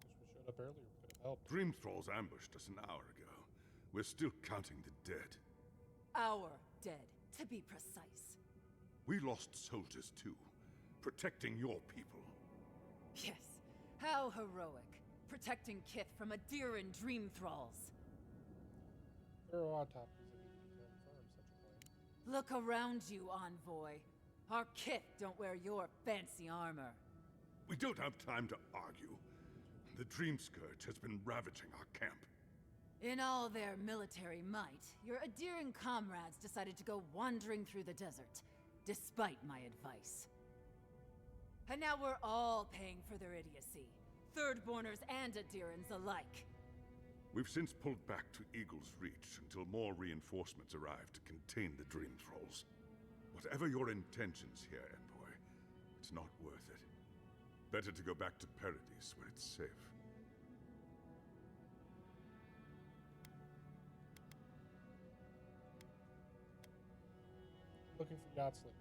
Wish we showed up earlier. We could have helped. Dream Thralls ambushed us an hour ago. We're still counting the dead. Our dead, to be precise. We lost soldiers too, protecting your people. Yes, how heroic. Protecting Kith from Adiran dream thralls. There are autopsies that can confirm such a claim. Look around you, envoy. Our Kith don't wear your fancy armor. We don't have time to argue. The Dream Scourge has been ravaging our camp. In all their military might, your Adiran comrades decided to go wandering through the desert, despite my advice. And now we're all paying for their idiocy. Thirdborners and Adirans alike. We've since pulled back to Eagle's Reach until more reinforcements arrive to contain the Dream Thralls. Whatever your intentions here, Envoy, it's not worth it. Better to go back to Paradise where it's safe. Looking for Yatsley.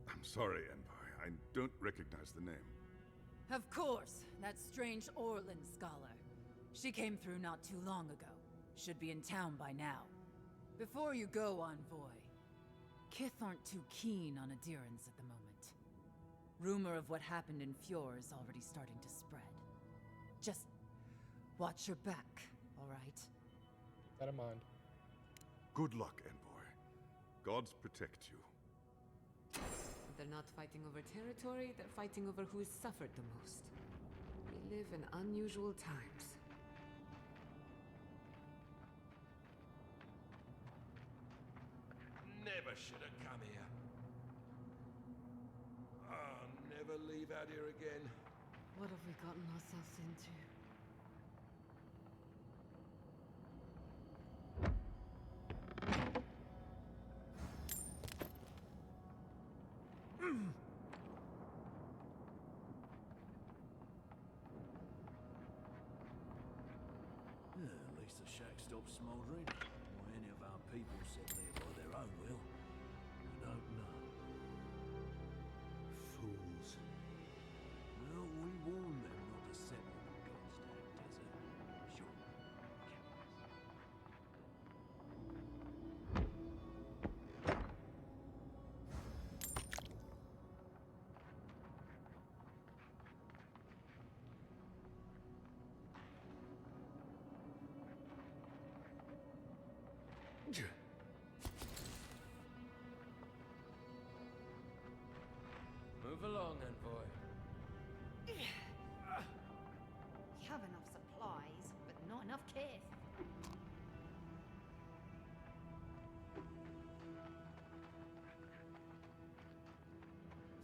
I'm sorry, Envoy. I don't recognize the name. Of course, that strange Orlin scholar. She came through not too long ago. Should be in town by now. Before you go, envoy, Kith aren't too keen on Adirans at the moment. Rumor of what happened in Fjord is already starting to spread. Just watch your back, all right? Keep that in mind. Good luck, Envoy. Gods protect you. They're not fighting over territory, they're fighting over who has suffered the most. We live in unusual times. Never should have come here. I'll never leave out here again. What have we gotten ourselves into? At least the shack stopped smoldering. Why any of our people settle there by their own will, we don't know. Fools. Well, we warned them not to settle in the Godstack Desert. Sure. Move along, envoy. We have enough supplies, but not enough kith.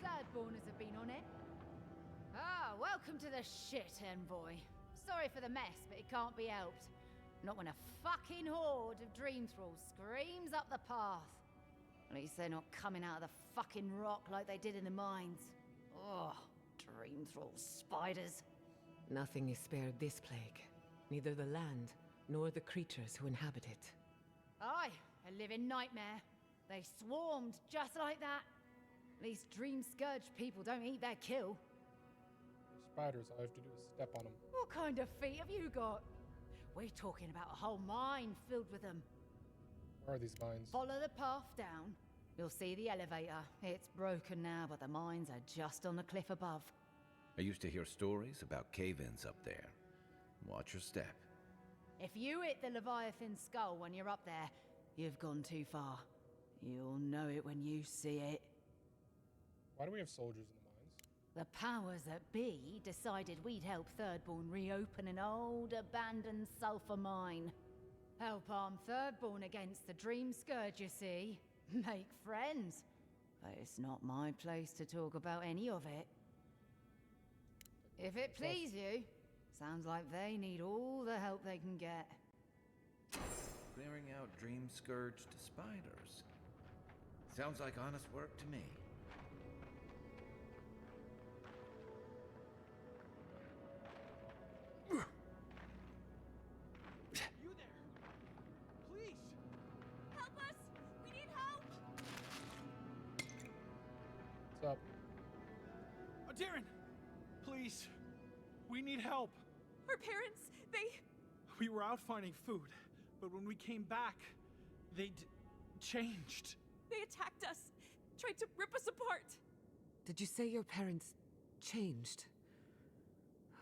Bloodborners have been on it. Ah, welcome to the shit, envoy. Sorry for the mess, but it can't be helped. Not when a fucking horde of dream thralls screams up the path. At least they're not coming out of the fucking rock like they did in the mines. Oh, dream thrall spiders. Nothing is spared this plague. Neither the land, nor the creatures who inhabit it. Aye, a living nightmare. They swarmed just like that. These dream scourge people don't eat their kill. They're spiders, all I have to do is step on them. What kind of feet have you got? We're talking about a whole mine filled with them. Where are these mines? Follow the path down. You'll see the elevator. It's broken now, but the mines are just on the cliff above. I used to hear stories about cave-ins up there. Watch your step. If you hit the Leviathan skull when you're up there, you've gone too far. You'll know it when you see it. Why do we have soldiers in the mines? The powers that be decided we'd help Thirdborn reopen an old, abandoned sulfur mine. Help arm Thirdborn against the Dream Scourge, you see. Make friends. But it's not my place to talk about any of it. If it please you, sounds like they need all the help they can get. Clearing out dream-scourged spiders. Sounds like honest work to me. You there? Please! Help us! We need help! What's up? Oh, Darren! Please! We need help! Our parents, We were out finding food, but when we came back, they'd changed. they attacked us, tried to rip us apart. Did you say your parents changed?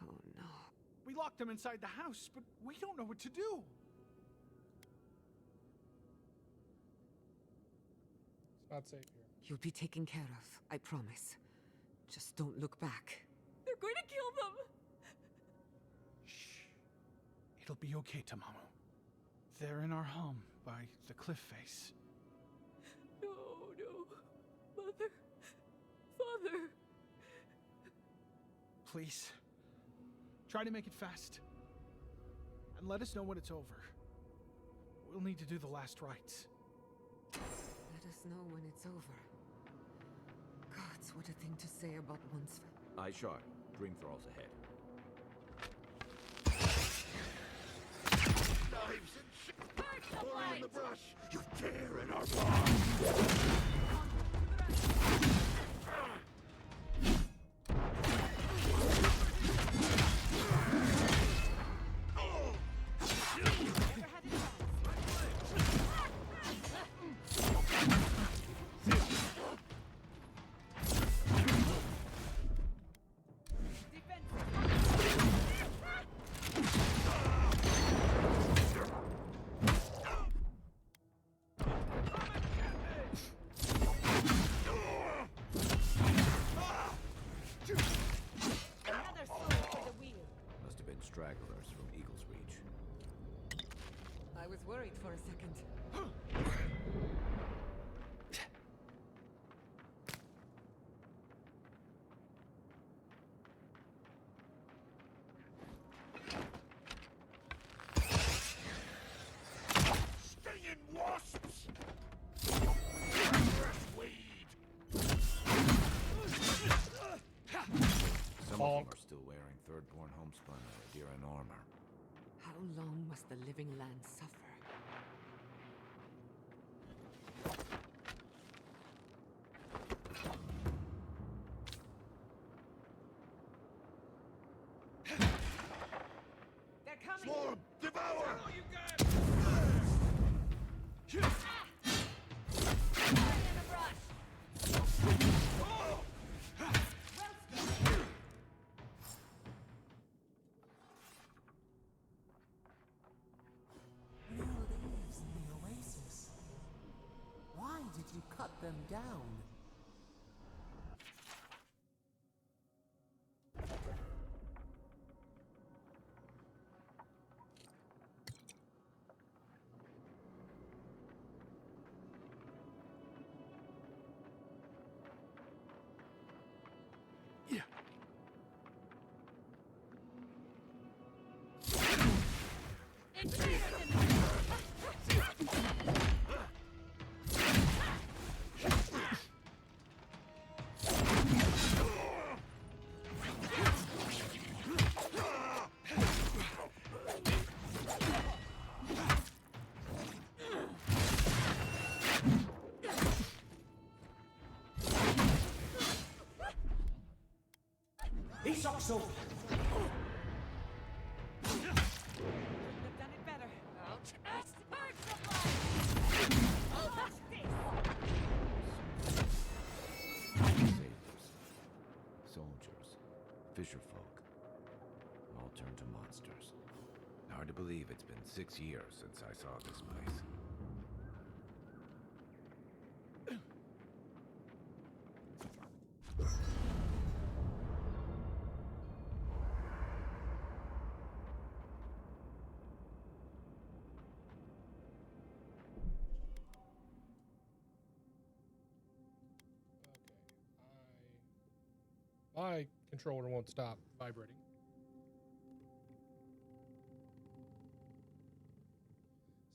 Oh no. We locked them inside the house, but we don't know what to do. It's not safe here. You'll be taken care of, I promise. Just don't look back. They're going to kill them. It'll be okay, Tamamu. They're in our home by the cliff face. No. Mother. Father. Please. Try to make it fast. And let us know when it's over. We'll need to do the last rites. Let us know when it's over. Gods, what a thing to say about one's Eye sharp. Dream thralls ahead. Knives and shit! More in the brush! You tear in our bonds! stragglers from Eagle's Reach. I was worried for a second. Stinging wasps! Some of them are still wearing Thirdborn homespun gear and armor. How long must the living land suffer? They're coming! Swarm! Devour! New leaves in the oasis. Why did you cut them down? Isoxo! Soldiers, fisherfolk, all turned to monsters. Hard to believe it's been 6 years since I saw this place. My controller won't stop vibrating.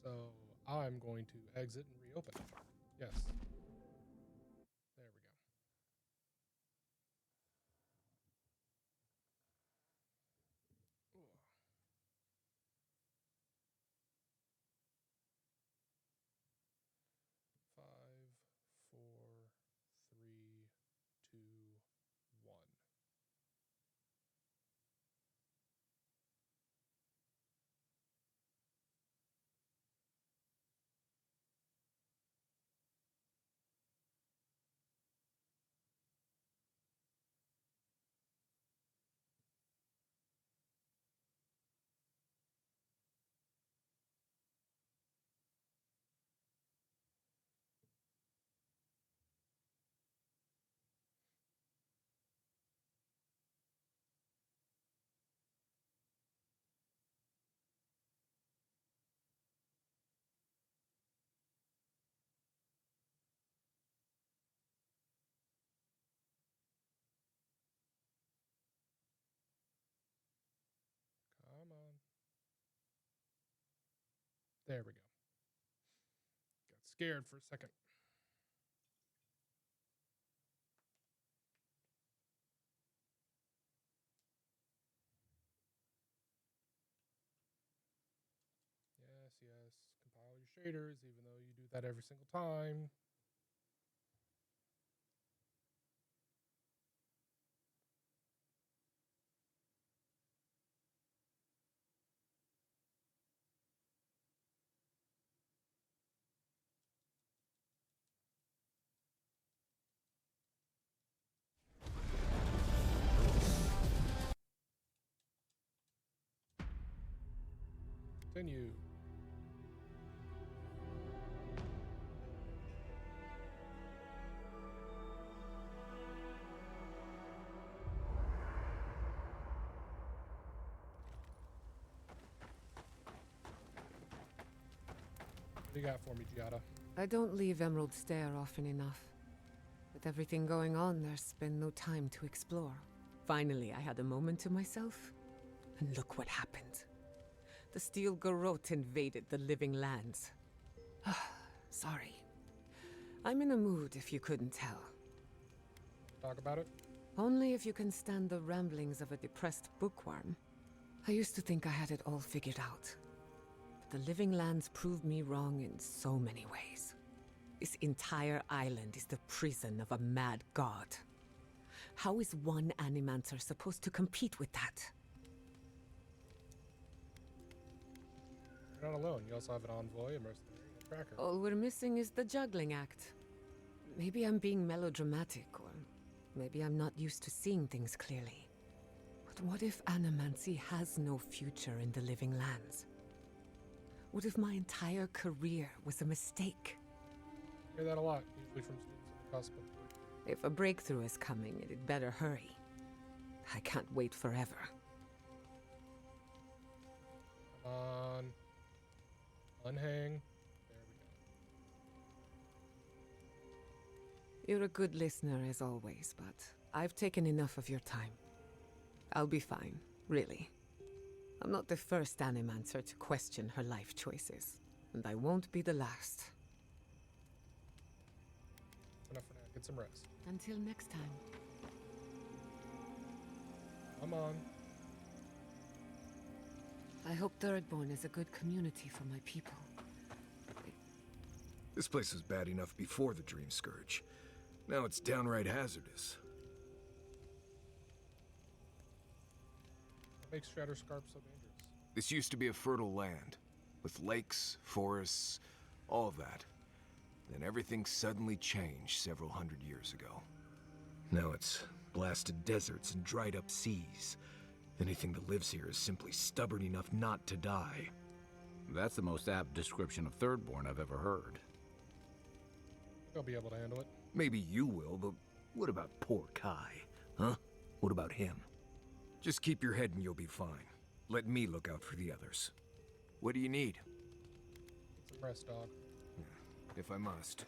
So I'm going to exit and reopen. Yes. There we go. Ooh. 5, 4, 3, 2, 1. Come on. There we go. Got scared for a second. Yes, yes. Compile your shaders, even though you do that every single time. Continue. What do you got for me, Giada? I don't leave Emerald Stair often enough. With everything going on, there's been no time to explore. Finally, I had a moment to myself, and look what happened. The Steel Garrote invaded the Living Lands. Sorry. I'm in a mood, if you couldn't tell. Talk about it? Only if you can stand the ramblings of a depressed bookworm. I used to think I had it all figured out. But the Living Lands proved me wrong in so many ways. This entire island is the prison of a mad god. How is one Animancer supposed to compete with that? You're not alone. You also have an envoy, a mercenary, and a tracker. All we're missing is the juggling act. Maybe I'm being melodramatic, or maybe I'm not used to seeing things clearly. But what if Animancy has no future in the Living Lands? What if my entire career was a mistake? I hear that a lot, usually from students on the cusp of... If a breakthrough is coming, it'd better hurry. I can't wait forever. Come on. Unhang. There we go. You're a good listener as always, but I've taken enough of your time. I'll be fine, really. I'm not the first Animancer to question her life choices, and I won't be the last. Enough for now. Get some rest. Until next time. Come on. I hope Thirdborn is a good community for my people. This place was bad enough before the Dream Scourge. Now it's downright hazardous. What makes Shatterscarp so dangerous? This used to be a fertile land, with lakes, forests, all of that. Then everything suddenly changed several hundred years ago. Now it's blasted deserts and dried up seas. Anything that lives here is simply stubborn enough not to die. That's the most apt description of Thirdborn I've ever heard. I'll be able to handle it. Maybe you will, but what about poor Kai? Huh? What about him? Just keep your head and you'll be fine. Let me look out for the others. What do you need? Get some rest, dog. If I must.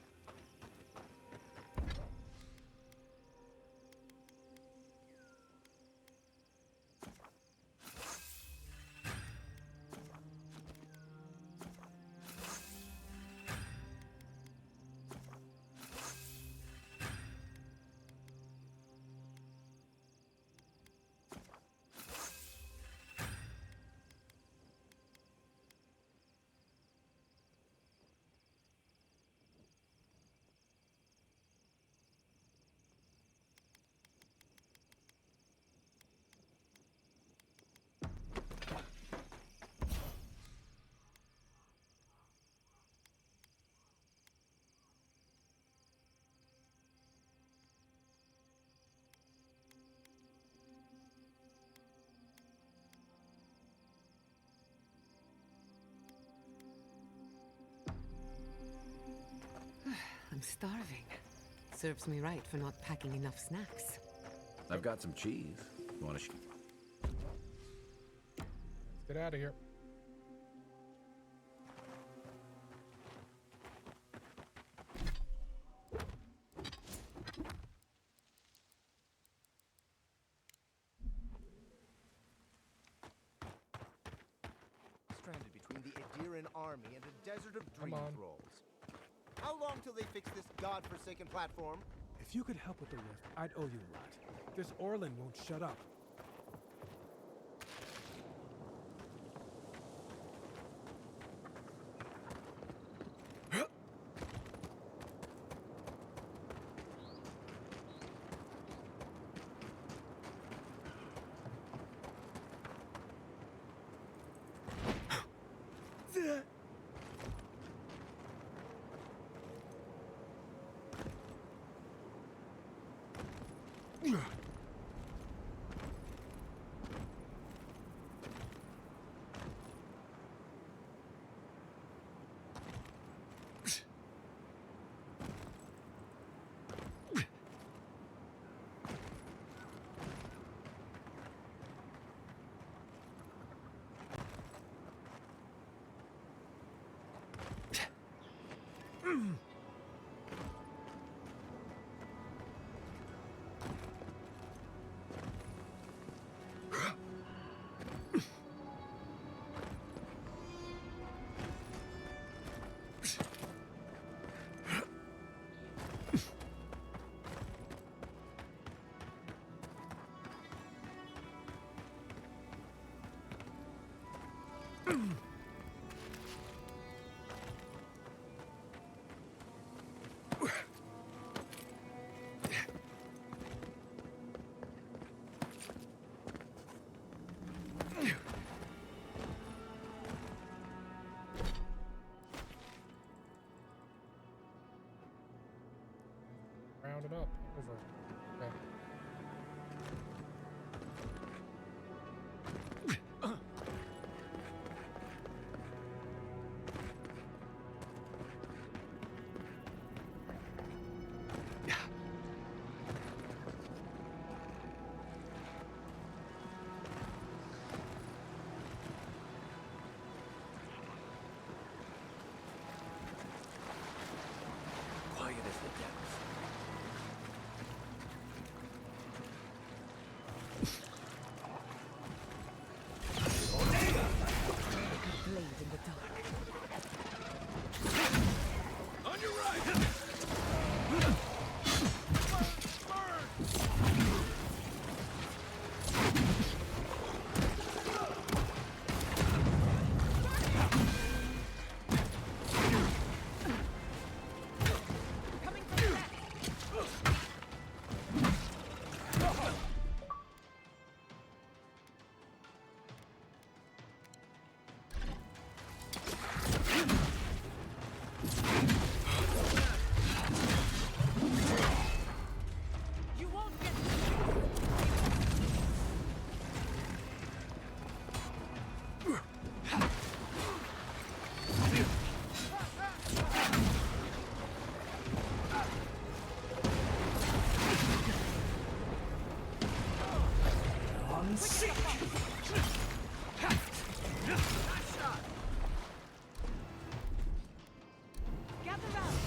I'm starving. Serves me right for not packing enough snacks. I've got some cheese. You want to Let's get out of here. Stranded between the Adiran army and a desert of dream Come on. thralls. How long till they fix this godforsaken platform? If you could help with the rift, I'd owe you a lot. This Orlin won't shut up. Round it up. Over. Okay. Quiet as the depths. Blade in the dark. On your right! You won't get On sick! gather round.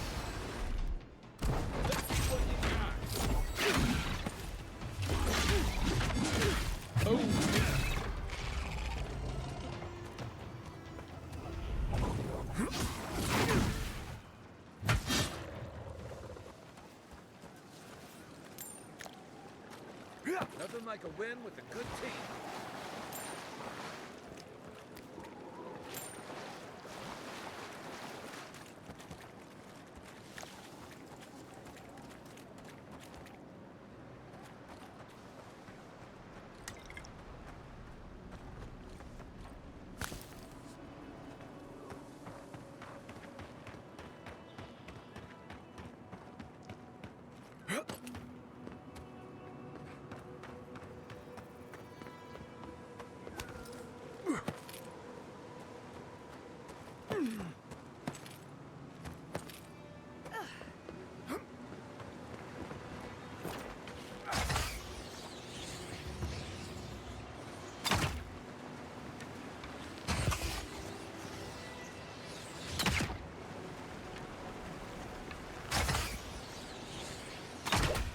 Nothing like a win with a good team.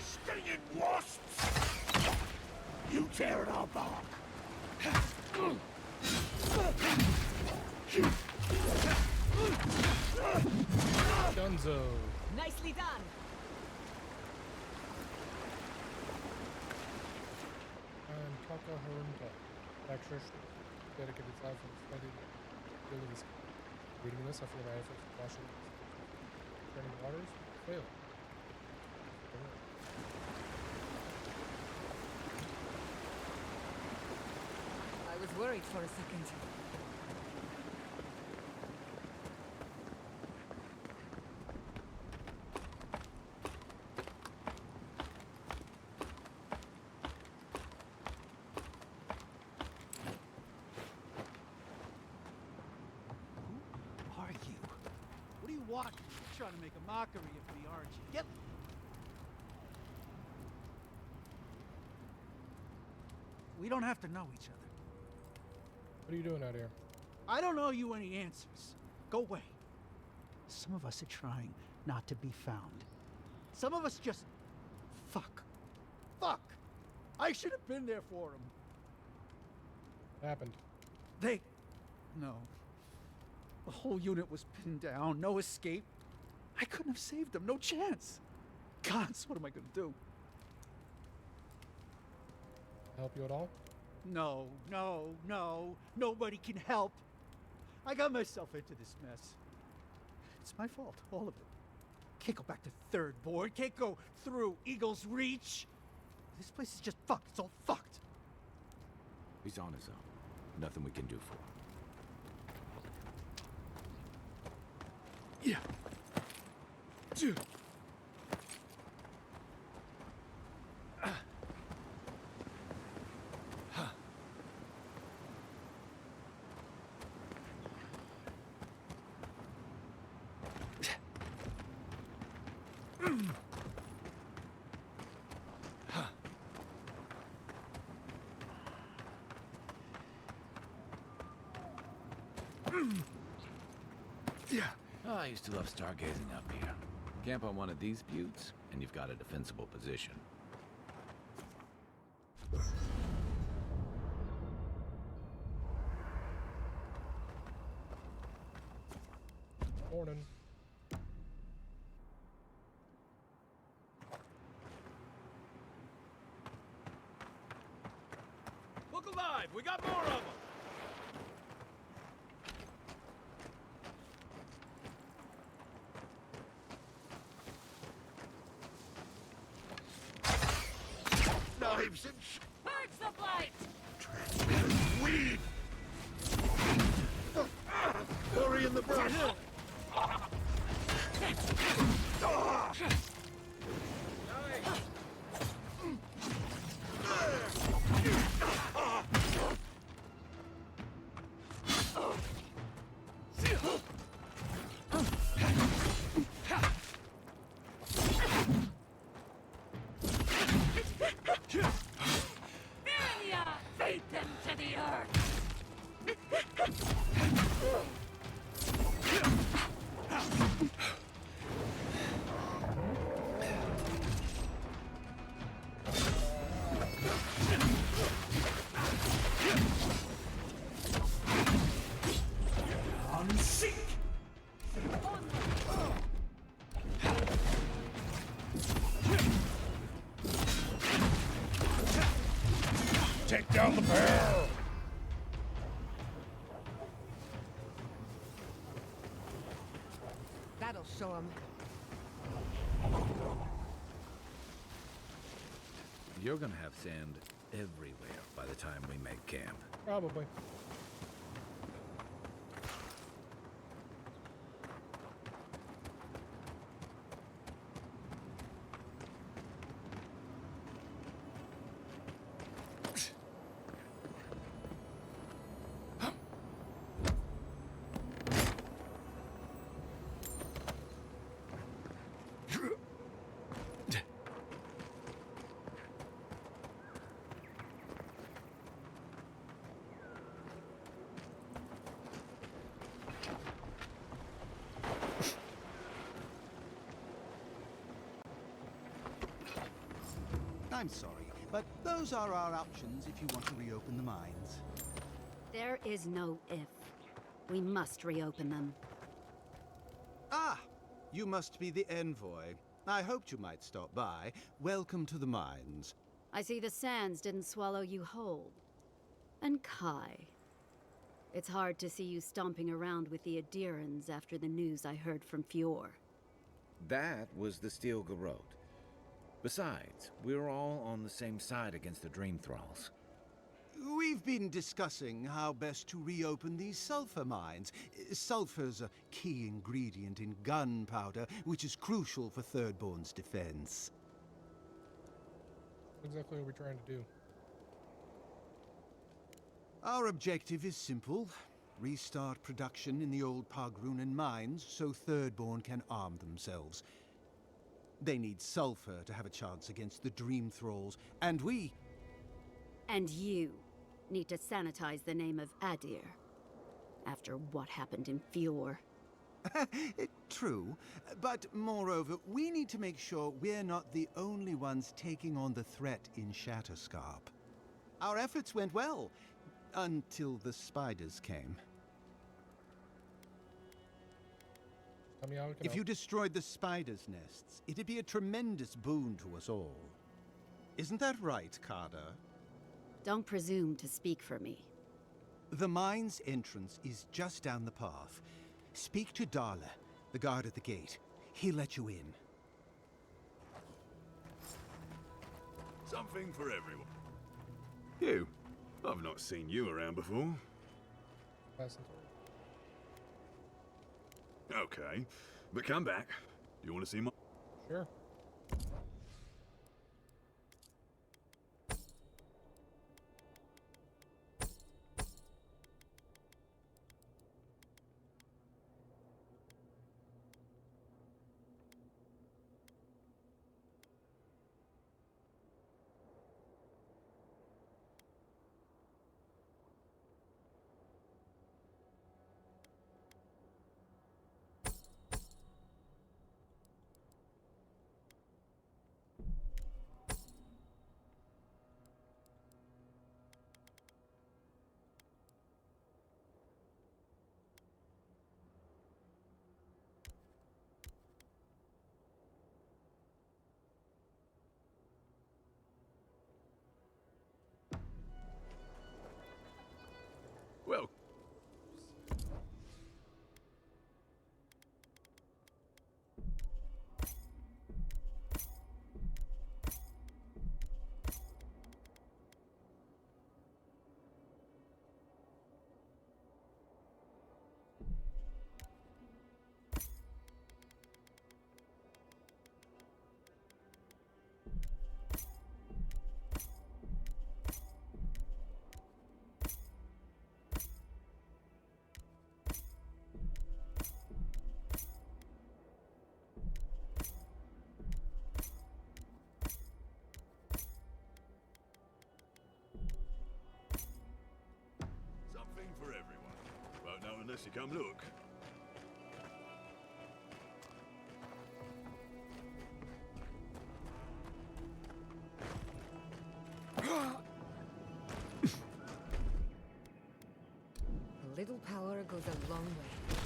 Stinging wasps! You tear it all apart! Dunzo. Nicely done. And Taka Harunta. Lecture dedicated his life to the study of abilities. Reading this, I feel my efforts to wash it. Turning waters fail. I was worried for a second. Who are you? What do you want? You're trying to make a mockery of me, aren't you? Get... We don't have to know each other. What are you doing out here? I don't owe you any answers. Go away. Some of us are trying not to be found. Some of us just... Fuck. Fuck! I should have been there for him. What happened? They... No. The whole unit was pinned down, no escape. I couldn't have saved them, no chance. Gods, what am I gonna do? Help you at all? No, no, no. Nobody can help. I got myself into this mess. It's my fault, all of it. Can't go back to Third Board. Can't go through Eagle's Reach. This place is just fucked. It's all fucked. He's on his own. Nothing we can do for him. Yeah. Dude. Yeah. Oh, I used to love stargazing up here. Camp on one of these buttes, and you've got a defensible position. Morning. Look alive! We got more of them! Knives and Purge the blight! weed! Hurry in the brush! Failure! Feed them to the earth! Unseek! Take down the bear! That'll show him. You're gonna have sand everywhere by the time we make camp. Probably. I'm sorry, but those are our options if you want to reopen the mines. There is no if. We must reopen them. Ah! You must be the envoy. I hoped you might stop by. Welcome to the mines. I see the sands didn't swallow you whole. And Kai. It's hard to see you stomping around with the Adirans after the news I heard from Fior. That was the Steel Garrote. Besides, we're all on the same side against the Dream Thralls. We've been discussing how best to reopen these sulfur mines. Sulfur's a key ingredient in gunpowder, which is crucial for Thirdborn's defense. What exactly are we trying to do? Our objective is simple. Restart production in the old Pogrunan mines so Thirdborn can arm themselves. They need sulfur to have a chance against the Dream Thralls, and we... And you need to sanitize the name of Adir. After what happened in Fior. True, but moreover, we need to make sure we're not the only ones taking on the threat in Shatterscarp. Our efforts went well, until the spiders came. Tell me how I can If you destroyed the spiders' nests, it'd be a tremendous boon to us all. Isn't that right, Carter? Don't presume to speak for me. The mine's entrance is just down the path. Speak to Darla, the guard at the gate. He'll let you in. Something for everyone. You. I've not seen you around before. Passing Okay, but come back. Do you want to see my... Sure. Well... Something for everyone. Won't know unless you come look. A little power goes a long way.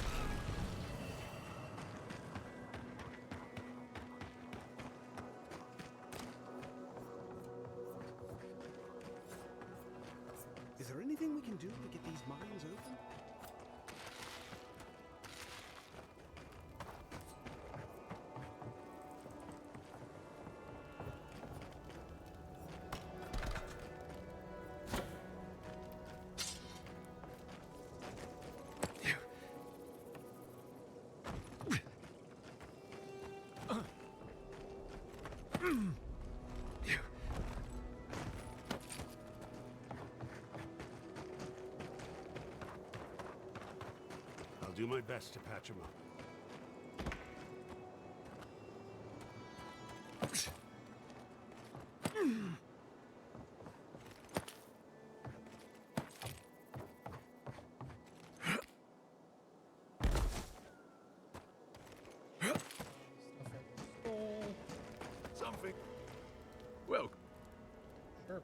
Is there anything we can do to get these mines open? I'll do my best to patch him up. Something. Well. Sure.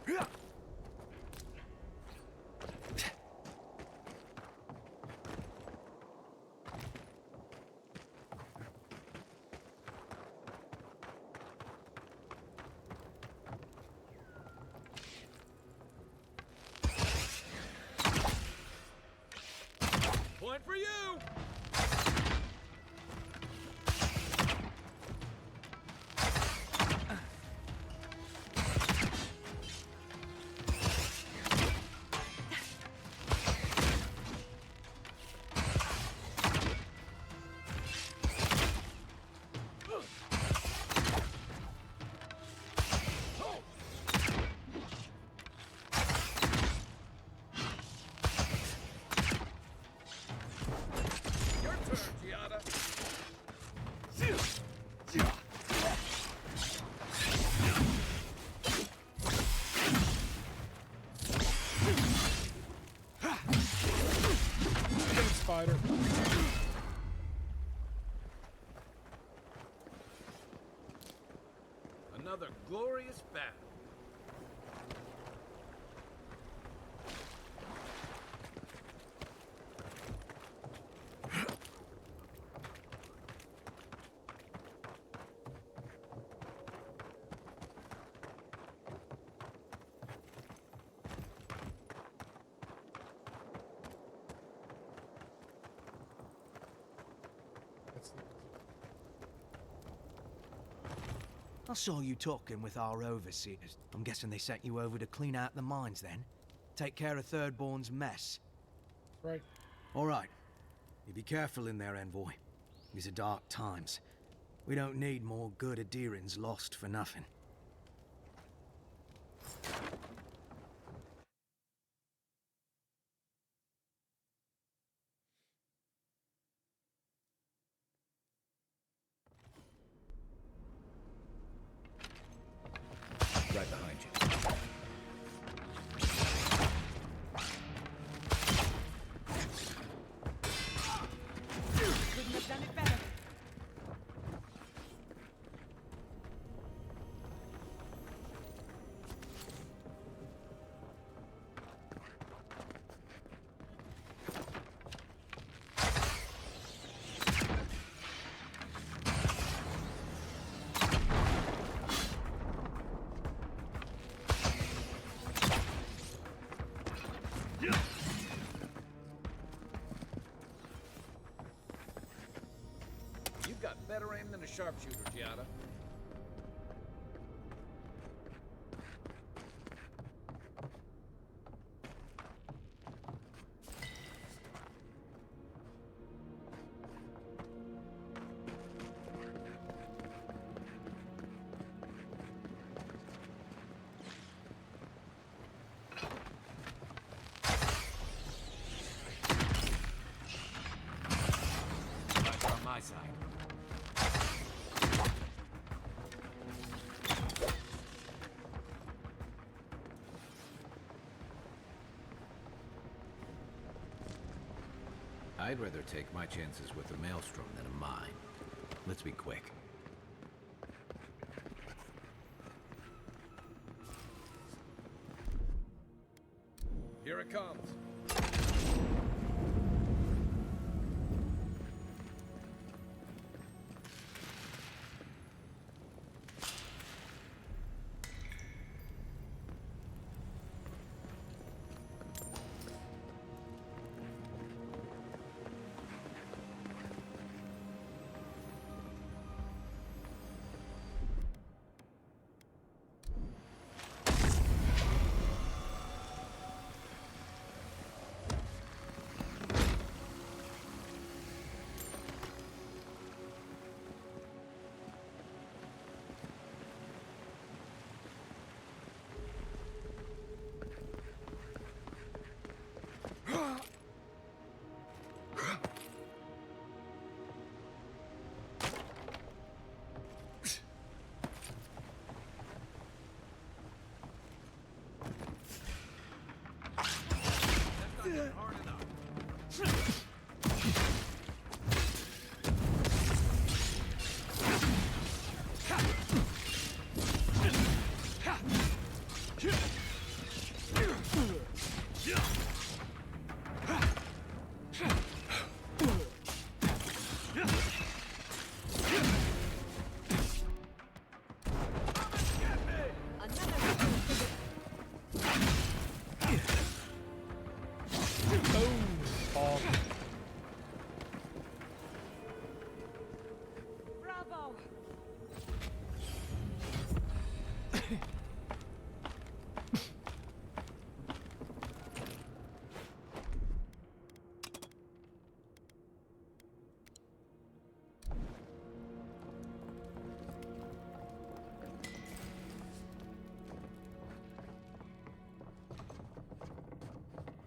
Yep. Point for you! Spider. Another glorious battle. I saw you talking with our overseers. I'm guessing they sent you over to clean out the mines then? Take care of Thirdborn's mess. Right. All right. You be careful in there, Envoy. These are dark times. We don't need more good Adirans lost for nothing. Right behind you. Couldn't have done it better. You've got better aim than a sharpshooter, Giada. Right on my side. I'd rather take my chances with a maelstrom than a mine. Let's be quick. Here it comes. Bravo!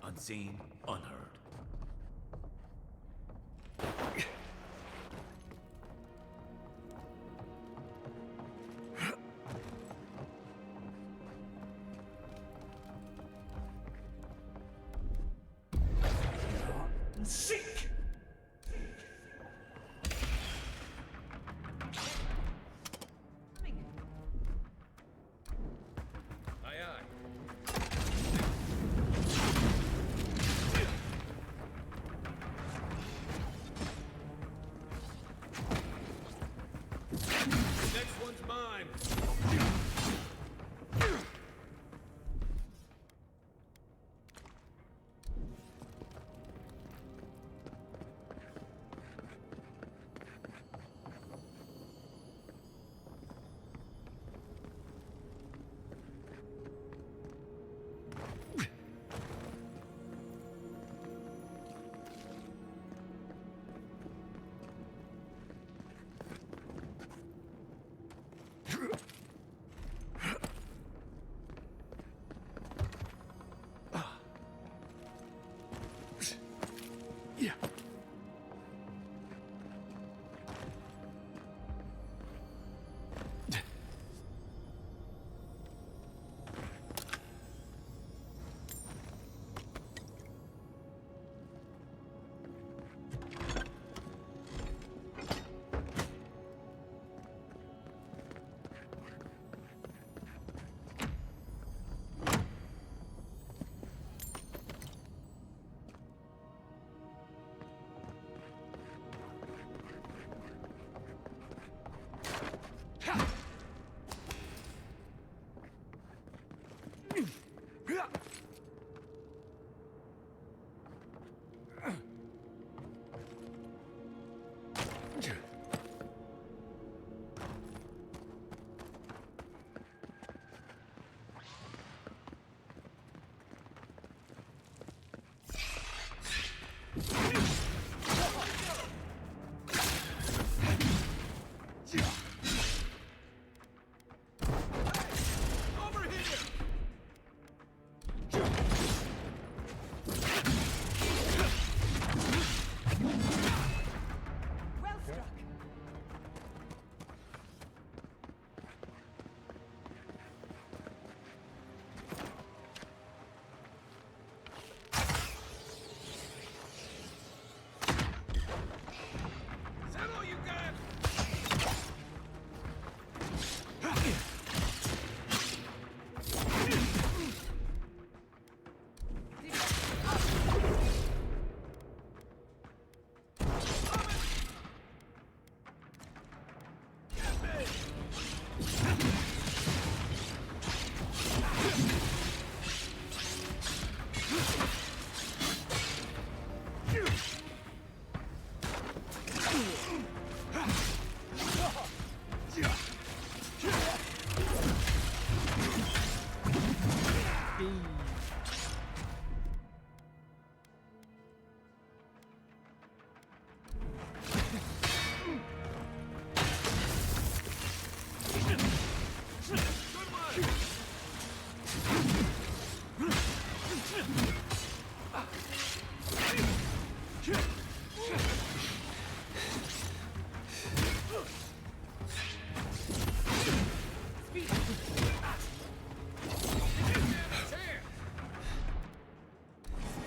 Unseen, unheard. Seek! Aye, aye. Next one's mine.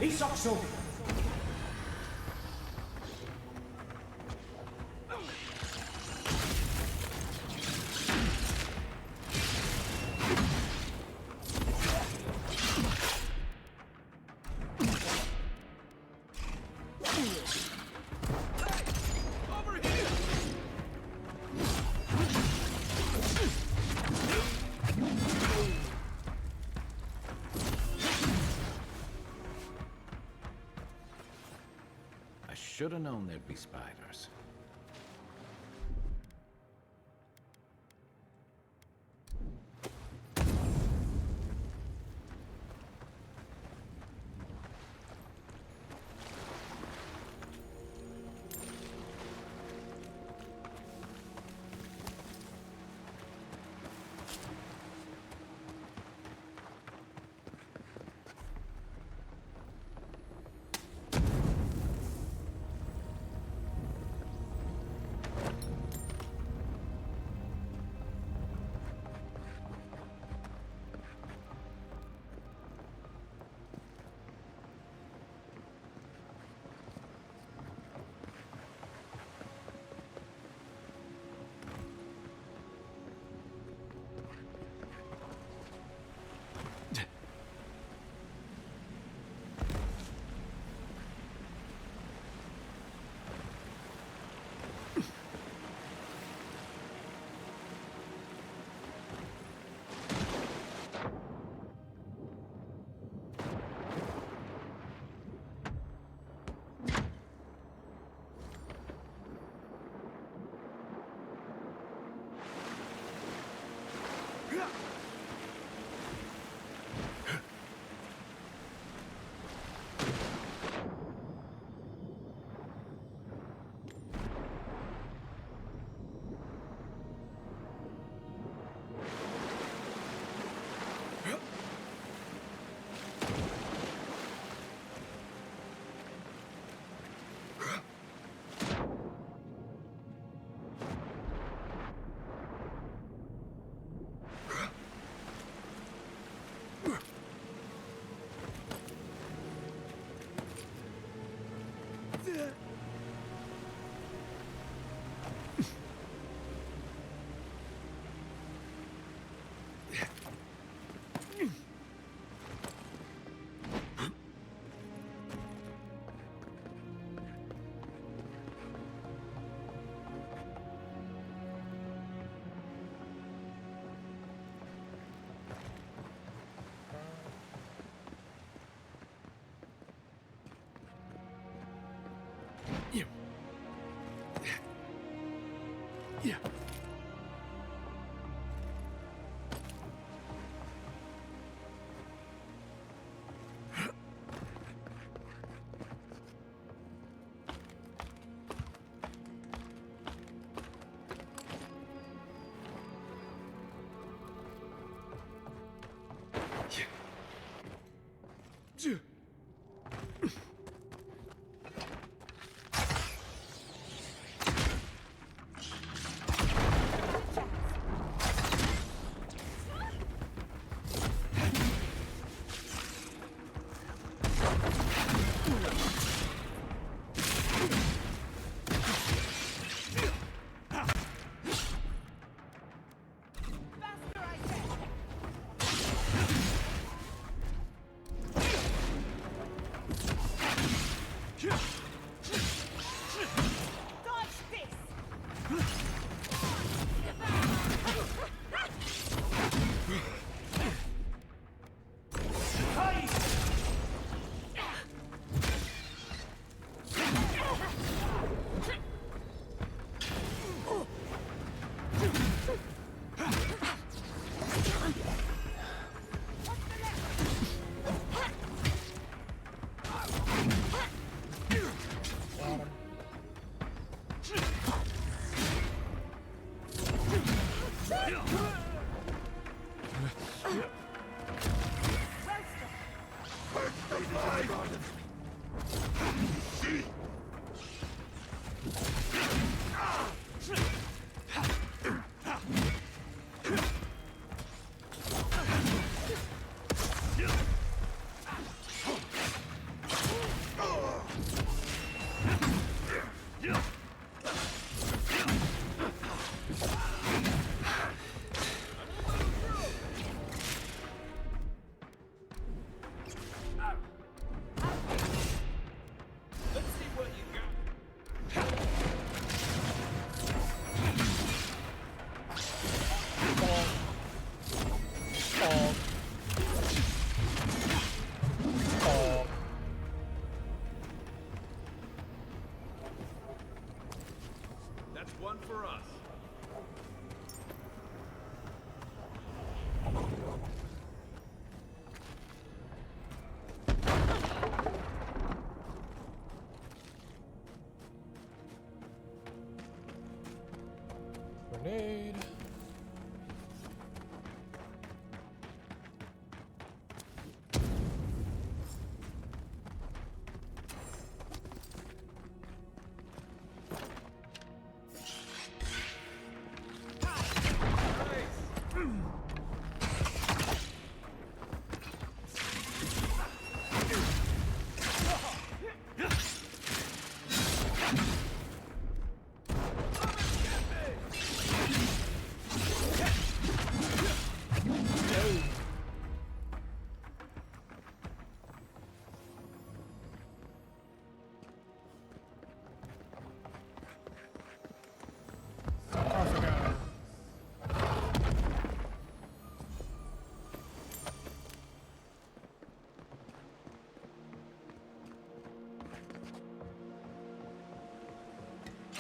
Isoxo! Should have known there'd be spiders.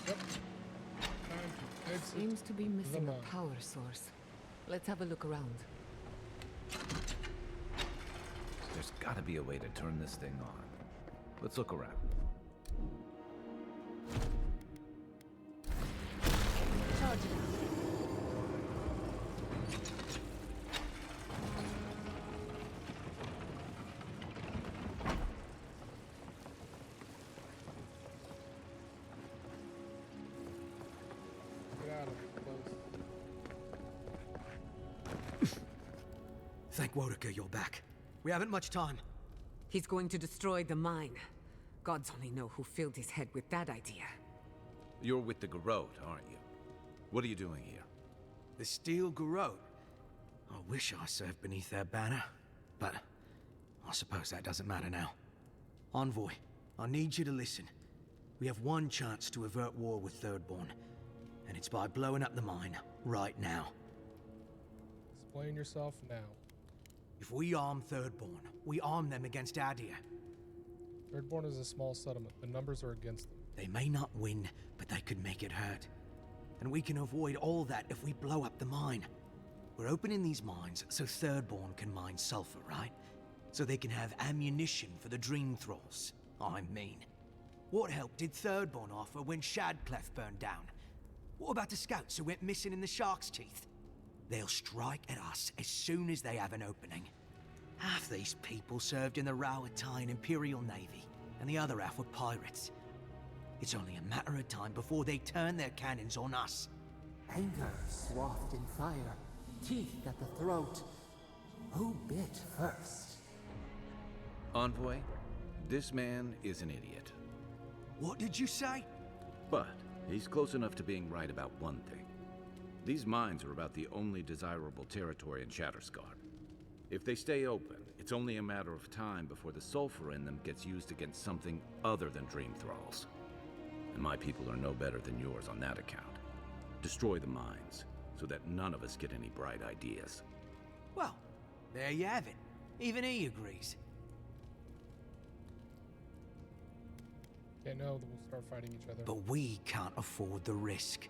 Yep. Time to exit Seems to be missing the a mine. power source. Let's have a look around. There's gotta be a way to turn this thing on. Let's look around. Charge it up. Get out of here, close. Thank Wodaker you're back. We haven't much time. He's going to destroy the mine. Gods only know who filled his head with that idea. You're with the Garrote, aren't you? What are you doing here? The Steel Garrote? I wish I served beneath their banner, but I suppose that doesn't matter now. Envoy, I need you to listen. We have one chance to avert war with Thirdborn, and it's by blowing up the mine right now. Explain yourself now. If we arm Thirdborn, we arm them against Adir. Thirdborn is a small settlement. The numbers are against them. They may not win, but they could make it hurt. And we can avoid all that if we blow up the mine. We're opening these mines so Thirdborn can mine sulfur, right? So they can have ammunition for the Dream Thralls. I mean, what help did Thirdborn offer when Shadclef burned down? What about the scouts who went missing in the Shark's Teeth? They'll strike at us as soon as they have an opening. Half these people served in the Rowatine Imperial Navy, and the other half were pirates. It's only a matter of time before they turn their cannons on us. Anger swathed in fire, teeth at the throat. Who bit first? Envoy, this man is an idiot. What did you say? But he's close enough to being right about one thing. These mines are about the only desirable territory in Shattersguard. If they stay open, it's only a matter of time before the sulfur in them gets used against something other than Dream Thralls. And my people are no better than yours on that account. Destroy the mines, so that none of us get any bright ideas. Well, there you have it. Even he agrees. Okay, no, we'll start fighting each other. But we can't afford the risk.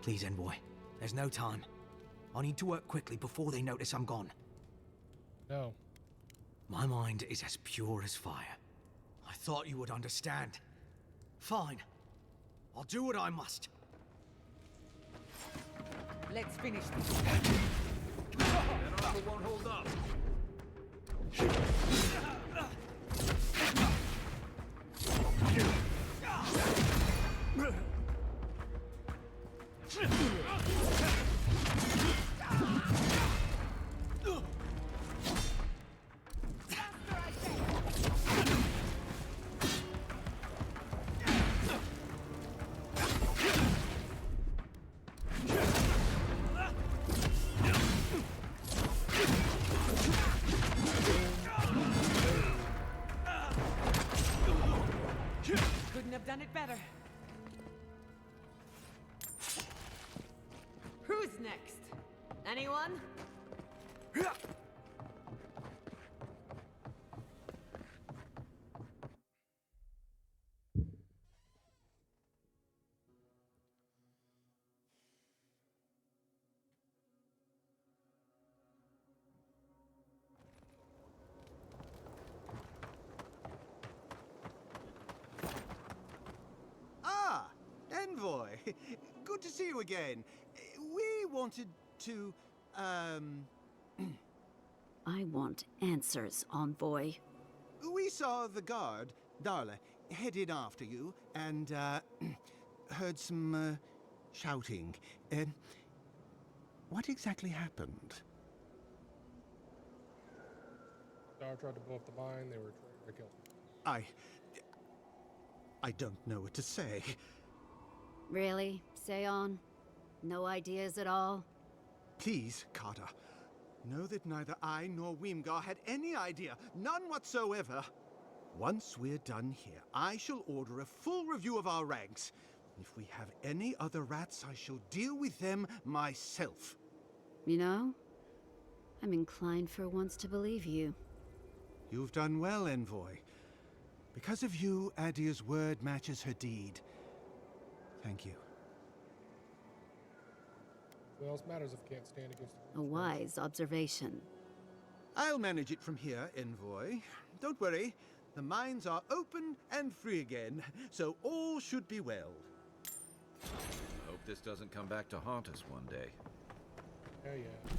Please, Envoy. There's no time. I need to work quickly before they notice I'm gone. No. My mind is as pure as fire. I thought you would understand. Fine. I'll do what I must. Let's finish this. That offer won't hold up. Couldn't have done it better. Who's next? Anyone? Ah, Envoy. Good to see you again. We wanted to, I want answers, Envoy. We saw the guard, Darla, headed after you, and, heard some, shouting. What exactly happened? Dar tried to blow up the mine. They were trying to kill him. I don't know what to say. Really? Say on? No ideas at all? Please, Carter. Know that neither I nor Wimgar had any idea. None whatsoever. Once we're done here, I shall order a full review of our ranks. If we have any other rats, I shall deal with them myself. You know, I'm inclined for once to believe you. You've done well, Envoy. Because of you, Adir's word matches her deed. Thank you. What else matters if you can't stand against the A wise observation. I'll manage it from here, Envoy. Don't worry. The mines are open and free again, so all should be well. I hope this doesn't come back to haunt us one day. Yeah, yeah.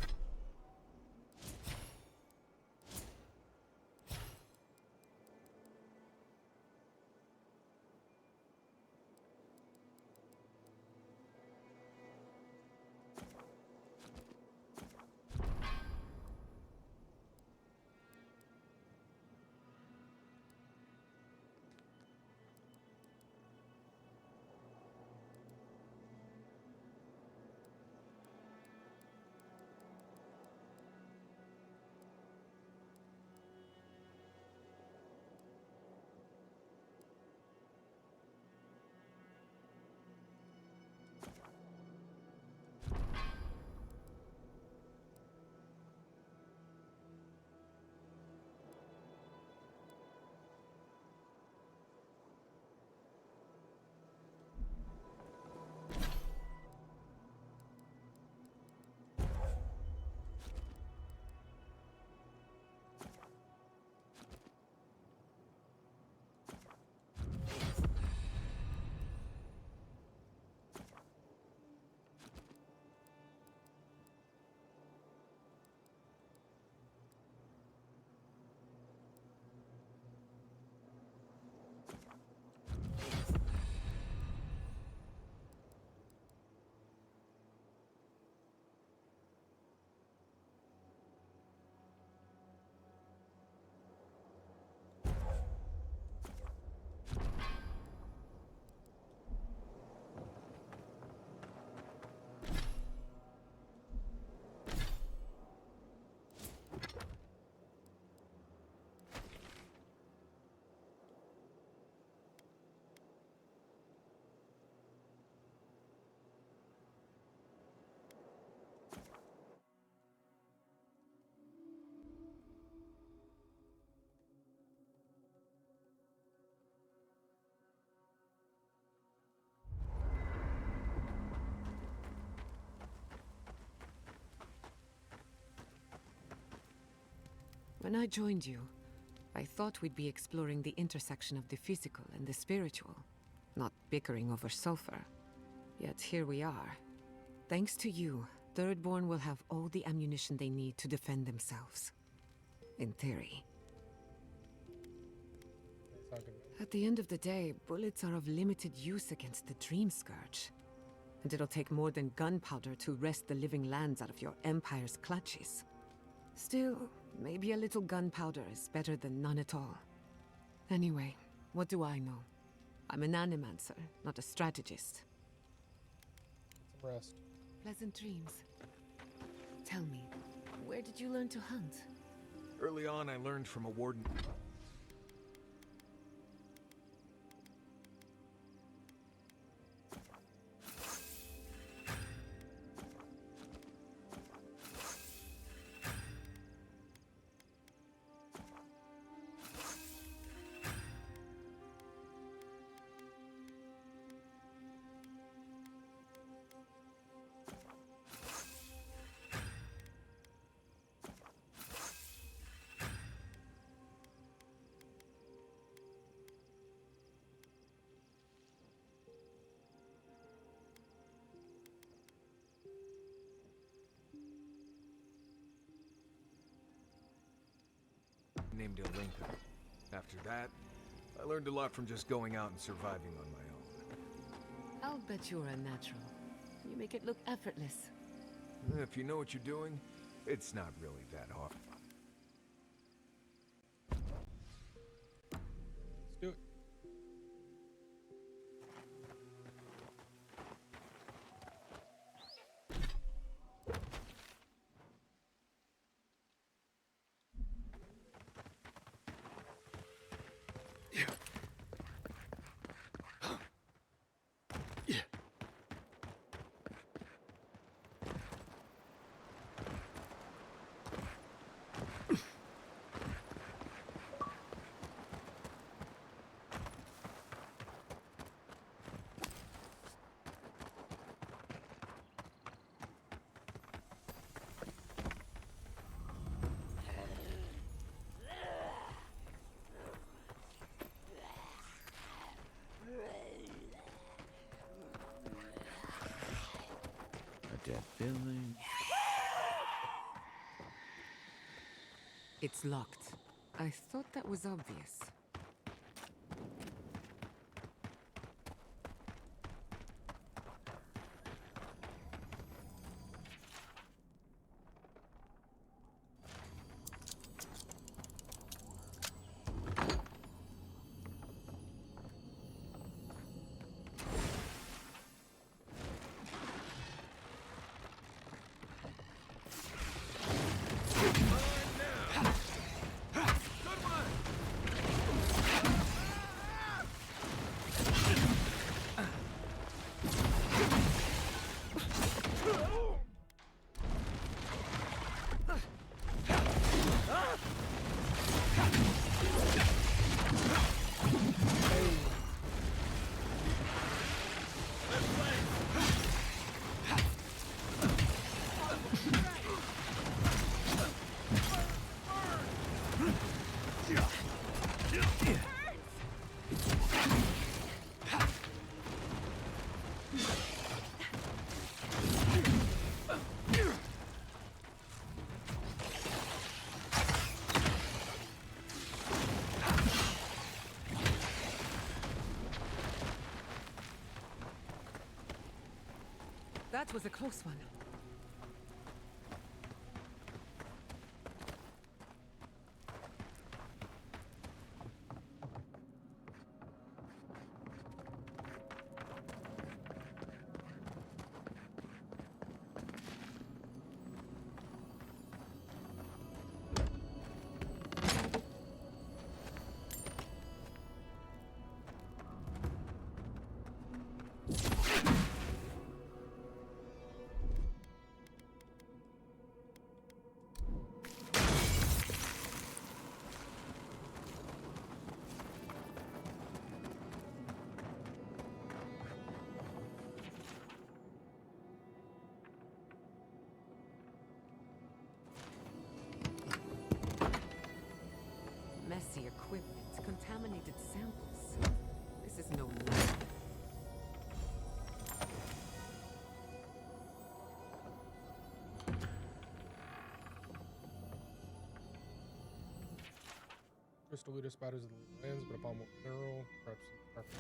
When I joined you, I thought we'd be exploring the intersection of the physical and the spiritual, not bickering over sulfur. Yet here we are. Thanks to you, Thirdborn will have all the ammunition they need to defend themselves. In theory. At the end of the day, bullets are of limited use against the Dream Scourge. And it'll take more than gunpowder to wrest the living lands out of your Empire's clutches. Still, maybe a little gunpowder is better than none at all. Anyway, what do I know? I'm an animancer, not a strategist. Some rest. Pleasant dreams. Tell me, where did you learn to hunt? Early on, I learned from a warden. Named Olinka. After that, I learned a lot from just going out and surviving on my own. I'll bet you're a natural. You make it look effortless. If you know what you're doing, it's not really that hard. Let's do it. It's locked. I thought that was obvious. That was a close one. Messy equipment, contaminated samples. This is no lab. Crystal leader spiders of the lands, but upon mineral, perhaps.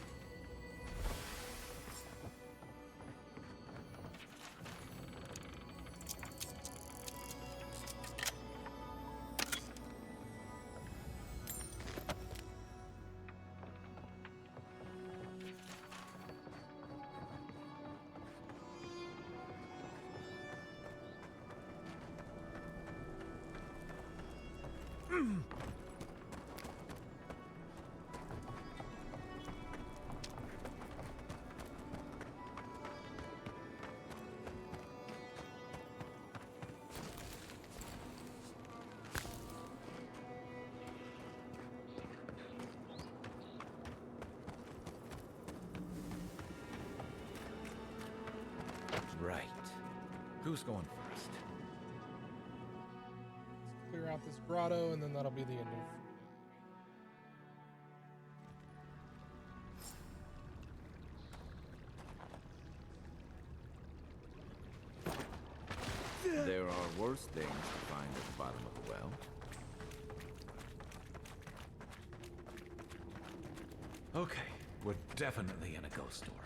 Right. Who's going first? Let's clear out this grotto, and then that'll be the end of. There are worse things to find at the bottom of the well. Okay, we're definitely in a ghost story.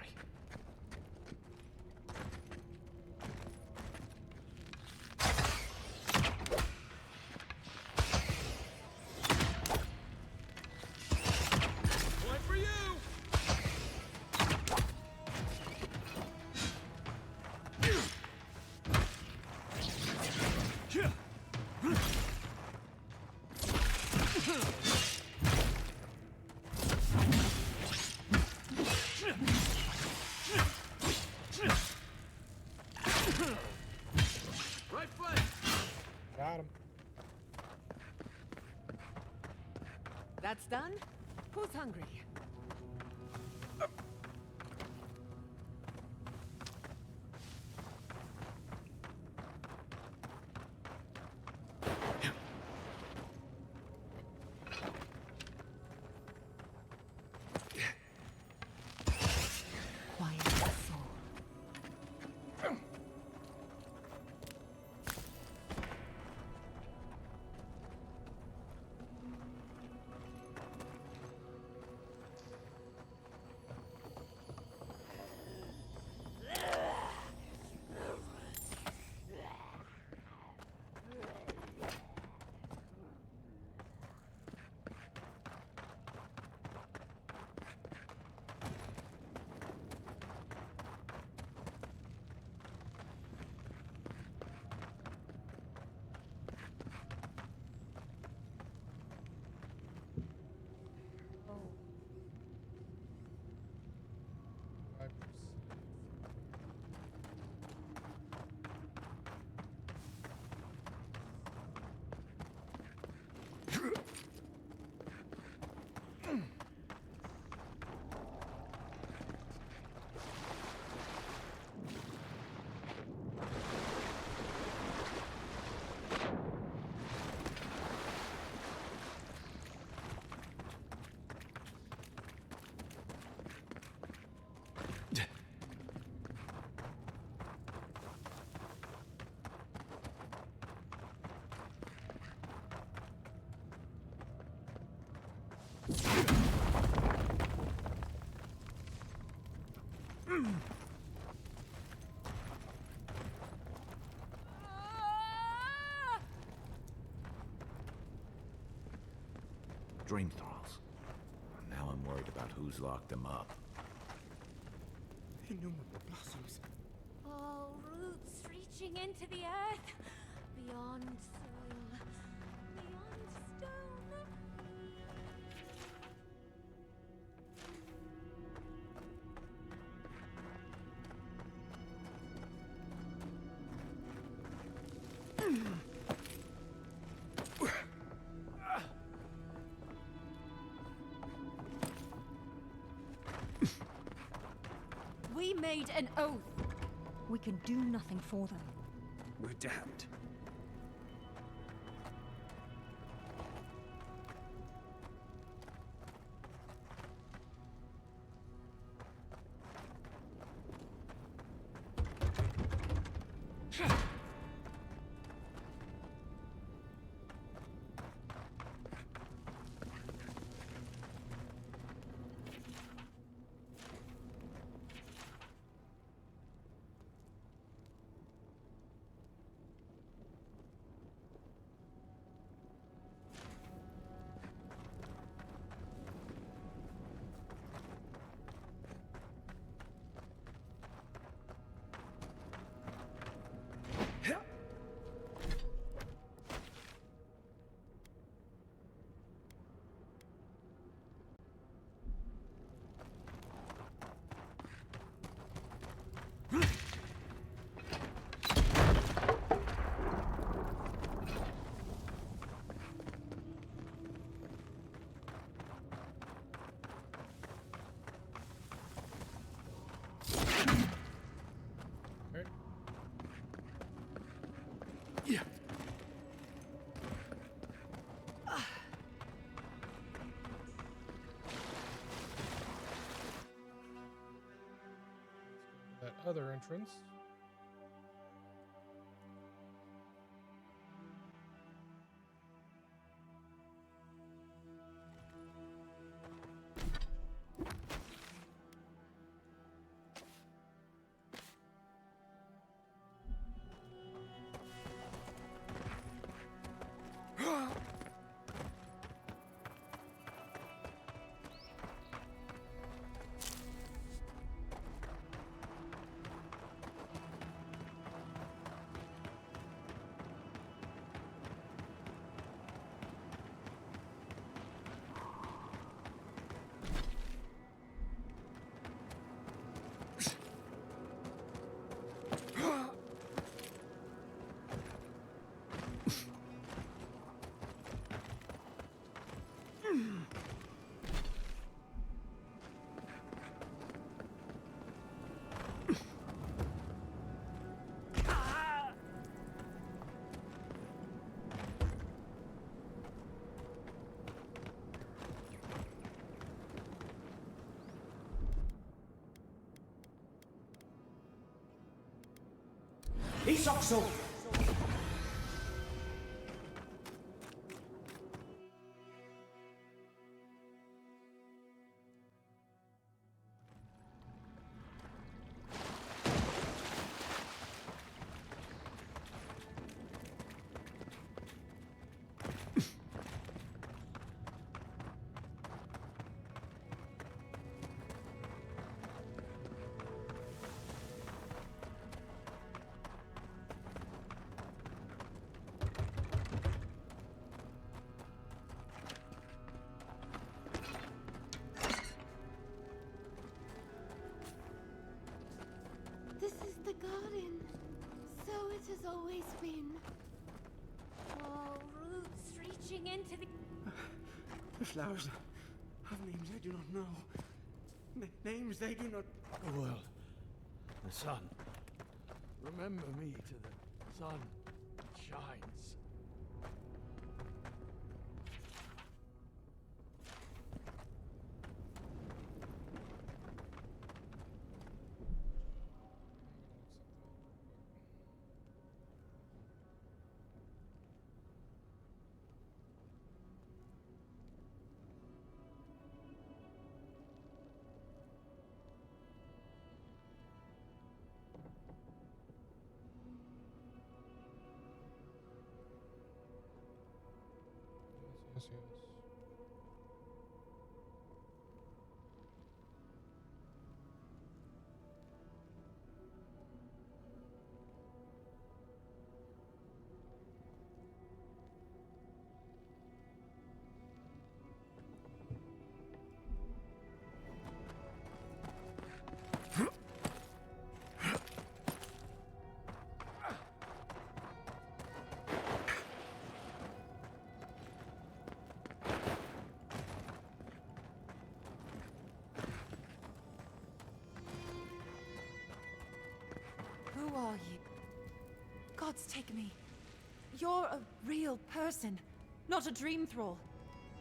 That's done? Who's hungry? Quiet as soul. Dream thralls. Now I'm worried about who's locked them up. Innumerable blossoms. Oh, roots reaching into the earth. Beyond soul. Beyond stone. We made an oath. We can do nothing for them. We're damned. That other entrance. Isoxo! This is the garden. So it has always been. Oh, roots reaching into the... The flowers have names I do not know. Names they do not... The world. The sun. Remember me to the sun that shines. Yes. Who are you? Gods take me. You're a real person, not a dream thrall.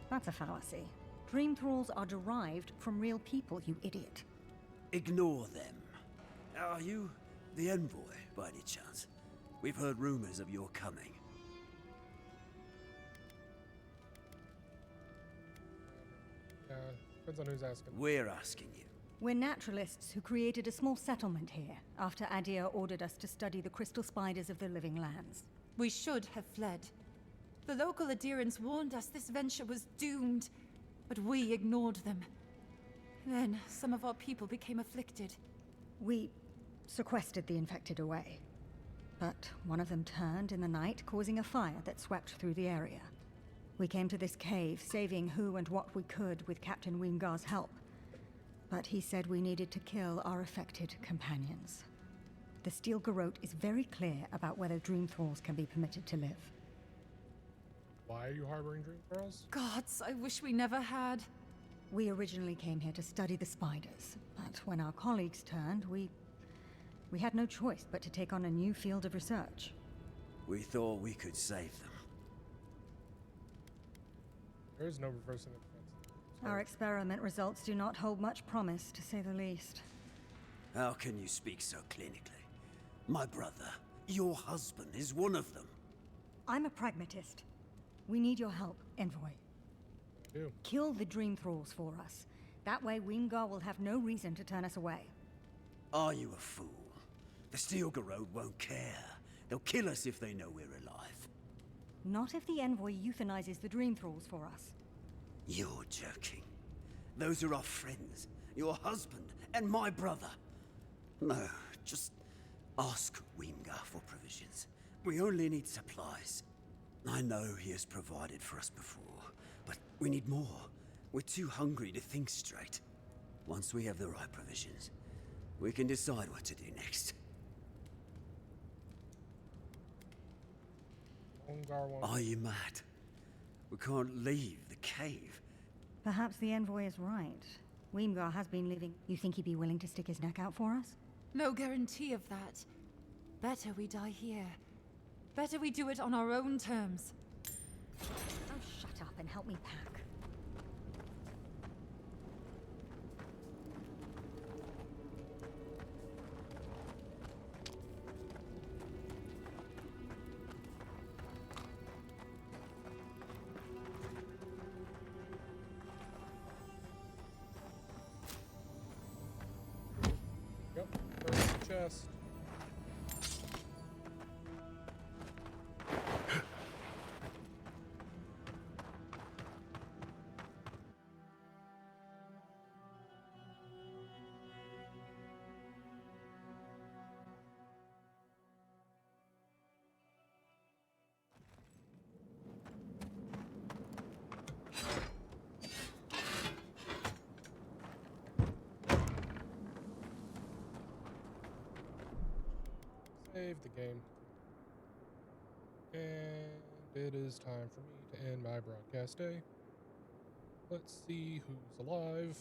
That's a fallacy. Dream thralls are derived from real people, you idiot. Ignore them. Are you the envoy, by any chance? We've heard rumors of your coming. Depends on who's asking. We're asking you. We're naturalists who created a small settlement here after Adir ordered us to study the crystal spiders of the living lands. We should have fled. The local adherents warned us this venture was doomed, but we ignored them. Then some of our people became afflicted. We sequestered the infected away. But one of them turned in the night, causing a fire that swept through the area. We came to this cave, saving who and what we could with Captain Wingar's help. But he said we needed to kill our affected companions. The Steel Garrote is very clear about whether Dream Thralls can be permitted to live. Why are you harboring Dream Thralls? Gods, I wish we never had. We originally came here to study the spiders, but when our colleagues turned, we had no choice but to take on a new field of research. We thought we could save them. There is no reversing the defense. Our experiment results do not hold much promise, to say the least. How can you speak so clinically? My brother, your husband, is one of them. I'm a pragmatist. We need your help, Envoy. Kill the Dream Thralls for us. That way Wingar will have no reason to turn us away. Are you a fool? The Steel Garrote won't care. They'll kill us if they know we're alive. Not if the Envoy euthanizes the Dream Thralls for us. You're joking. Those are our friends, your husband, and my brother. No, just ask Wingar for provisions. We only need supplies. I know he has provided for us before, but we need more. We're too hungry to think straight. Once we have the right provisions, we can decide what to do next. Are you mad? We can't leave the cave. Perhaps the Envoy is right. Wingar has been living. You think he'd be willing to stick his neck out for us? No guarantee of that. Better we die here. Better we do it on our own terms. Oh, shut up and help me pack. Yep, first chest. Save the game. And it is time for me to end my broadcast day. Let's see who's alive.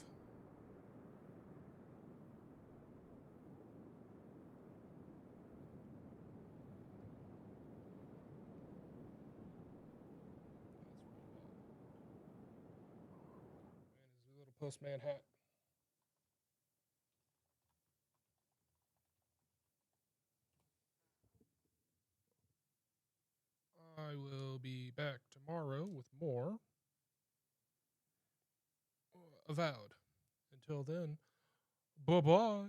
And his little postman hat. I will be back tomorrow with more Avowed. Until then, bye-bye.